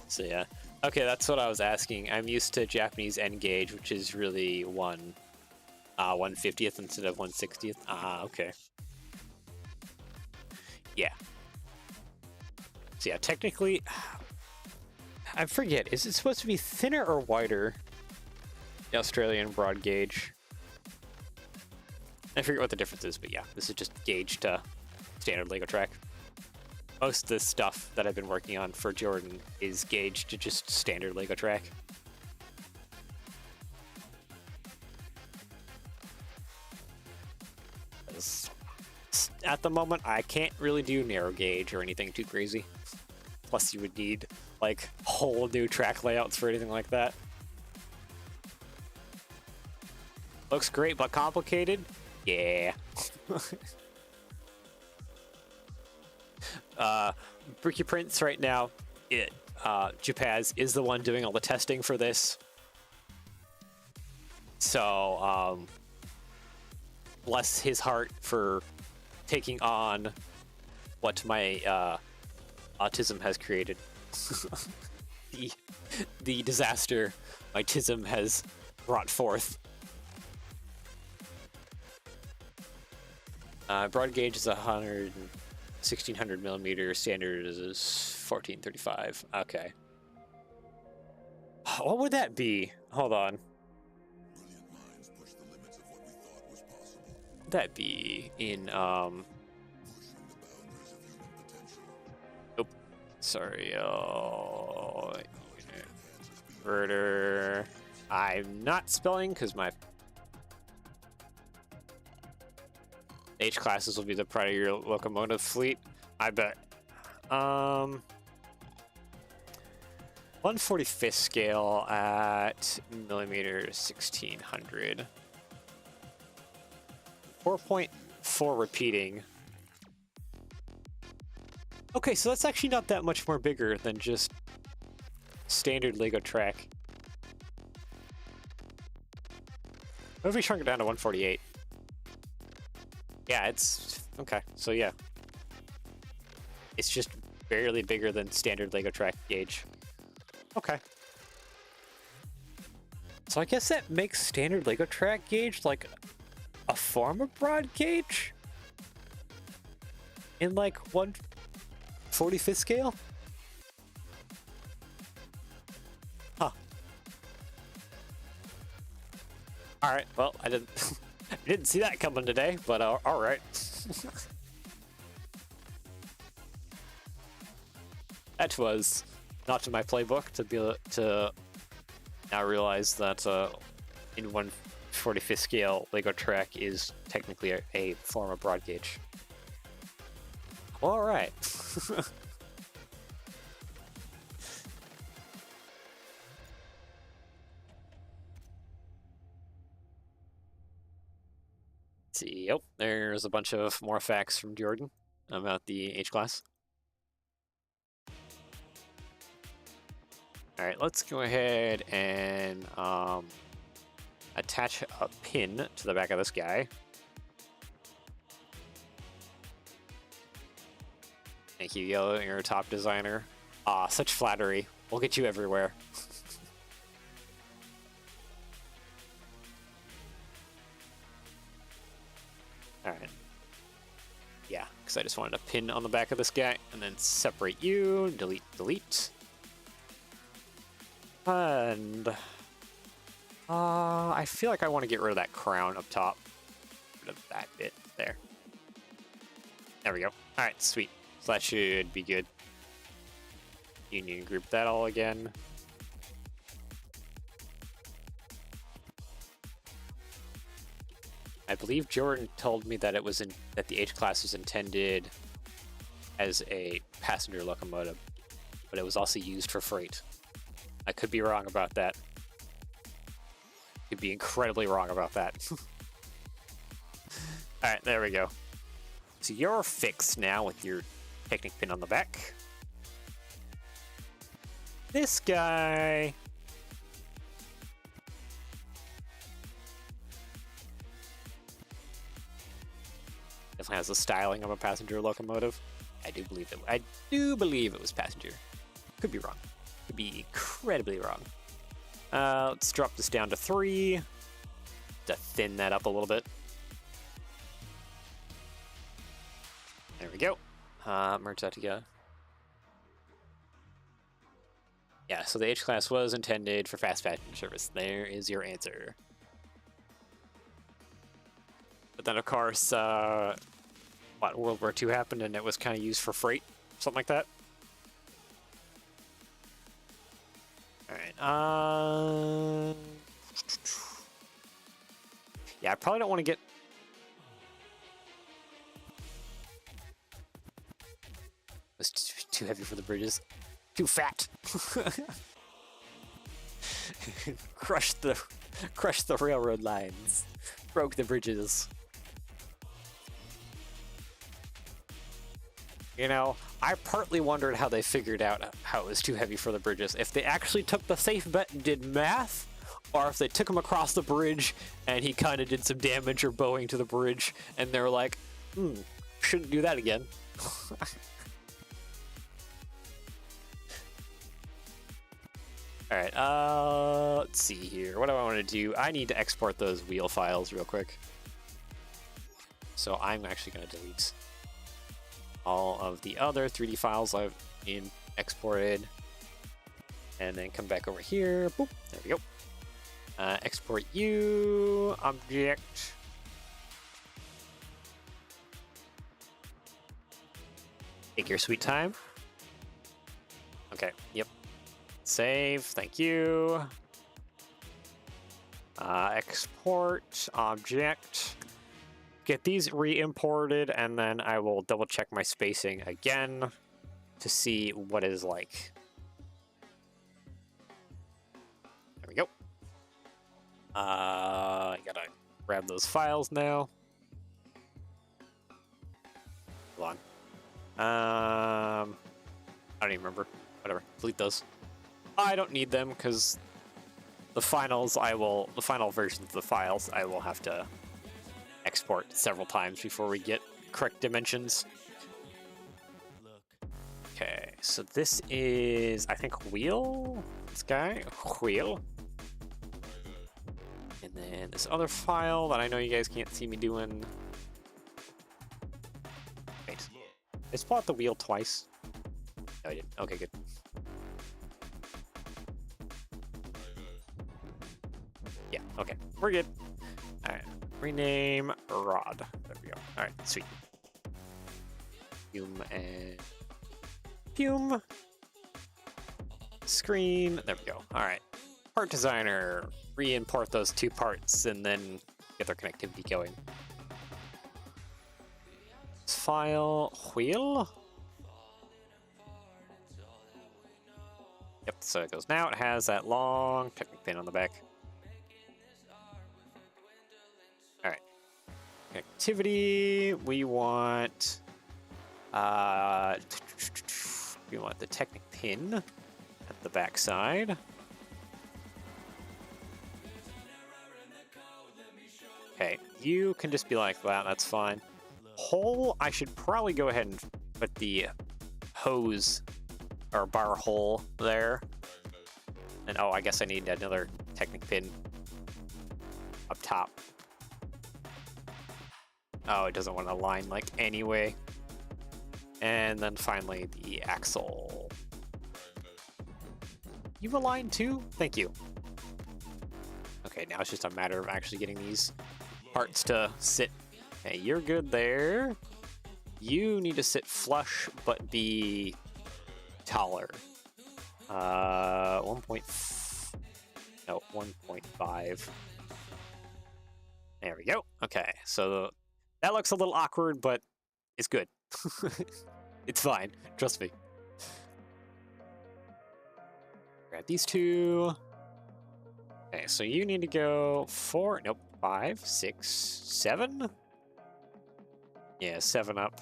So yeah. Okay, that's what I was asking. I'm used to Japanese N gauge, which is really 1/50th instead of 1/60th. Ah, okay. Yeah. So yeah, technically, I forget, is it supposed to be thinner or wider? The Australian broad gauge. I forget what the difference is, but yeah, this is just gauge to standard Lego track. Most of the stuff that I've been working on for Jordan is gauged to just standard Lego track. At the moment, I can't really do narrow gauge or anything too crazy. Plus, you would need like whole new track layouts for anything like that. Looks great, but complicated? Yeah. Bricky Prints right now, Japaz is the one doing all the testing for this. So, bless his heart for taking on what my autism has created. the disaster my autism has brought forth. Broad gauge is 1600 millimeter. Standard is 1435. Okay. What would that be? Hold on. Would that be in Nope. Sorry. Inverter. I'm not spelling because my H classes will be the pride of your locomotive fleet. I bet. 1/45th scale at millimeters 1600. 4.4 repeating. Okay, so that's actually not that much more bigger than just standard Lego track. What if we shrunk it down to 148? Yeah, it's okay. So yeah, it's just barely bigger than standard Lego track gauge. Okay. So I guess that makes standard Lego track gauge like a form of broad gauge in like 1/45th scale. Huh. All right. Well, I didn't see that coming today, but all right. That was not in my playbook to be able to now realize that in 1/45th scale, Lego track is technically a form of broad gauge. All right. See, yep, there's a bunch of more facts from Jordan about the H class. All right, let's go ahead and attach a pin to the back of this guy. Thank you, Yellow, you're a top designer. Ah, such flattery. We'll get you everywhere. Alright. Yeah, because I just wanted a pin on the back of this guy, and then separate you, delete, delete. And I feel like I want to get rid of that crown up top. Get rid of that bit there. There we go. Alright, sweet. So that should be good. Union group that all again. I believe Jordan told me that it was that the H class was intended as a passenger locomotive, but it was also used for freight. I could be wrong about that. Could be incredibly wrong about that. All right, there we go. So you're fixed now with your Technic pin on the back. This guy. Definitely has the styling of a passenger locomotive. I do believe it was passenger. Could be wrong. Could be incredibly wrong. Let's drop this down to 3 to thin that up a little bit. There we go. Merge that together. Yeah, so the H class was intended for fast passenger service. There is your answer. But then, of course, World War II happened, and it was kind of used for freight, something like that. All right. Yeah, I probably don't want to get. It's too heavy for the bridges. Too fat. Crush the railroad lines. Broke the bridges. You know, I partly wondered how they figured out how it was too heavy for the bridges. If they actually took the safe bet and did math, or if they took him across the bridge and he kind of did some damage or bowing to the bridge, and they were like, shouldn't do that again. Alright, let's see here. What do I want to do? I need to export those wheel files real quick. So I'm actually going to delete all of the other 3D files I've exported. And then come back over here. Boop, there we go. Export you, object. Take your sweet time. Okay, yep. Save, thank you. Export, object. Get these re-imported, and then I will double check my spacing again to see what it is like. There we go. I gotta grab those files now. Hold on. I don't even remember. Whatever, delete those. I don't need them because the final versions of the files I will have to export several times before we get correct dimensions. Okay, so this is, I think, wheel? This guy? Wheel. And then this other file that I know you guys can't see me doing. Wait. Did I spot the wheel twice? No, I didn't. Okay, good. Yeah, okay. We're good. Alright. Rename rod. There we go. Alright, sweet. Fume and fume. Screen. There we go. Alright. Part designer. Re-import those two parts and then get their connectivity going. File wheel. Yep, so it goes now. It has that long technic pin on the back. Alright. Connectivity. We want the technic pin at the back side. Okay, you can just be like that, that's fine. Hole, I should probably go ahead and put the hose or bar hole there. And oh, I guess I need another technic pin up top. Oh, it doesn't want to align like anyway. And then finally the axle. You've aligned too? Thank you. Okay, now it's just a matter of actually getting these parts to sit. Okay, you're good there. You need to sit flush, but be taller. 1.5. There we go. Okay, so that looks a little awkward, but it's good. It's fine. Trust me. Grab these two. Okay, so you need to go 4, nope, 5, 6, 7. Yeah, 7 up.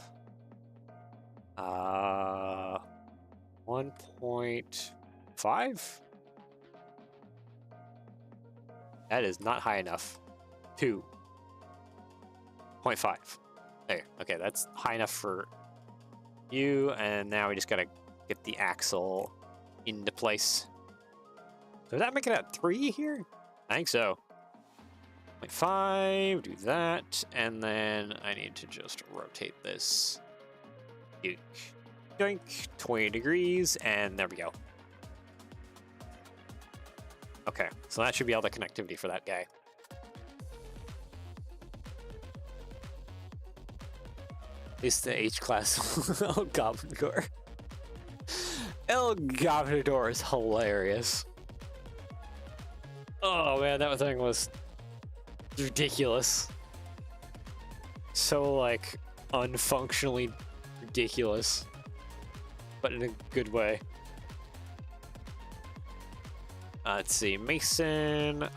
1.5. That is not high enough. 2.5. There. Okay, that's high enough for you. And now we just gotta get the axle into place. Does that make it at 3 here? I think so. 0.5, do that, and then I need to just rotate this. Doink, doink, 20 degrees, and there we go. Okay, so that should be all the connectivity for that guy. At least the H class. El Gobernador. El Gobernador is hilarious. Oh man, that thing was ridiculous. So like unfunctionally ridiculous, but in a good way. Let's see, Mason,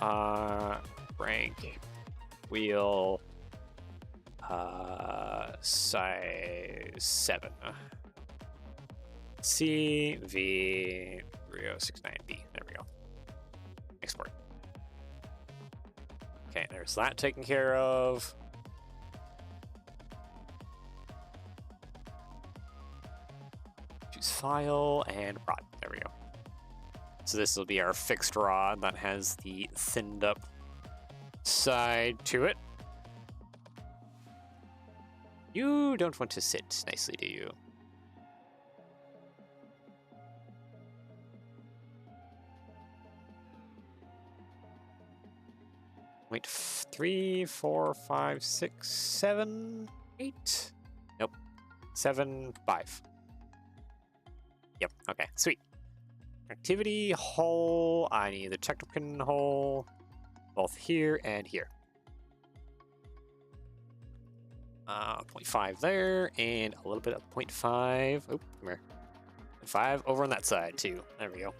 rank, wheel, size 7. CV Rio 69B. There we go. Export. Okay, there's that taken care of. Choose file and rod. There we go. So this will be our fixed rod that has the thinned up side to it. You don't want to sit nicely, do you? Wait, 3, 4, 5, 6, 7, 8? Nope. 7, 5. Yep, okay, sweet. Activity hole. I need the check-in hole, both here and here. 0.5 there, and a little bit of 0.5. Oh, come here. 5 over on that side, too. There we go.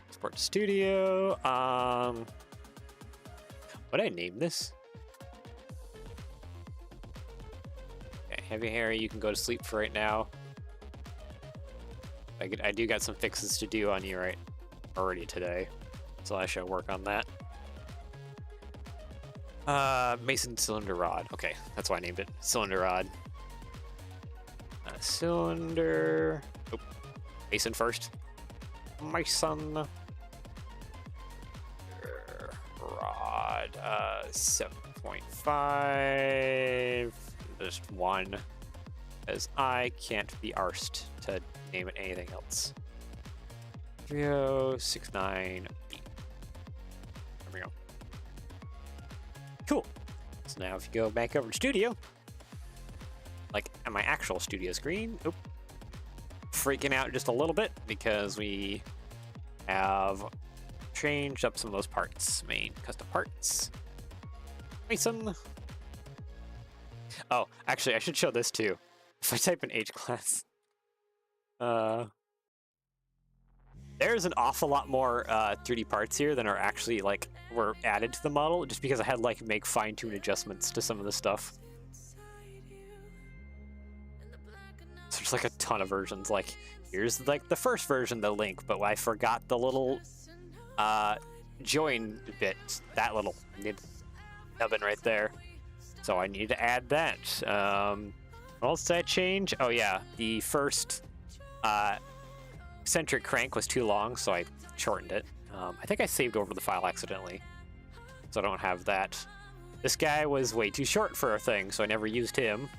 Export to studio. What did I name this? Okay, Heavy Harry, you can go to sleep for right now. I do got some fixes to do on you already today, so I should work on that. Mason cylinder rod. Okay, that's why I named it cylinder rod. Cylinder. Oh, Mason first. Mason rod. 7.5. Just 1, because I can't be arsed to name it anything else. 3069B. There we go. Cool. So now if you go back over to studio, like at my actual studio screen, oop, freaking out just a little bit because we have changed up some of those parts. Main custom parts. Mason. Oh, actually, I should show this too. If I type in H class, there's an awful lot more 3D parts here than are actually were added to the model, just because I had make fine-tune adjustments to some of the stuff. So there's a ton of versions. Here's the first version, the link, but I forgot the little join bit, that little nubbin right there. So I need to add that. What else did I change? Oh yeah, the first eccentric crank was too long, so I shortened it. I think I saved over the file accidentally, so I don't have that. This guy was way too short for a thing, so I never used him.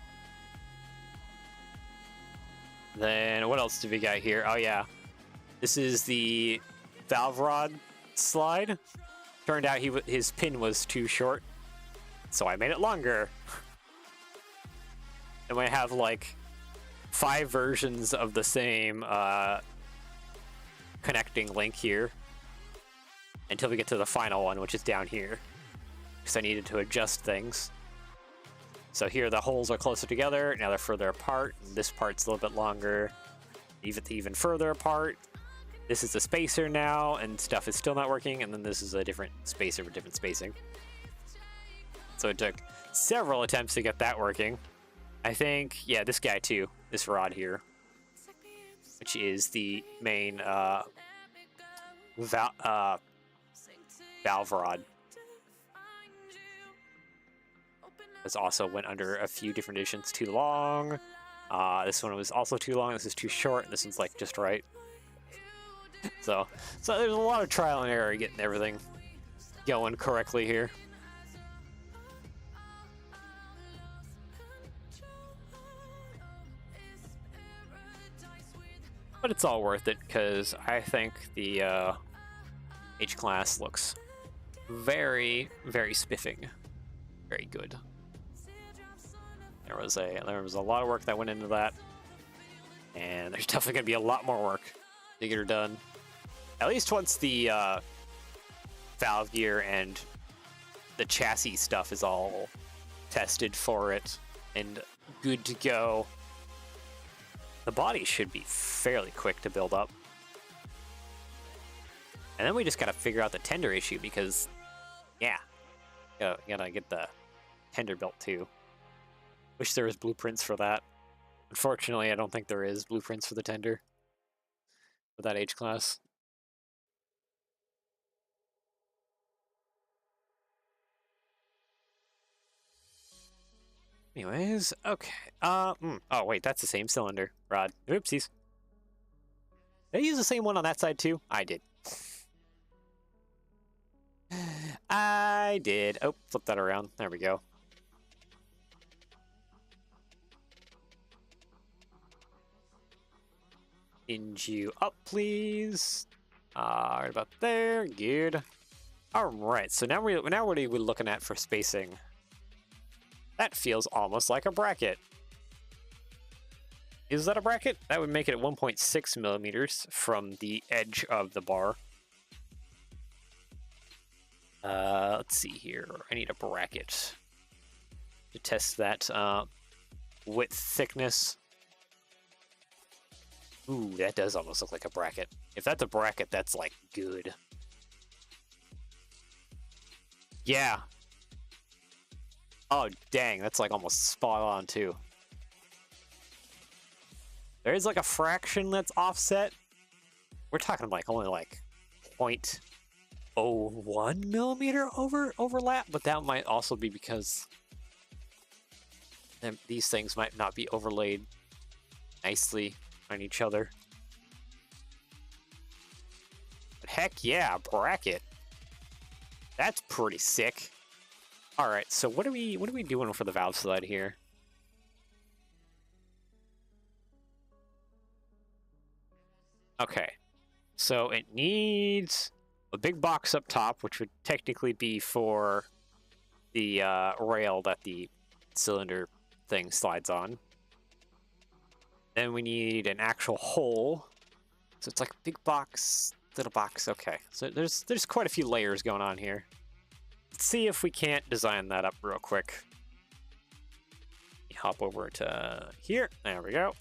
Then what else did we got here? Oh yeah, this is the valve rod slide. Turned out his pin was too short, so I made it longer. And we have 5 versions of the same connecting link here until we get to the final one, which is down here, because I needed to adjust things. So here the holes are closer together, now they're further apart, and this part's a little bit longer, even further apart. This is the spacer now, and stuff is still not working, and then this is a different spacer with different spacing. So it took several attempts to get that working. I think, yeah, this guy too, this rod here, which is the main valve rod. This also went under a few different editions too long. This one was also too long, this is too short, and this one's just right. So there's a lot of trial and error getting everything going correctly here. But it's all worth it, because I think the H-Class looks very, very spiffing. Very good. There was a lot of work that went into that, and there's definitely gonna be a lot more work to get her done. At least once the valve gear and the chassis stuff is all tested for it and good to go. The body should be fairly quick to build up. And then we just gotta figure out the tender issue because, yeah, gotta get the tender built too. Wish there was blueprints for that. Unfortunately, I don't think there is blueprints for the tender for that age class. Anyways, okay. Oh wait, that's the same cylinder rod. Oopsies. Did I use the same one on that side too? I did. I did. Oh, flip that around. There we go. Hinge you up, please. Right about there. Good. All right. So now what are we looking at for spacing? That feels almost like a bracket. Is that a bracket? That would make it at 1.6 millimeters from the edge of the bar. Let's see here. I need a bracket to test that width thickness. Ooh, that does almost look like a bracket. If that's a bracket, that's like good. Yeah. Oh, dang, that's like almost spot on too. There is like a fraction that's offset. We're talking like only like 0.01 millimeter overlap, but that might also be because these things might not be overlaid nicely on each other. But heck yeah, bracket. That's pretty sick. All right, so what are we doing for the valve slide here? Okay, so it needs a big box up top, which would technically be for the rail that the cylinder thing slides on. Then we need an actual hole. So it's like a big box, little box. Okay, so there's quite a few layers going on here. Let's see if we can't design that up real quick. Hop over to here. There we go.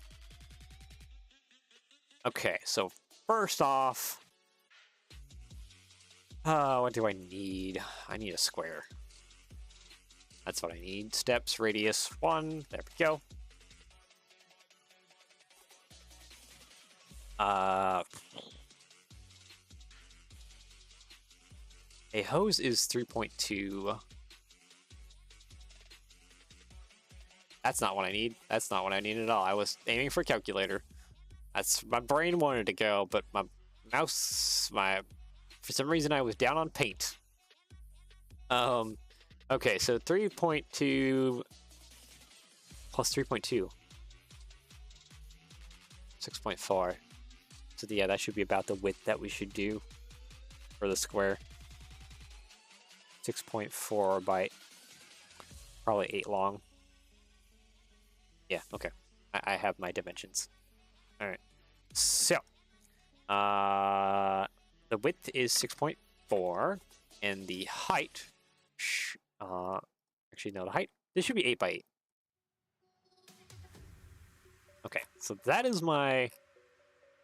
Okay, so first off, what do I need? I need a square. That's what I need. Steps, radius 1. There we go. A hose is 3.2. That's not what I need. That's not what I need at all. I was aiming for calculator. That's my brain wanted to go, but my mouse, for some reason I was down on paint. Okay, so 3.2 plus 3.2. 6.4. So yeah, that should be about the width that we should do for the square. 6.4 by probably 8 long. Yeah, okay. I have my dimensions. All right. So, the width is 6.4, and the height, actually no, the height, this should be 8 by 8. Okay, so that is my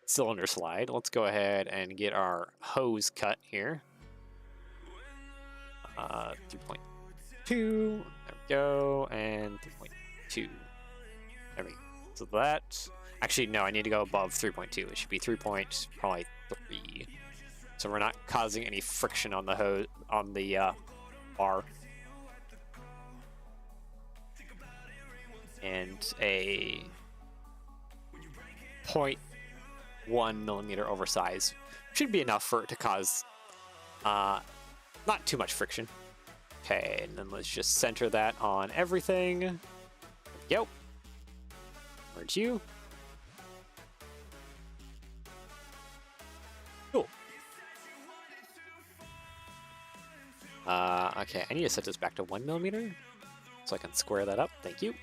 cylinder slide. Let's go ahead and get our hose cut here. 3.2, there we go, and 3.2. There we go. So that, actually no, I need to go above 3.2. It should be 3.3. So we're not causing any friction on the hose, on the bar. And a 0.1 millimeter oversize should be enough for it to cause not too much friction. Okay, and then let's just center that on everything. There we go. Where'd you? Cool. Okay, I need to set this back to 1 millimeter so I can square that up. Thank you.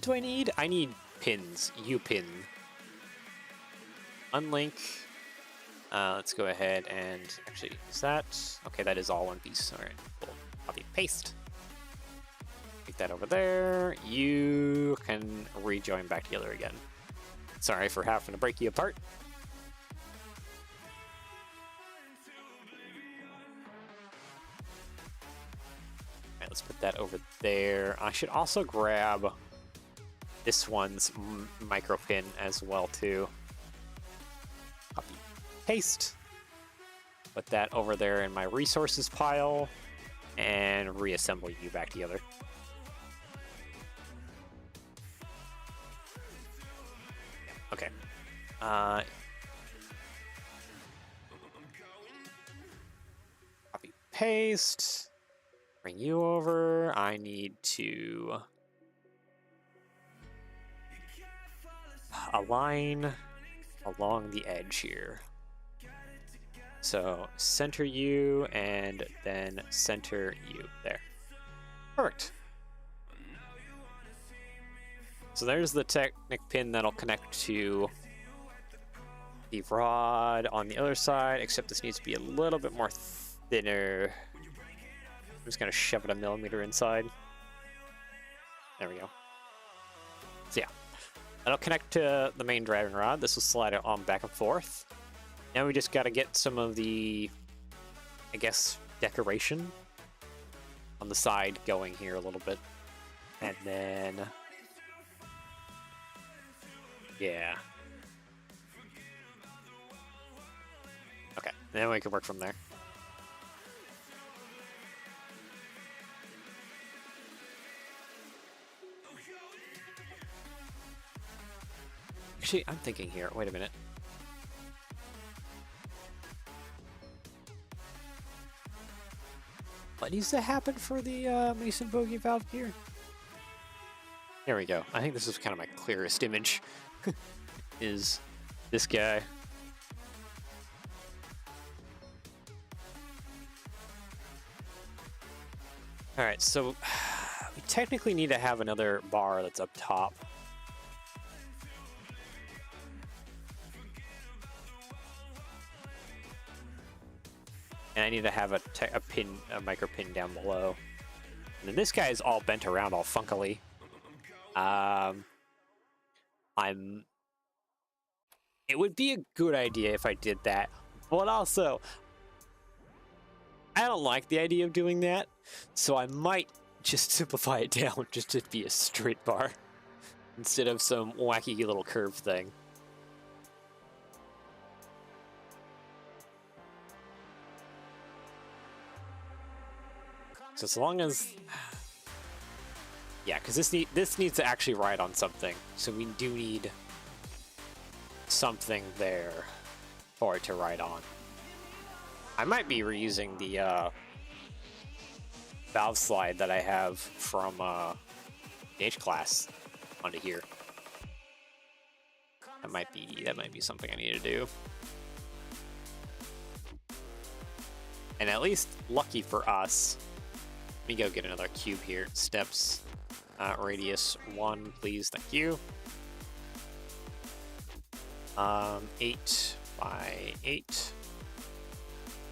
do I need? I need pins. U-pin. Unlink. Let's go ahead and actually use that. Okay, that is all one piece. All right, cool. Copy, paste. Take that over there. You can rejoin back together again. Sorry for having to break you apart. All right, let's put that over there. I should also grab this one's micro pin as well too. Copy, paste. Put that over there in my resources pile and reassemble you back together. Okay. Copy, paste. Bring you over. I need to align along the edge here. So center you and then center you there. Perfect. So there's the Technic pin that'll connect to the rod on the other side, except this needs to be a little bit more thinner. I'm just gonna shove it a millimeter inside. There we go. So yeah, that'll connect to the main driving rod. This will slide it on back and forth. Now we just gotta get some of the, I guess, decoration on the side going here a little bit. And then, yeah. Okay, then we can work from there. Actually, I'm thinking here, wait a minute. What needs to happen for the Mason bogey valve here? There we go. I think this is kind of my clearest image. Is this guy. Alright, so we technically need to have another bar that's up top. And I need to have a micro pin down below. And then this guy is all bent around, all funkily. It would be a good idea if I did that, but also, I don't like the idea of doing that, so I might just simplify it down just to be a straight bar instead of some wacky little curve thing. So as long as, yeah, because this needs to actually ride on something, so we do need something there for it to ride on. I might be reusing the valve slide that I have from H class onto here. That might be something I need to do. And at least, lucky for us, let me go get another cube here. Steps, radius 1, please, thank you. 8 by 8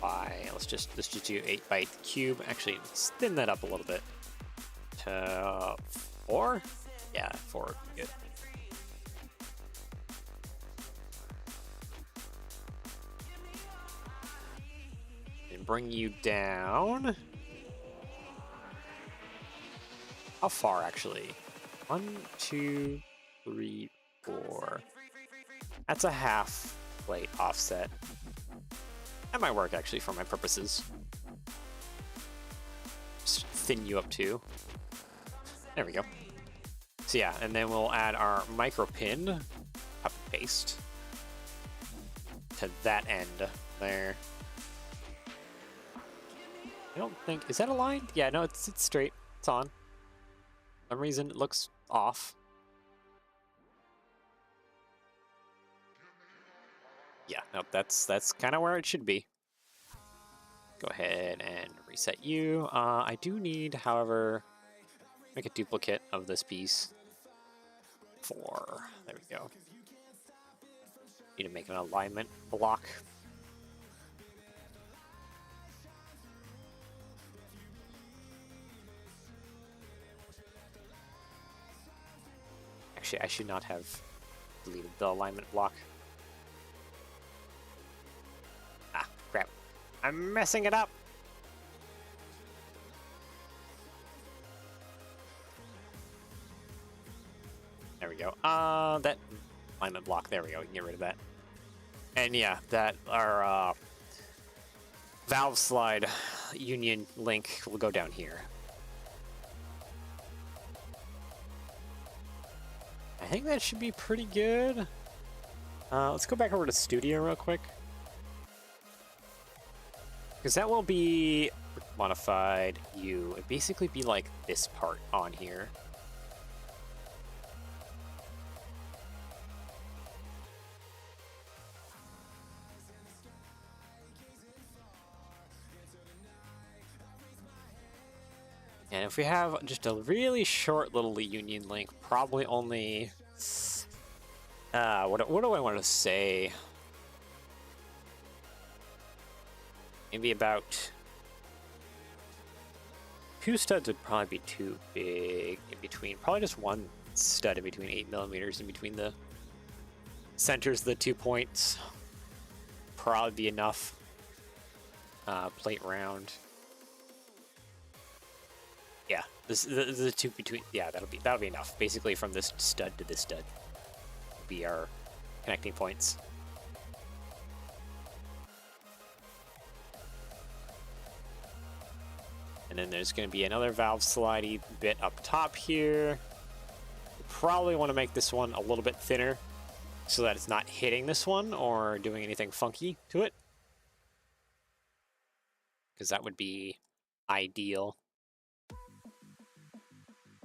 by, let's just do 8 by 8 cube. Actually, let's thin that up a little bit to 4. Yeah, 4 would be good. And bring you down. How far, actually? 1, 2, 3, 4. That's a half plate offset. That might work, actually, for my purposes. Just thin you up, too. There we go. So yeah, and then we'll add our micro pin, copy paste, to that end there. I don't think, is that aligned? Yeah, no, it's straight. It's on. For some reason it looks off. Yeah, nope, that's kind of where it should be. Go ahead and reset you. I do need, however, make a duplicate of this piece. 4. There we go. Need to make an alignment block. Actually, I should not have deleted the alignment block. Ah, crap. I'm messing it up! There we go. That alignment block, there we go, we can get rid of that. And yeah, that, our, valve slide union link will go down here. I think that should be pretty good. Let's go back over to Studio real quick. Because that will be modified U. It'd basically be like this part on here. And if we have just a really short little union link, probably only, what do I want to say? Maybe about 2 studs would probably be too big in between. Probably just 1 stud in between, 8mm in between the centers of the 2 points. Probably be enough. Plate round. Yeah, the 2 between. Yeah, that'll be enough. Basically, from this stud to this stud, will be our connecting points. And then there's going to be another valve slidey bit up top here. We probably want to make this one a little bit thinner so that it's not hitting this one or doing anything funky to it. Because that would be ideal.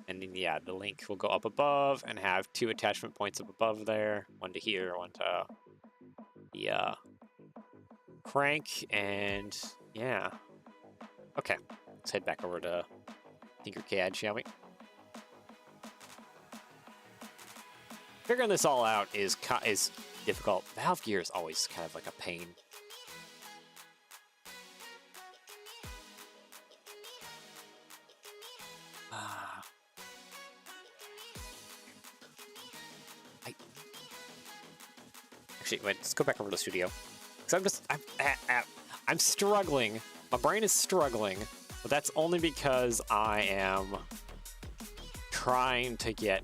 And then, yeah, the link will go up above and have 2 attachment points up above there. 1 to here, 1 to the crank, and yeah. Okay, let's head back over to tinkercad, shall we? Figuring this all out is difficult. Valve gear is always kind of like a pain. Actually, wait, let's go back over to the studio. Because I'm struggling. My brain is struggling, but that's only because I am trying to get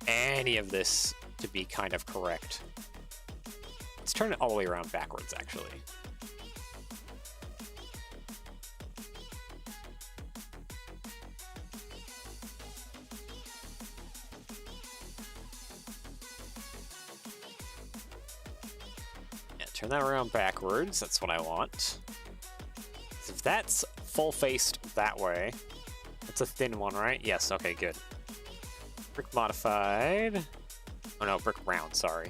any of this to be kind of correct. Let's turn it all the way around backwards, actually. Turn that around backwards. That's what I want. So if that's full-faced that way, that's a thin one, right? Yes, okay, good. Brick modified. Oh no, brick round, sorry.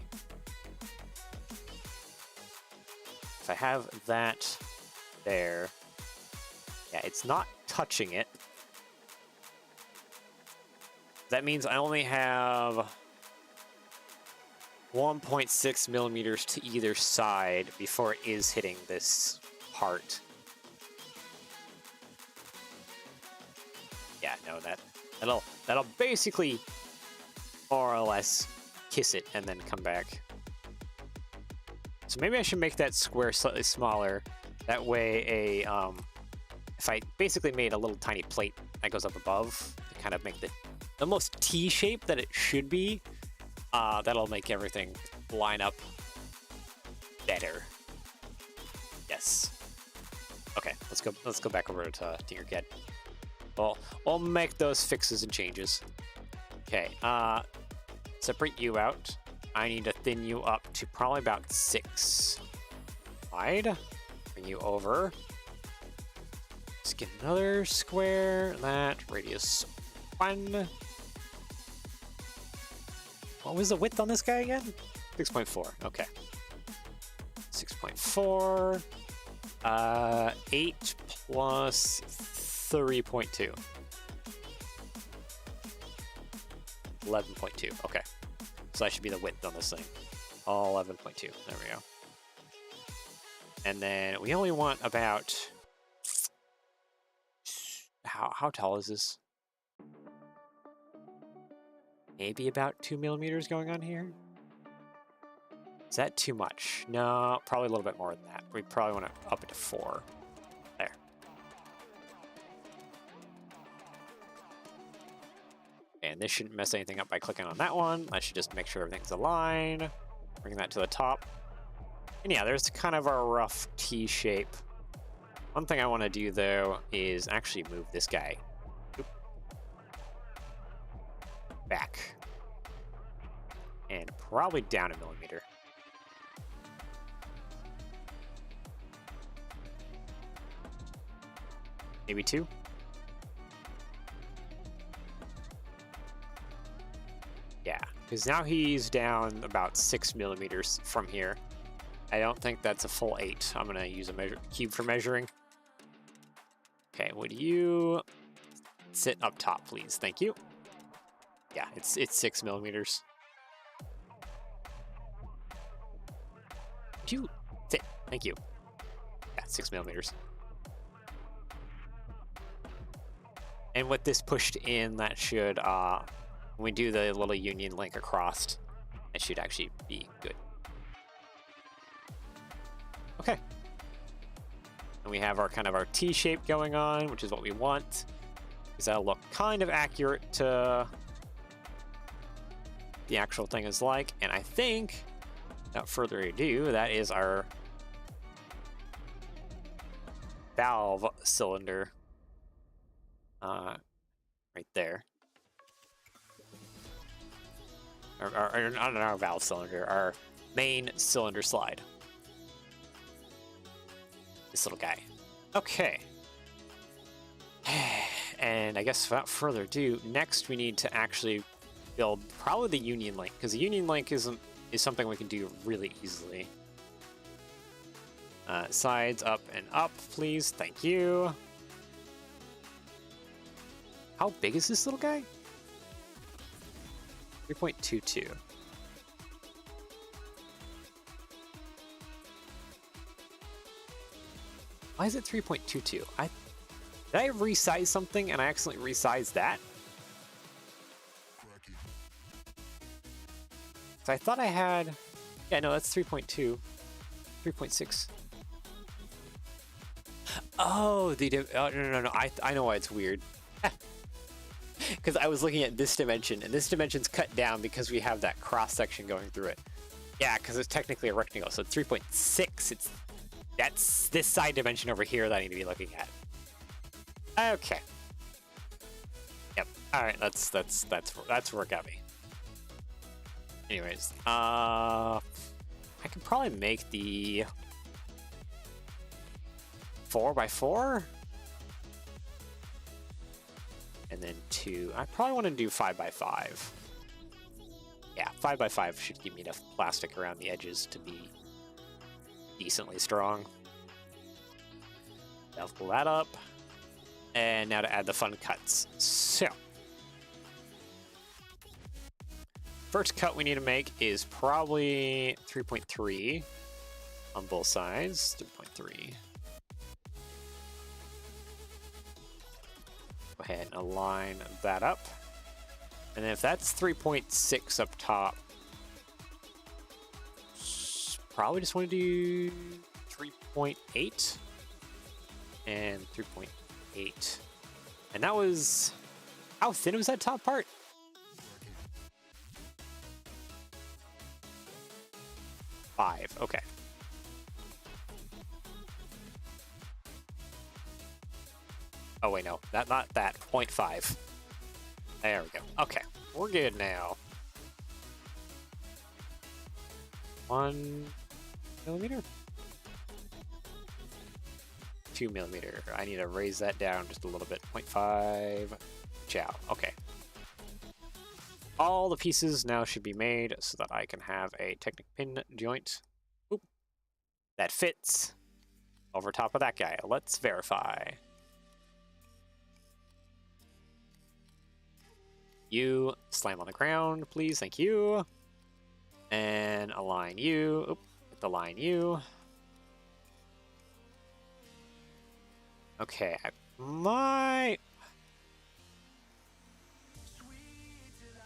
If I have that there, yeah, it's not touching it. That means I only have 1.6mm to either side before it is hitting this part. Yeah, no, that'll basically more or less kiss it and then come back. So maybe I should make that square slightly smaller. That way, if I basically made a little tiny plate that goes up above to kind of make the most T shape that it should be. That'll make everything line up better. Yes. Okay, let's go back over to tinkercad. We'll make those fixes and changes. Okay, separate you out. I need to thin you up to probably about 6 wide. Bring you over. Let's get another square. That radius 1. What was the width on this guy again? 6.4. Okay. 6.4. 8 plus 3.2. 11.2. Okay. So that should be the width on this thing. 11.2. There we go. And then we only want about... How tall is this? Maybe about 2 millimeters going on here? Is that too much? No, probably a little bit more than that. We probably want to up it to 4. There. And this shouldn't mess anything up by clicking on that one. I should just make sure everything's aligned. Bring that to the top. And yeah, there's kind of our rough T shape. One thing I want to do, though, is actually move this guy back. And probably down a millimeter. Maybe 2. Yeah, because now he's down about 6 millimeters from here. I don't think that's a full 8. I'm going to use a cube for measuring. Okay, would you sit up top, please? Thank you. Yeah, it's 6 millimeters. Would you sit? Thank you. Yeah, 6 millimeters. And with this pushed in, that should, when we do the little union link across, it should actually be good. Okay. And we have our kind of our T shape going on, which is what we want, because that'll look kind of accurate to the actual thing is like. And I think, without further ado, that is our valve cylinder right there. Or not our valve cylinder, our main cylinder slide. This little guy. Okay. And I guess without further ado, next we need to actually build probably the union link, because the union link is something we can do really easily. Sides up and up, please. Thank you. How big is this little guy? 3.22. Why is it 3.22? Did I resize something and I accidentally resized that? So I thought I had... Yeah, no, that's 3.2. 3.6. Oh, they did... Oh, no. I know why it's weird. Because I was looking at this dimension, and this dimension's cut down because we have that cross-section going through it. Yeah, because it's technically a rectangle, so it's 3.6. That's this side dimension over here that I need to be looking at. Okay. Yep. All right. That's where it got me. Anyways, I could probably make the 4x4, and then 2. I probably want to do 5x5. Yeah, 5x5 should give me enough plastic around the edges to be decently strong. I'll pull that up. And now to add the fun cuts. So, first cut we need to make is probably 3.3 on both sides. 3.3. Go ahead and align that up. And then if that's 3.6 up top, probably just want to do 3.8 and 3.8. And that was... How thin was that top part? Five. Okay. Oh, wait, no. Not that. 0.5. There we go. Okay. We're good now. 1 millimeter? 2 millimeter. I need to raise that down just a little bit. 0.5. Ciao. Okay. All the pieces now should be made so that I can have a Technic pin joint. Oop. That fits over top of that guy. Let's verify. You slam on the ground, please. Thank you. And align you. Oop, hit the line you. Okay, I might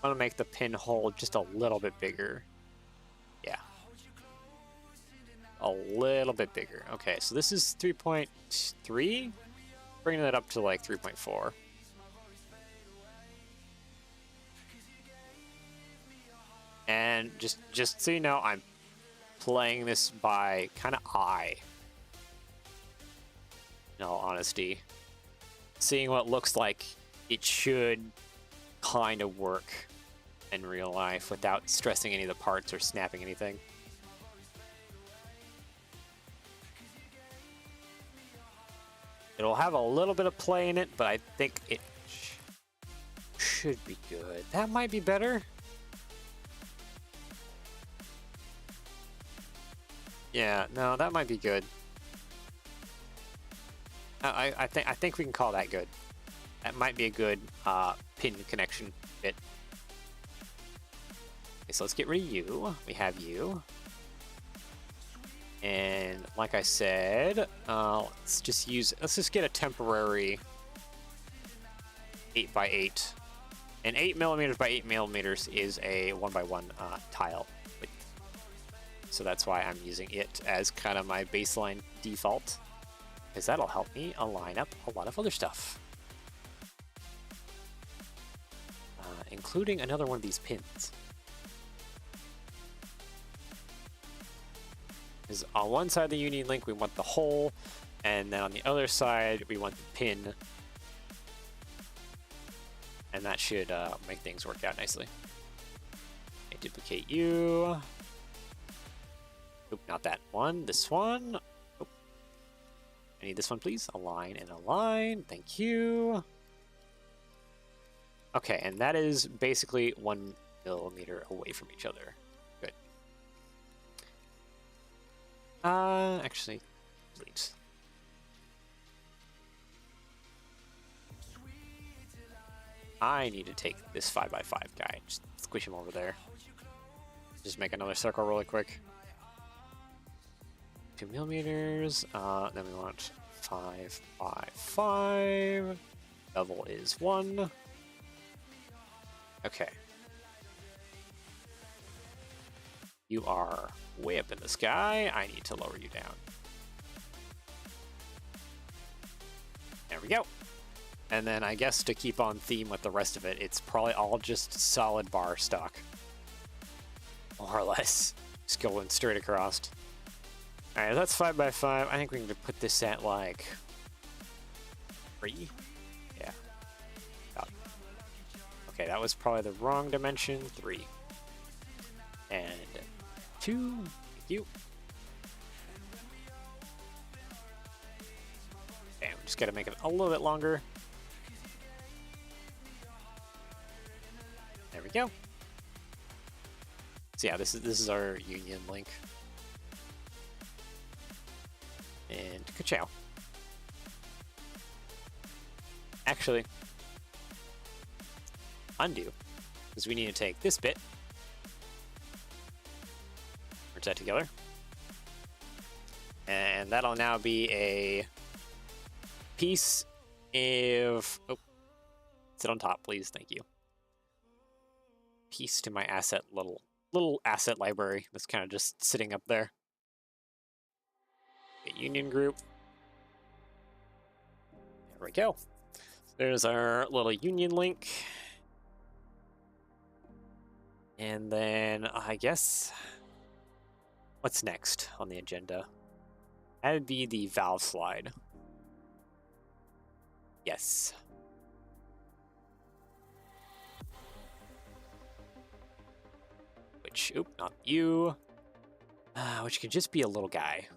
want to make the pinhole just a little bit bigger. Yeah. A little bit bigger. Okay, so this is 3.3. Bringing that up to like 3.4. And just so you know, I'm playing this by kind of eye. In all honesty. Seeing what looks like it should kind of work in real life without stressing any of the parts or snapping anything. It'll have a little bit of play in it, but I think it should be good. That might be better. Yeah, no, that might be good. I think we can call that good. That might be a good pin connection bit. Okay, so let's get rid of you. We have you. And like I said, let's just get a temporary 8x8. And 8mm by 8mm is a 1x1 tile width. So that's why I'm using it as kind of my baseline default, because that'll help me align up a lot of other stuff. Including another one of these pins. Because on one side of the union link we want the hole, and then on the other side we want the pin. And that should make things work out nicely. Okay, duplicate you. Oop, not that one. This one. Oop. I need this one, please. Align and align. Thank you. Okay, and that is basically 1mm away from each other. Good. Actually, delete. I need to take this 5x5 guy. Just squish him over there. Just make another circle really quick. 2mm. Then we want 5x5. Bevel is 1. Okay. You are way up in the sky. I need to lower you down. There we go. And then I guess to keep on theme with the rest of it, it's probably all just solid bar stock. More or less. Just going straight across. Alright, that's 5x5. I think we can put this at like 3. Yeah. Okay, that was probably the wrong dimension. 3. And 2. Thank you. Okay, we just gotta make it a little bit longer. There we go. So yeah, this is our union link. And ka-chow. Actually, undo, because we need to take this bit, merge that together, and that'll now be a piece of, oh, sit on top, please, thank you. Piece to my asset, little asset library that's kind of just sitting up there. Okay, union group. There we go. There's our little union link. And then I guess, what's next on the agenda? That'd be the valve slide. Yes. Which, oop, not you. Which could just be a little guy.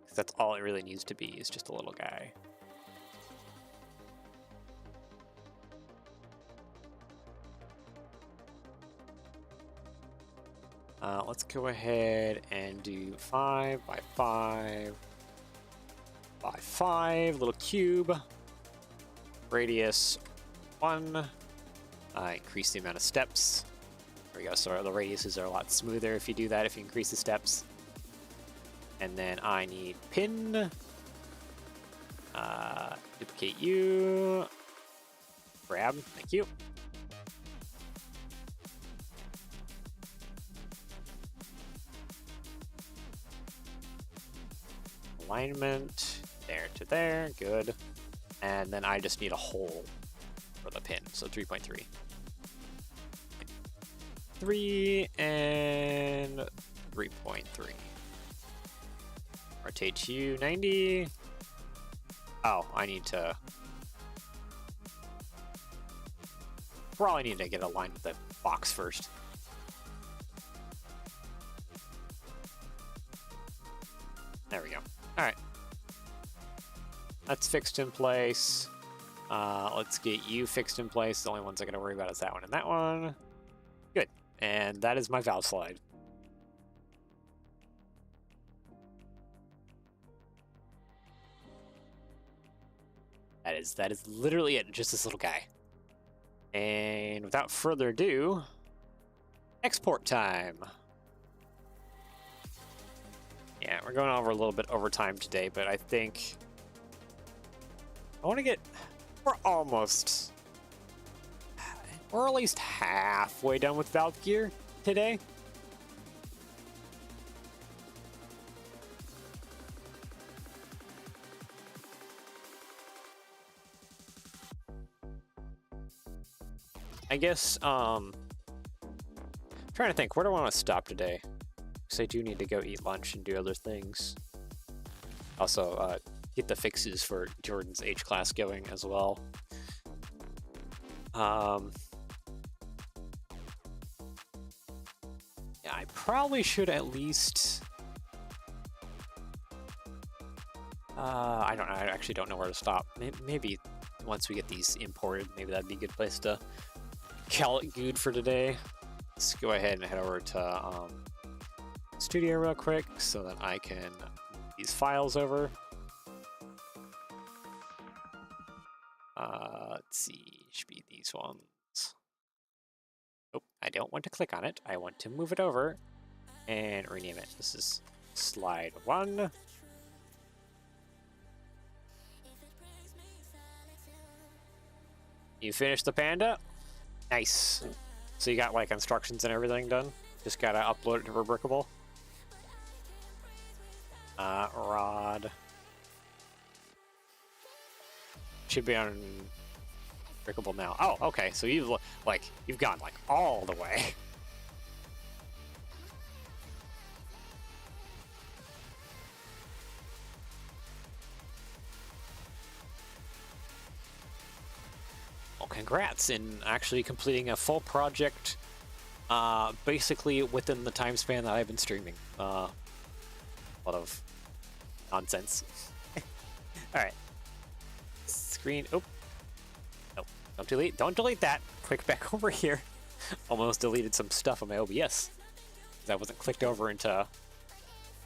'Cause that's all it really needs to be, is just a little guy. Let's go ahead and do 5x5 by 5, little cube, radius 1, increase the amount of steps, There we go. So the radiuses are a lot smoother if you do that, if you increase the steps. And then I need pin. Duplicate you. Grab. Thank you. Alignment. There to there. Good. And then I just need a hole for the pin. So 3.3. 3 and 3.3. Rotate you 90. Oh, I need to probably need to get aligned with the box first. There we go. All right. That's fixed in place. Let's get you fixed in place. The only ones I gotta worry about is that one and that one. Good. And that is my valve slide. That is literally it, just this little guy. And without further ado, export time. Yeah, we're going over a little bit over time today, but I think I want to get, we're at least halfway done with valve gear today. I guess, trying to think, where do I want to stop today? Because I do need to go eat lunch and do other things. Also, get the fixes for Jordan's H class going as well. Yeah, I probably should at least... I don't know, I actually don't know where to stop. Maybe once we get these imported, maybe that'd be a good place to call it good for today. Let's go ahead and head over to Studio real quick so that I can move these files over. Let's see, should be these ones. Oh, I don't want to click on it. I want to move it over and rename it. This is slide 1. You finished the Panda? Nice. So you got like instructions and everything done? Just gotta upload it to rebrickable. Rod. Should be on rebrickable now. Oh, okay. So you've gone like all the way. Well, congrats in actually completing a full project, basically within the time span that I've been streaming. A lot of nonsense. All right. Screen. Oh. No. Don't delete that. Quick back over here. Almost deleted some stuff on my OBS. That wasn't clicked over into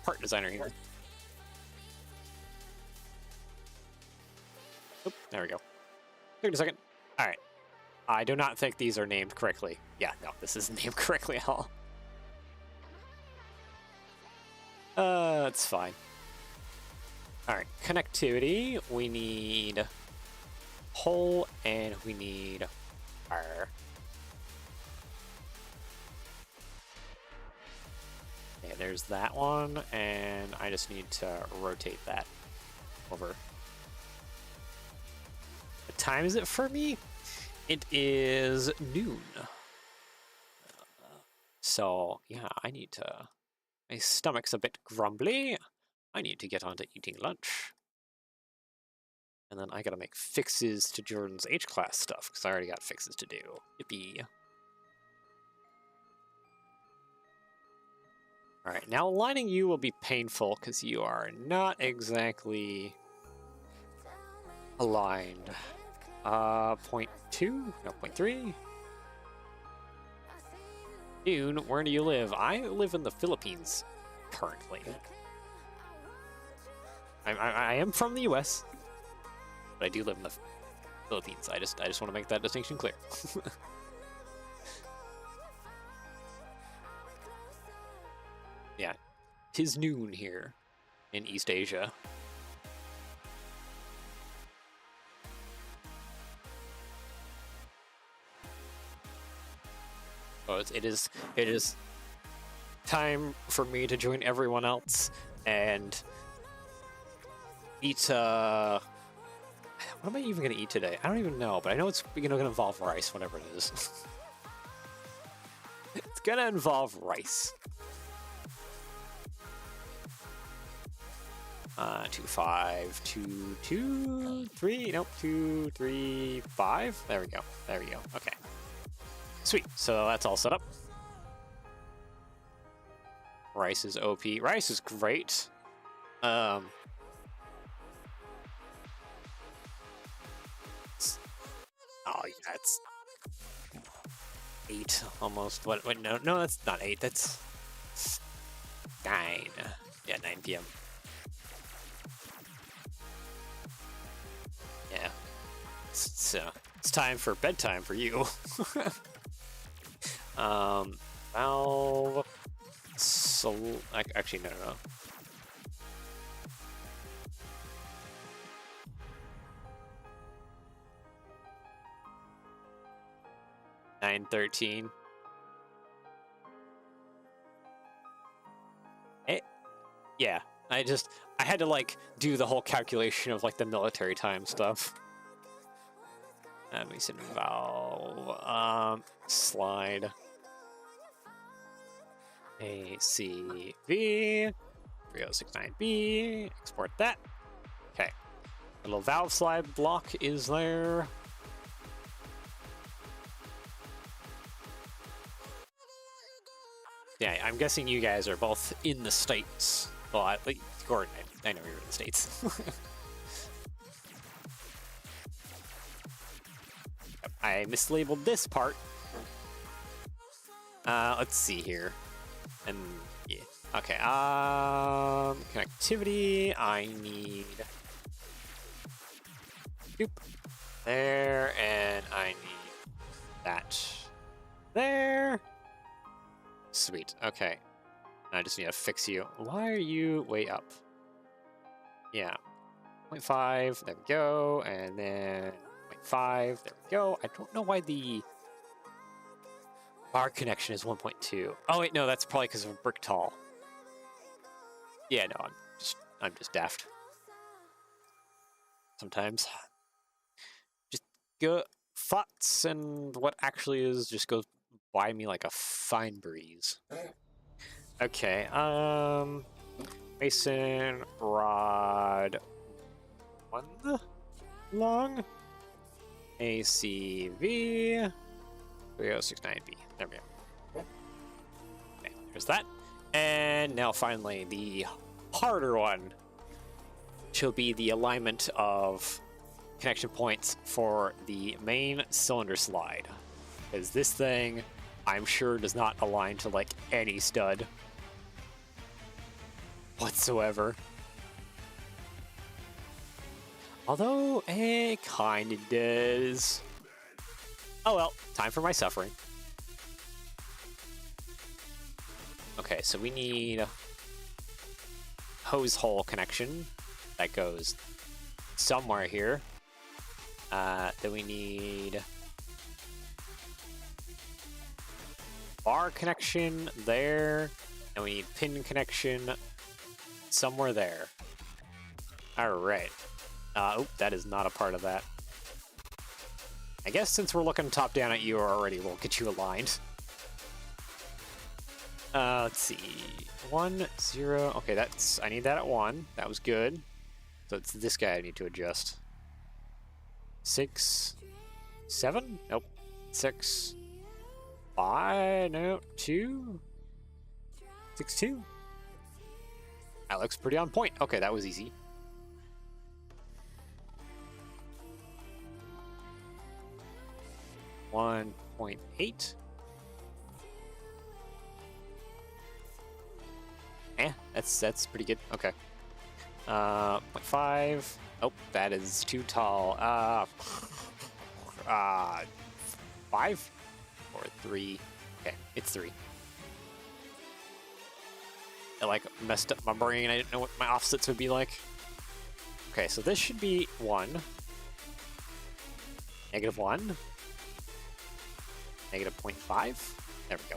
part designer here. Oop, there we go. Took a second. All right. I do not think these are named correctly. Yeah, no, this isn't named correctly at all. That's fine. All right, connectivity. We need hole and we need wire. Okay, there's that one, and I just need to rotate that over. What time is it for me? It is noon. So, yeah, I need to... My stomach's a bit grumbly. I need to get on to eating lunch. And then I gotta make fixes to Jordan's H-class stuff, because I already got fixes to do. Yippee. Alright, now aligning you will be painful, because you are not exactly aligned. 0.2? No, 0.3? Dune, where do you live? I live in the Philippines, currently. I am from the US, but I do live in the Philippines. I just want to make that distinction clear. yeah, 'tis noon here in East Asia. Oh, it is time for me to join everyone else and eat. What am I even gonna eat today? I don't even know, but I know it's gonna involve rice, whatever it is. It's gonna involve rice. 2, 5, 2, 2, 3. Nope, 2, 3, 5. There we go. There we go. Okay. Sweet. So that's all set up. Rice is OP. Rice is great. Oh yeah, it's 8 almost. What? Wait, no, that's not 8. That's 9. Yeah, 9 p.m. Yeah. It's time for bedtime for you. Valve. Actually, no. 9:13. Yeah. I had to like do the whole calculation of like the military time stuff. Let me send valve. Slide. ACV 3069B. Export that. Okay. Little valve slide block is there. Yeah, I'm guessing you guys are both in the States. Well, at least Gordon, I know you're in the States. I mislabeled this part. Let's see here. And yeah. Okay, connectivity, I need there, and I need that there. Sweet, okay. I just need to fix you. Why are you way up? Yeah. 0.5, there we go, and then 0.5, there we go. I don't know why the bar connection is 1.2. Oh wait, no, that's probably because of brick tall. Yeah, no, I'm just daft. Sometimes. Just go thoughts and what actually is just goes by me like a fine breeze. Okay, mason rod 1 long ACV 3069B. There we go. Okay, there's that. And now finally the harder one shall be the alignment of connection points for the main cylinder slide. Because this thing, I'm sure, does not align to like any stud whatsoever. Although it kinda does. Oh well, time for my suffering. Okay, so we need hose hole connection that goes somewhere here. Then we need bar connection there, and we need pin connection somewhere there. Alright. Oh, that is not a part of that. I guess since we're looking top down at you already, we'll get you aligned. Let's see. 1, 0. Okay, I need that at 1. That was good. So it's this guy I need to adjust. 6, 7? Nope. 6, 5, no, 2, 6, 2. That looks pretty on point. Okay, that was easy. .8. That's pretty good. Okay. 0.5. Oh, that is too tall. 5 or 3. Okay, it's 3. it like messed up my brain. I didn't know what my offsets would be like. Okay, so this should be 1. -1. -0.5. There we go.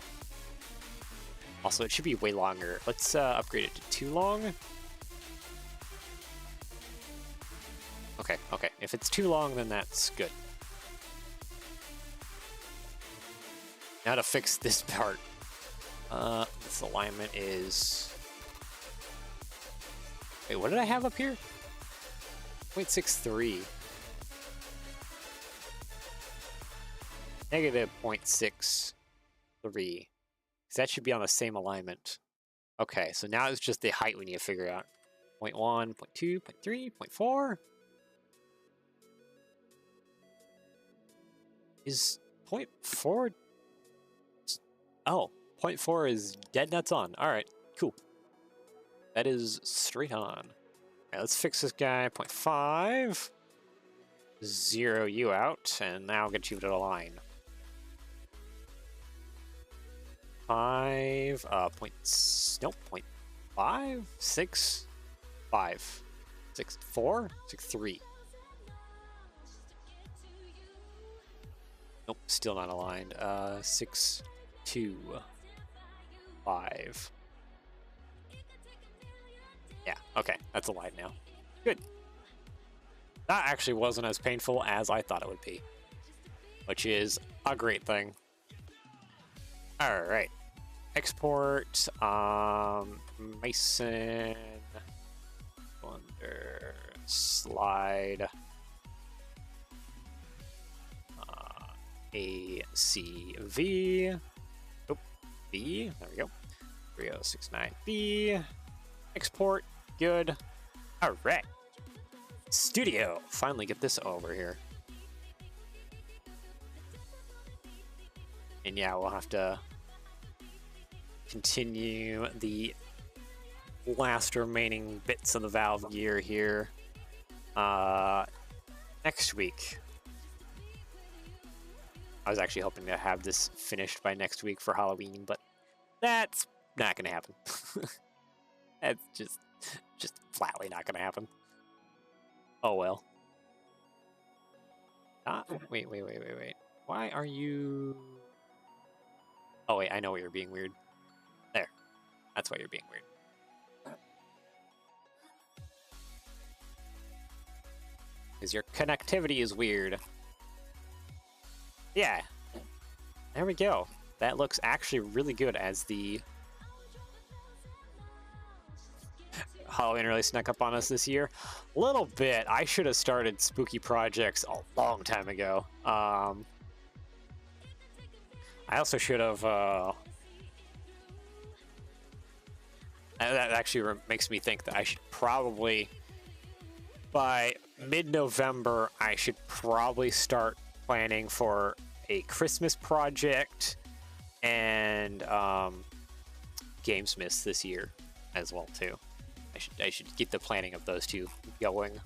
Also, it should be way longer. Let's upgrade it to too long. Okay, okay. If it's too long, then that's good. Now to fix this part. This alignment is... Wait, what did I have up here? 0.63. -0.63. That should be on the same alignment. Okay, so now it's just the height we need to figure out. 0.1, 0.2, 0.3, 0.4. Is 0.4... Oh, 0.4 is dead nuts on. Alright, cool. That is straight on. Alright, let's fix this guy. 0.5. Zero you out, and now get you to align. 5, nope, 0.5, 6, 5, 6, 4, 6, 3. Nope, still not aligned. 6, 2, 5. Yeah, okay, that's aligned now. Good. That actually wasn't as painful as I thought it would be, which is a great thing. All right, export, Mason, Wonder, slide, ACV, oh, B, there we go, 3069B, export, good. All right, Studio, finally get this over here. And yeah, we'll have to continue the last remaining bits of the valve gear here next week. I was actually hoping to have this finished by next week for Halloween, but that's not gonna happen. That's just flatly not gonna happen. Oh well. Wait. Why are you... Oh wait, I know why you're being weird. There. That's why you're being weird. Because your connectivity is weird. Yeah. There we go. That looks actually really good as the... Halloween really snuck up on us this year. A little bit. I should have started spooky projects a long time ago. I also should have... that actually makes me think that I should probably... By mid-November, I should probably start planning for a Christmas project and Gamesmiths this year as well, too. I should get the planning of those two going.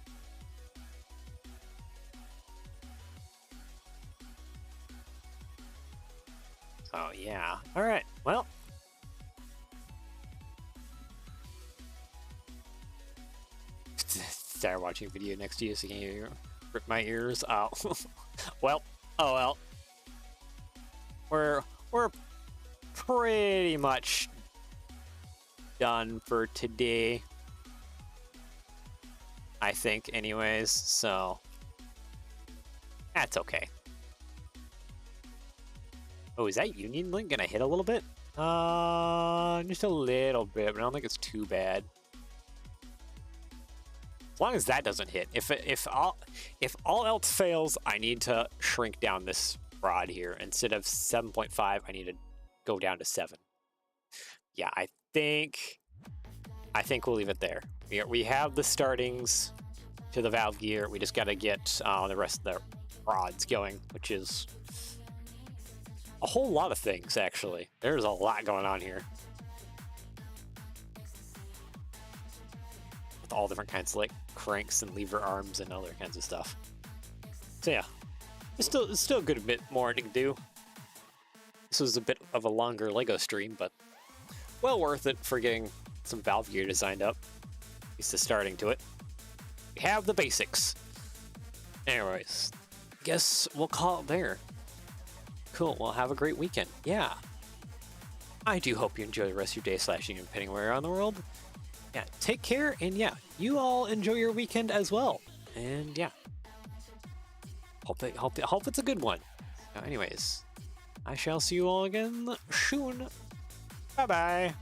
Oh yeah. All right. Well. Start watching video next to you so you can rip my ears out. Well. Oh well. We're pretty much done for today. I think, anyways, so that's okay. Oh, is that Union Link gonna hit a little bit? Just a little bit, but I don't think it's too bad. As long as that doesn't hit. If all else fails, I need to shrink down this rod here. Instead of 7.5, I need to go down to 7. Yeah, I think we'll leave it there. We have the startings to the valve gear. We just got to get the rest of the rods going, which is a whole lot of things, actually. There's a lot going on here. With all different kinds of like cranks and lever arms and other kinds of stuff. So yeah, it's still a good bit more to do. This was a bit of a longer Lego stream, but well worth it for getting get some valve gear designed up. At least the starting to it. We have the basics. Anyways, guess we'll call it there. Cool, well, have a great weekend. Yeah. I do hope you enjoy the rest of your day slashing and pinning where around the world. Yeah, take care, and yeah, you all enjoy your weekend as well. And yeah, hope it's a good one. Anyways, I shall see you all again soon. Bye-bye.